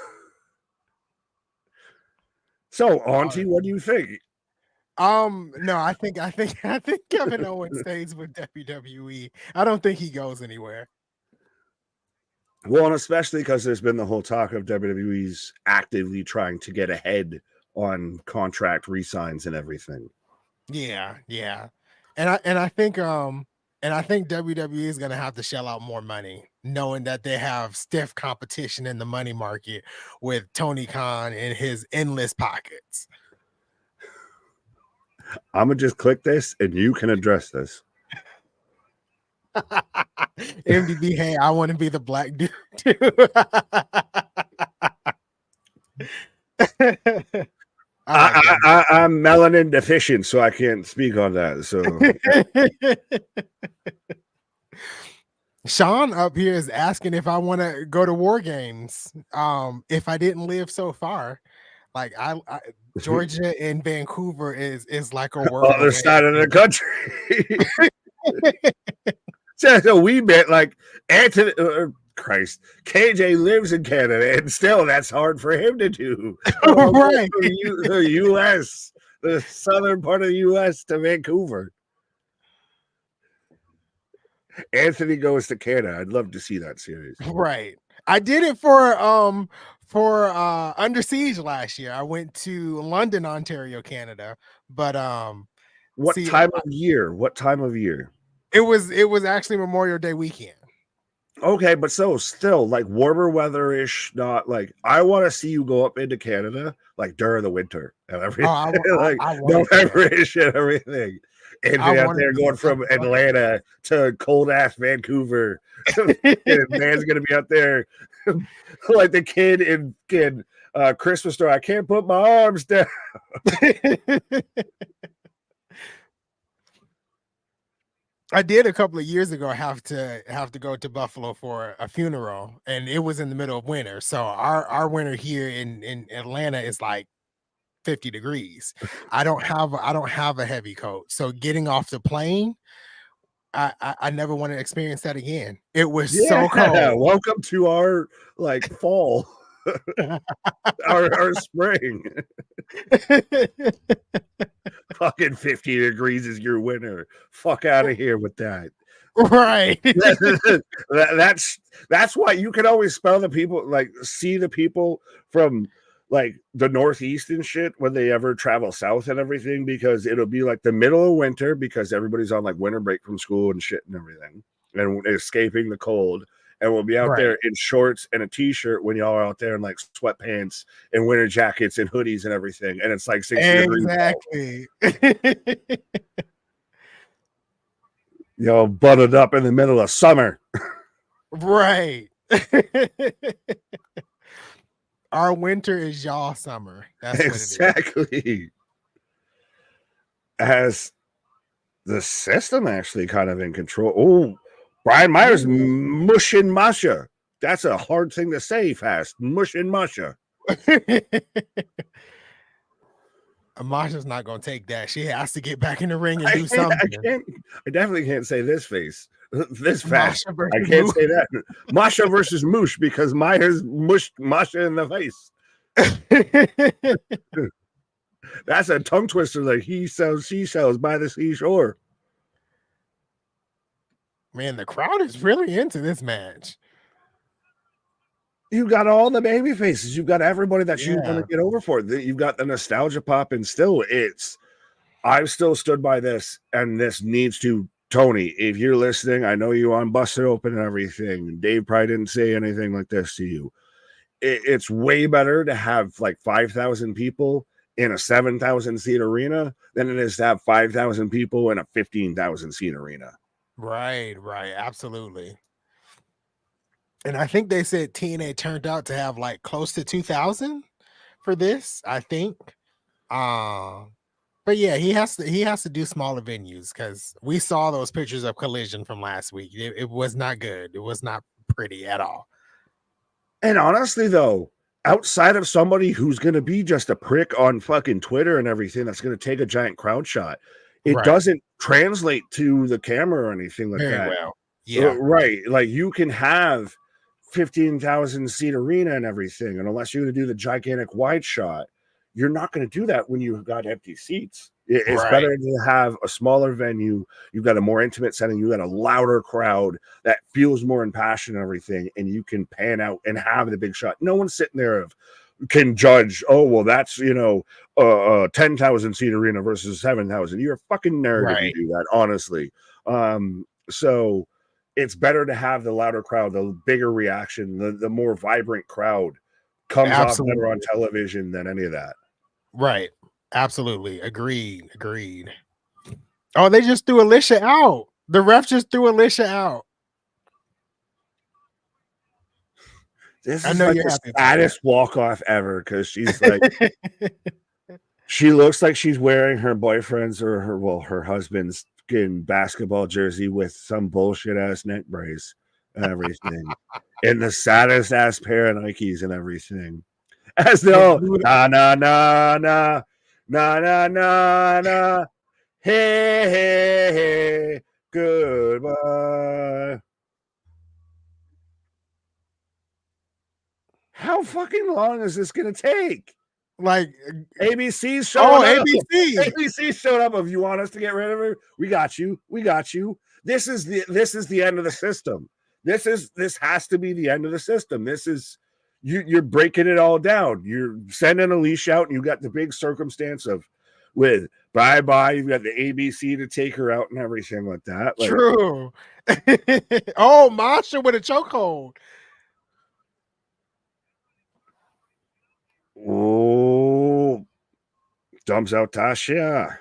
So, Auntie, what do you think? No, I think Kevin Owens stays with WWE. I don't think he goes anywhere. Well, and especially because there's been the whole talk of WWE's actively trying to get ahead on contract re-signs and everything. Yeah. And I think WWE is gonna have to shell out more money, knowing that they have stiff competition in the money market with Tony Khan and his endless pockets. I'm gonna just click this and you can address this. MDB, hey, I want to be the black dude too. I'm melanin deficient, so I can't speak on that. So Sean up here is asking if I want to go to War Games. If I didn't live so far. Like I Georgia and Vancouver is like a world other side of the country. So we met like Anthony. Christ, KJ lives in Canada, and still that's hard for him to do. Right, the U.S., the southern part of the U.S. to Vancouver. Anthony goes to Canada. I'd love to see that series. Right, I did it for Under Siege last year. I went to London, Ontario, Canada, but What time of year? What time of year? It was actually Memorial Day weekend. Okay, but still like warmer weather-ish, not like I want to see you go up into Canada like during the winter and everything, like November-ish and everything. And be out there going from Atlanta to cold-ass Vancouver. And man's gonna be out there like the kid in Christmas Story. I can't put my arms down. I did a couple of years ago have to go to Buffalo for a funeral, and it was in the middle of winter. So our winter here in Atlanta is like 50 degrees. I don't have a heavy coat. So getting off the plane, I never want to experience that again. It was so cold. Welcome to our like fall. our spring. Fucking 50 degrees is your winter. Fuck out of here with that. Right. That's why you can always spell the people, like see the people from like the Northeast and shit when they ever travel south and everything, because it'll be like the middle of winter because everybody's on like winter break from school and shit and everything and escaping the cold. And we'll be out there in shorts and a t-shirt when y'all are out there in like sweatpants and winter jackets and hoodies and everything. And it's like 60 degrees. Exactly. Y'all buttoned up in the middle of summer. Right. Our winter is y'all summer. That's exactly. What it is. Has the system actually kind of in control? Oh, Brian Myers mushing Masha. That's a hard thing to say fast. Mushing Masha. Masha's not going to take that. She has to get back in the ring and do something. I definitely can't say this face. This fast. I can't say that. Masha versus Moosh because Myers mushed Masha in the face. That's a tongue twister like he sells, she sells by the seashore. Man, the crowd is really into this match. You got all the baby faces. You've got everybody that you want to get over for. You've got the nostalgia pop, and still I've still stood by this, and this needs to, Tony, if you're listening, I know you on Busted Open and everything. Dave probably didn't say anything like this to you. It's way better to have like 5,000 people in a 7,000 seat arena than it is to have 5,000 people in a 15,000 seat arena. Right, absolutely. And I think they said TNA turned out to have like close to 2,000 for this, I think. But yeah, he has to do smaller venues because we saw those pictures of Collision from last week. It was not good. It was not pretty at all. And honestly, though, outside of somebody who's going to be just a prick on fucking Twitter and everything, that's going to take a giant crowd shot, it doesn't translate to the camera or anything like that. Well. Yeah. Right. Like you can have 15,000 seat arena and everything. And unless you're going to do the gigantic wide shot, you're not going to do that when you've got empty seats. It's better to have a smaller venue. You've got a more intimate setting. You've got a louder crowd that feels more impassioned and everything. And you can pan out and have the big shot. No one's sitting there can judge, oh, well, that's, 10,000 seat arena versus 7,000. You're a fucking nerd if you do that, honestly. So it's better to have the louder crowd, the bigger reaction, the more vibrant crowd comes off better on television than any of that. Right. Absolutely. Agreed. Oh, they just threw Alicia out. The ref just threw Alicia out. This is like the saddest walk-off ever because she's like, she looks like she's wearing her boyfriend's or her husband's basketball jersey with some bullshit ass neck brace and everything, and the saddest ass pair of Nikes and everything. As though na hey goodbye. How fucking long is this gonna take? Like ABC's showing up. ABC showed up. If you want us to get rid of her, we got you. This is the end of the system. This has to be the end of the system. This is you're breaking it all down. You're sending Alicia out, and you got the big circumstance of with bye. You've got the ABC to take her out and everything like that. Like, True. Oh, Masha with a chokehold. oh, dumps out Tasha.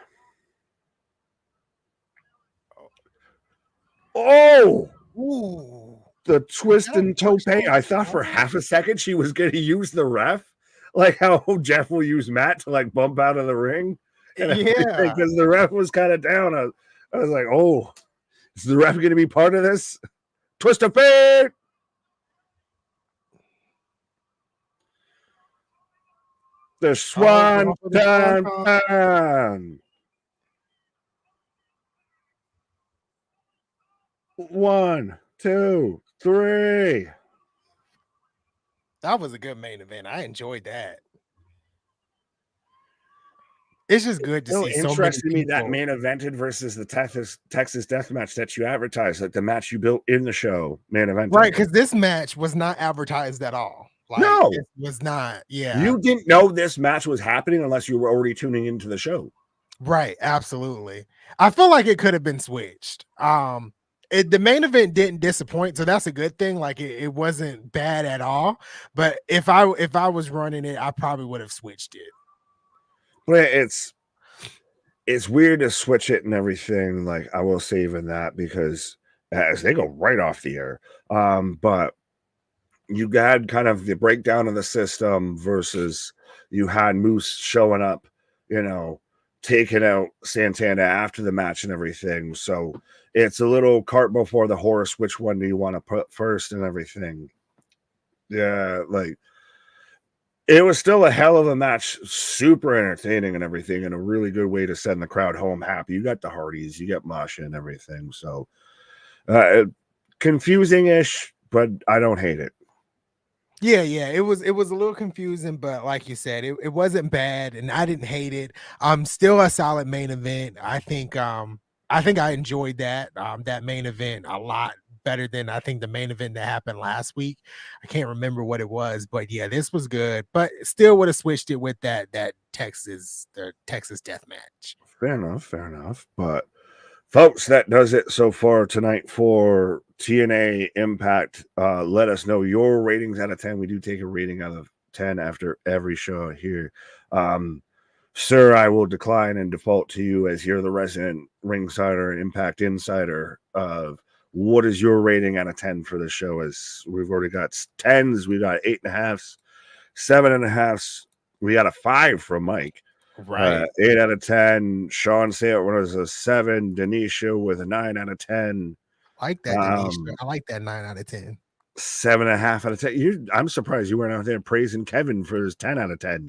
Oh, Ooh. the Was twist that a and tope. Washington I thought for Star? half a second she was going to use the ref, like how Jeff will use Matt to like bump out of the ring and everything Yeah. because the ref was kind of down. I was like, oh, is the ref going to be part of this? Twist of fate. The Swan Tan. 1, 2, 3. That was a good main event. I enjoyed that. It's just good to Still see so many interested me that people. main evented versus the Texas Deathmatch that you advertised, like the match you built in the show, main evented. Right, because this match was not advertised at all. Like, No, it was not. Yeah. you didn't know this match was happening unless you were already tuning into the show. Right, absolutely. I feel like it could have been switched. The main event didn't disappoint, so that's a good thing. Like it wasn't bad at all. But if I was running it, I probably would have switched it. But it's weird to switch it and everything. Like I will say even that because as they go right off the air. But you had kind of the breakdown of the system versus you had Moose showing up, taking out Santana after the match and everything. So it's a little cart before the horse. Which one do you want to put first and everything? Yeah, like it was still a hell of a match, super entertaining and everything, and a really good way to send the crowd home happy. You got the Hardys, you got Masha and everything. So confusing-ish, but I don't hate it. Yeah, it was a little confusing, but like you said, it wasn't bad, and I didn't hate it. Still a solid main event. I think I enjoyed that main event a lot better than I think the main event that happened last week. I can't remember what it was, but yeah, this was good. But still would have switched it with the Texas death match. Fair enough. But folks, that does it so far tonight for TNA Impact. Let us know your ratings out of 10. We do take a rating out of 10 after every show here. Sir, I will decline and default to you as you're the resident ringsider and Impact insider of what is your rating out of 10 for the show? As we've already got 10s, we got 8.5s, 7.5s, we got a 5 from Mike. Right. 8 out of 10. Sean Sayre was a 7. Denisha with a 9 out of 10. I like that, Denisha. I like that 9 out of 10. 7.5 out of 10. I'm surprised you weren't out there praising Kevin for his 10 out of 10.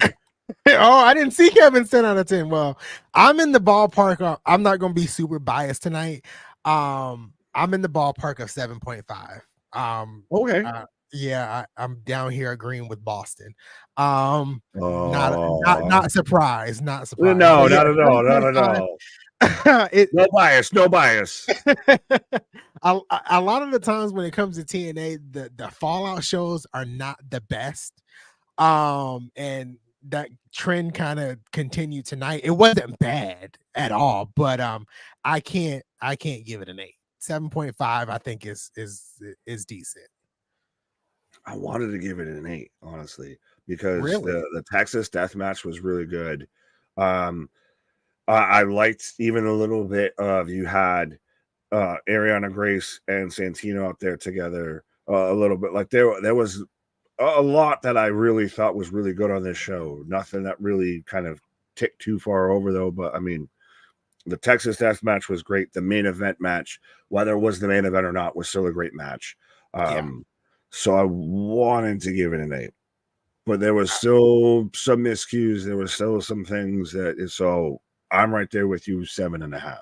Oh, I didn't see Kevin's 10 out of 10. Well, I'm in the ballpark. I'm not going to be super biased tonight. I'm in the ballpark of 7.5. Okay. Yeah, I'm down here agreeing with Boston. Oh. Not surprised, not surprised. No, But yeah, not at all. Not at 7.5. all. It, No bias. No bias. a lot of the times when it comes to TNA, the Fallout shows are not the best. And that trend kind of continued tonight. It wasn't bad at all, but I can't give it an 8. 7.5 I think is decent. I wanted to give it an 8, honestly, because Really? the Texas death match was really good. I liked even a little bit of you had Ariana Grace and Santino out there together a little bit. Like there was a lot that I really thought was really good on this show. Nothing that really kind of ticked too far over though. But I mean, the Texas Death match was great. The main event match, whether it was the main event or not, was still a great match. Yeah. So I wanted to give it an 8, but there was still some miscues. There was still some things so I'm right there with you, 7.5.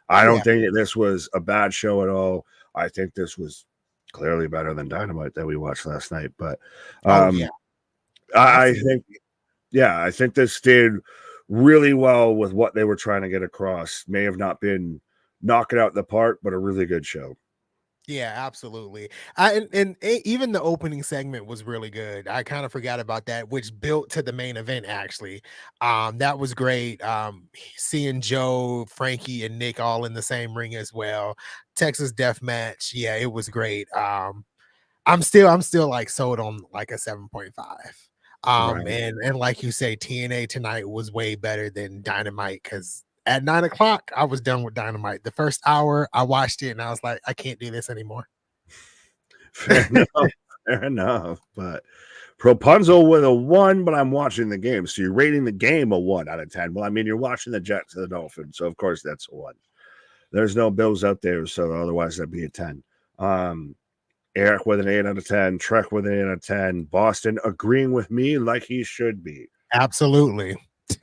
I don't think this was a bad show at all. I think this was clearly better than Dynamite that we watched last night. But I think, I think this did really well with what they were trying to get across. May have not been knock it out the park, but a really good show. Yeah, absolutely. Even the opening segment was really good. I kind of forgot about that, which built to the main event actually. That was great. Seeing Joe, Frankie, and Nick all in the same ring as well. Texas Deathmatch. Yeah, it was great. I'm still like sold on like a 7.5. Right. And like you say, TNA tonight was way better than Dynamite because at 9 o'clock, I was done with Dynamite. The first hour, I watched it and I was like, I can't do this anymore. Fair enough. Fair enough. But Propunzo with a 1, but I'm watching the game. So you're rating the game a 1 out of 10. Well, I mean, you're watching the Jets and the Dolphins. So, of course, that's a 1. There's no Bills out there. So, otherwise, that'd be a 10. Eric with an 8 out of 10. Trek with an 8 out of 10. Boston agreeing with me like he should be. Absolutely.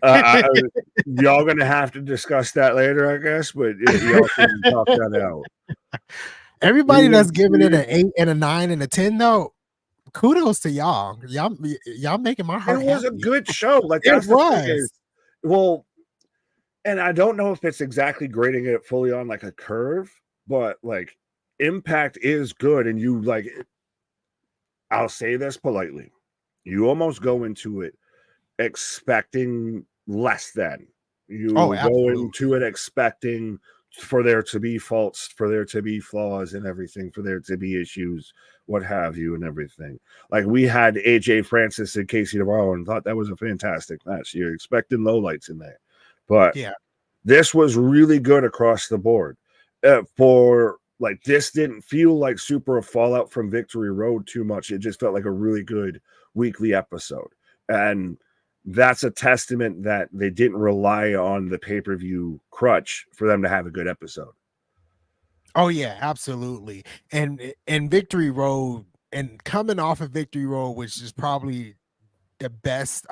Y'all going to have to discuss that later, I guess, but y'all can talk that out. Everybody that's giving it an 8 and a 9 and a 10, though, kudos to y'all. Y'all making my heart It was happy. a good show. Like, It that's the thing was. is, well, and I don't know if it's exactly grading it fully on like a curve, but like Impact is good. And you like, I'll say this politely, you almost go into it expecting less than. Oh, You go absolutely. into it expecting for there to be faults, for there to be flaws and everything, for there to be issues, what have you, and everything. Like we had AJ Francis and Casey Navarro and thought that was a fantastic match. You're expecting lowlights in there. But Yeah. this was really good across the board. For like, this didn't feel like super a fallout from Victory Road too much. It just felt like a really good weekly episode. And that's a testament that they didn't rely on the pay-per-view crutch for them to have a good episode. Oh yeah, absolutely. And Victory Road and coming off of Victory Road, which is probably the best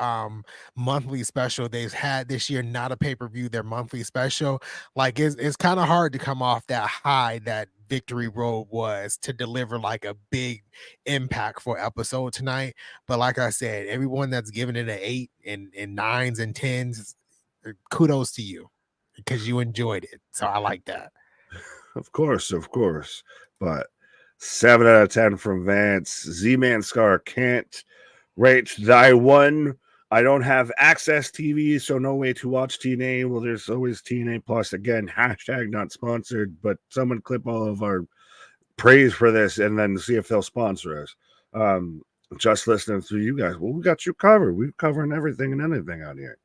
monthly special they've had this year, not a pay-per-view, their monthly special. Like it's kind of hard to come off that high that Victory Road was to deliver like a big impactful episode tonight. But like I said, everyone that's giving it an 8 and 9s and 10s, kudos to you because you enjoyed it. So I like that. Of course. But 7 out of 10 from Vance. Z-Man Scar can't rate thy 1. I don't have access TV, so no way to watch TNA. Well, there's always TNA Plus. Again, hashtag not sponsored, but someone clip all of our praise for this and then see if they'll sponsor us. Just listening to you guys. Well, we got you covered. We're covering everything and anything out here.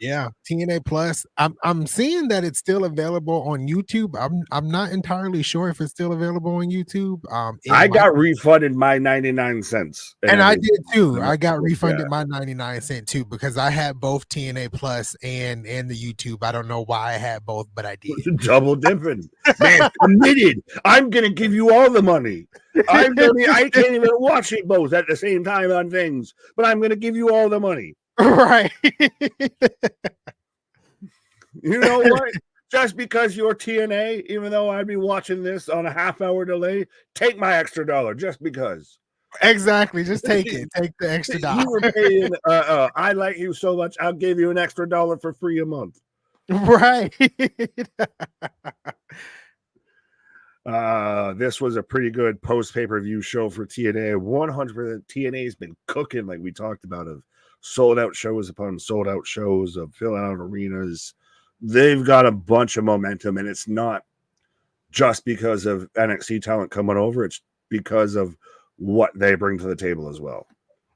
Yeah, TNA Plus. I'm seeing that it's still available on YouTube. I'm not entirely sure if it's still available on YouTube. It I might, got refunded my 99 cents and and I everything. did too. So, I got yeah. refunded my 99 cent too because I had both TNA Plus and the YouTube. I don't know why I had both, but I did. Double dipping. Man, committed. I'm gonna give you all the money. I can't even watch it both at the same time on things, but I'm gonna give you all the money. Right. You know what? Just because you're TNA, even though I'd be watching this on a half-hour delay, take my extra $1 just because. Exactly. Just take it. Take the extra dollar. You were paying. I like you so much. I'll give you an extra $1 for free a month. Right. This was a pretty good post pay-per-view show for TNA. 100% TNA has been cooking, like we talked about, of sold out shows upon sold out shows, of filling out arenas. They've got a bunch of momentum, and it's not just because of NXT talent coming over. It's because of what they bring to the table as well.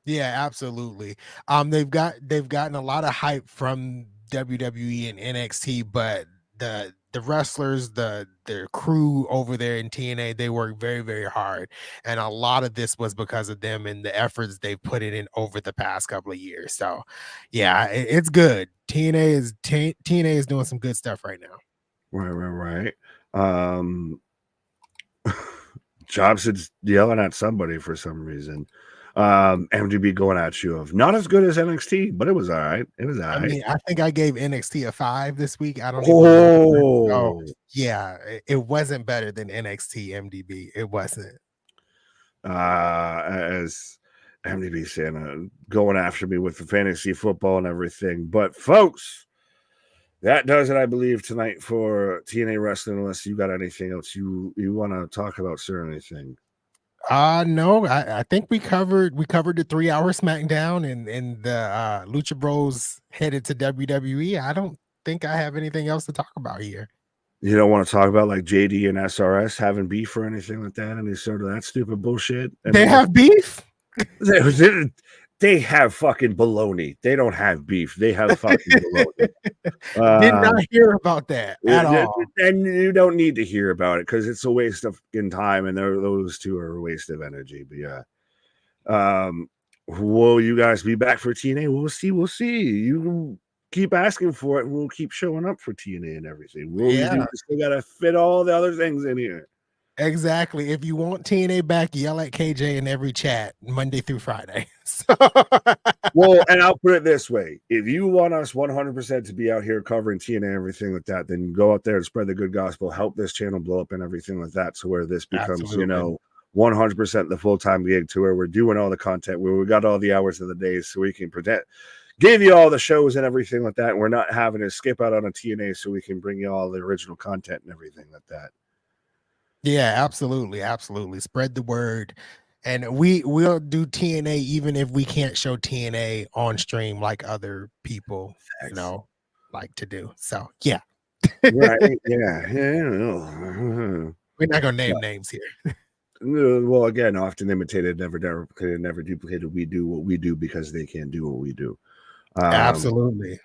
Yeah, absolutely. They've gotten a lot of hype from WWE and NXT, but the wrestlers, their crew over there in TNA, they work very, very hard. And a lot of this was because of them and the efforts they've put it in over the past couple of years. So yeah, it's good. TNA is doing some good stuff right now. Right. Jobson's yelling at somebody for some reason. MDB going at you of not as good as NXT, but it was all right. It was all I right. mean, I think I gave NXT a 5 this week. I don't even remember. So, yeah, it wasn't better than NXT MDB. It wasn't. As MDB saying, going after me with the fantasy football and everything. But folks, that does it, I believe, tonight for TNA Wrestling, unless you got anything else you want to talk about, sir, anything. No, I think we covered the 3-hour Smackdown and the Lucha Bros headed to WWE. I don't think I have anything else to talk about here. You don't want to talk about like JD and SRS having beef or anything like that, any sort of that stupid bullshit? They have beef? They have fucking baloney. They don't have beef. They have fucking baloney. Did not hear about that at all. And you don't need to hear about it because it's a waste of time, and those two are a waste of energy. But yeah, will you guys be back for TNA? We'll see. We'll see. You keep asking for it, and we'll keep showing up for TNA and everything. We still gotta fit all the other things in here. Exactly. If you want TNA back, yell at KJ in every chat Monday through Friday. So. Well, and I'll put it this way. If you want us 100% to be out here covering TNA and everything like that, then go out there and spread the good gospel, help this channel blow up and everything like that, to where this becomes, Absolutely. 100% the full-time gig, to where we're doing all the content, where we got all the hours of the day so we can give you all the shows and everything like that. And we're not having to skip out on a TNA so we can bring you all the original content and everything like that. Yeah, absolutely. Absolutely. Spread the word. And we'll do TNA even if we can't show TNA on stream like other people, like to do. So yeah. Right. Yeah. We're not gonna name names here. Well, again, often imitated, never duplicated, never duplicated. We do what we do because they can't do what we do. Absolutely.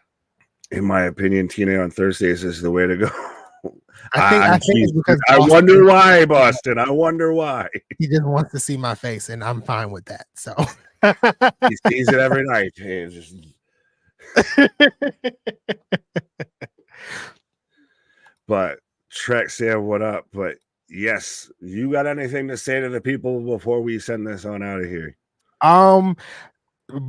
In my opinion, TNA on Thursdays is the way to go. I think it's because I wonder why, Boston. I wonder why. He just wants to see my face, and I'm fine with that. So he sees it every night. But Trek Sam, what up? But yes, you got anything to say to the people before we send this on out of here?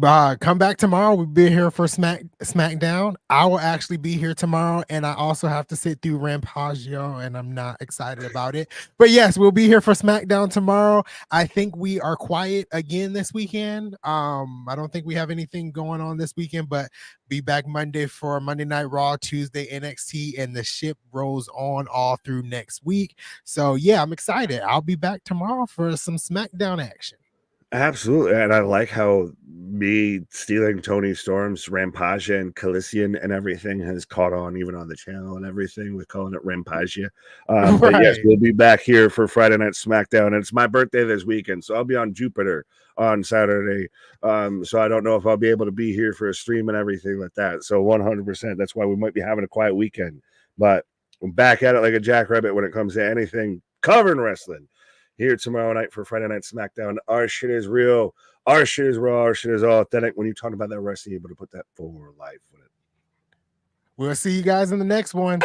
Come back tomorrow. We'll be here for Smackdown. I will actually be here tomorrow, and I also have to sit through Rampaggio, and I'm not excited about it. But yes, we'll be here for Smackdown tomorrow. I think we are quiet again this weekend. I don't think we have anything going on this weekend, but be back Monday for Monday Night Raw, Tuesday NXT, and the ship rolls on all through next week. So yeah, I'm excited. I'll be back tomorrow for some Smackdown action. Absolutely. And I like how me stealing Tony Storm's Rampaggia and Calician and everything has caught on even on the channel and everything with calling it Rampaggia. Right. But yes, we'll be back here for Friday Night Smackdown. And it's my birthday this weekend, so I'll be on Jupiter on Saturday. So I don't know if I'll be able to be here for a stream and everything like that. So 100%. That's why we might be having a quiet weekend. But I'm back at it like a jackrabbit when it comes to anything covering wrestling. Here tomorrow night for Friday Night Smackdown. Our shit is real. Our shit is raw. Our shit is authentic. When you talk about that wrestling, you're able to put that for life with it. We'll see you guys in the next one.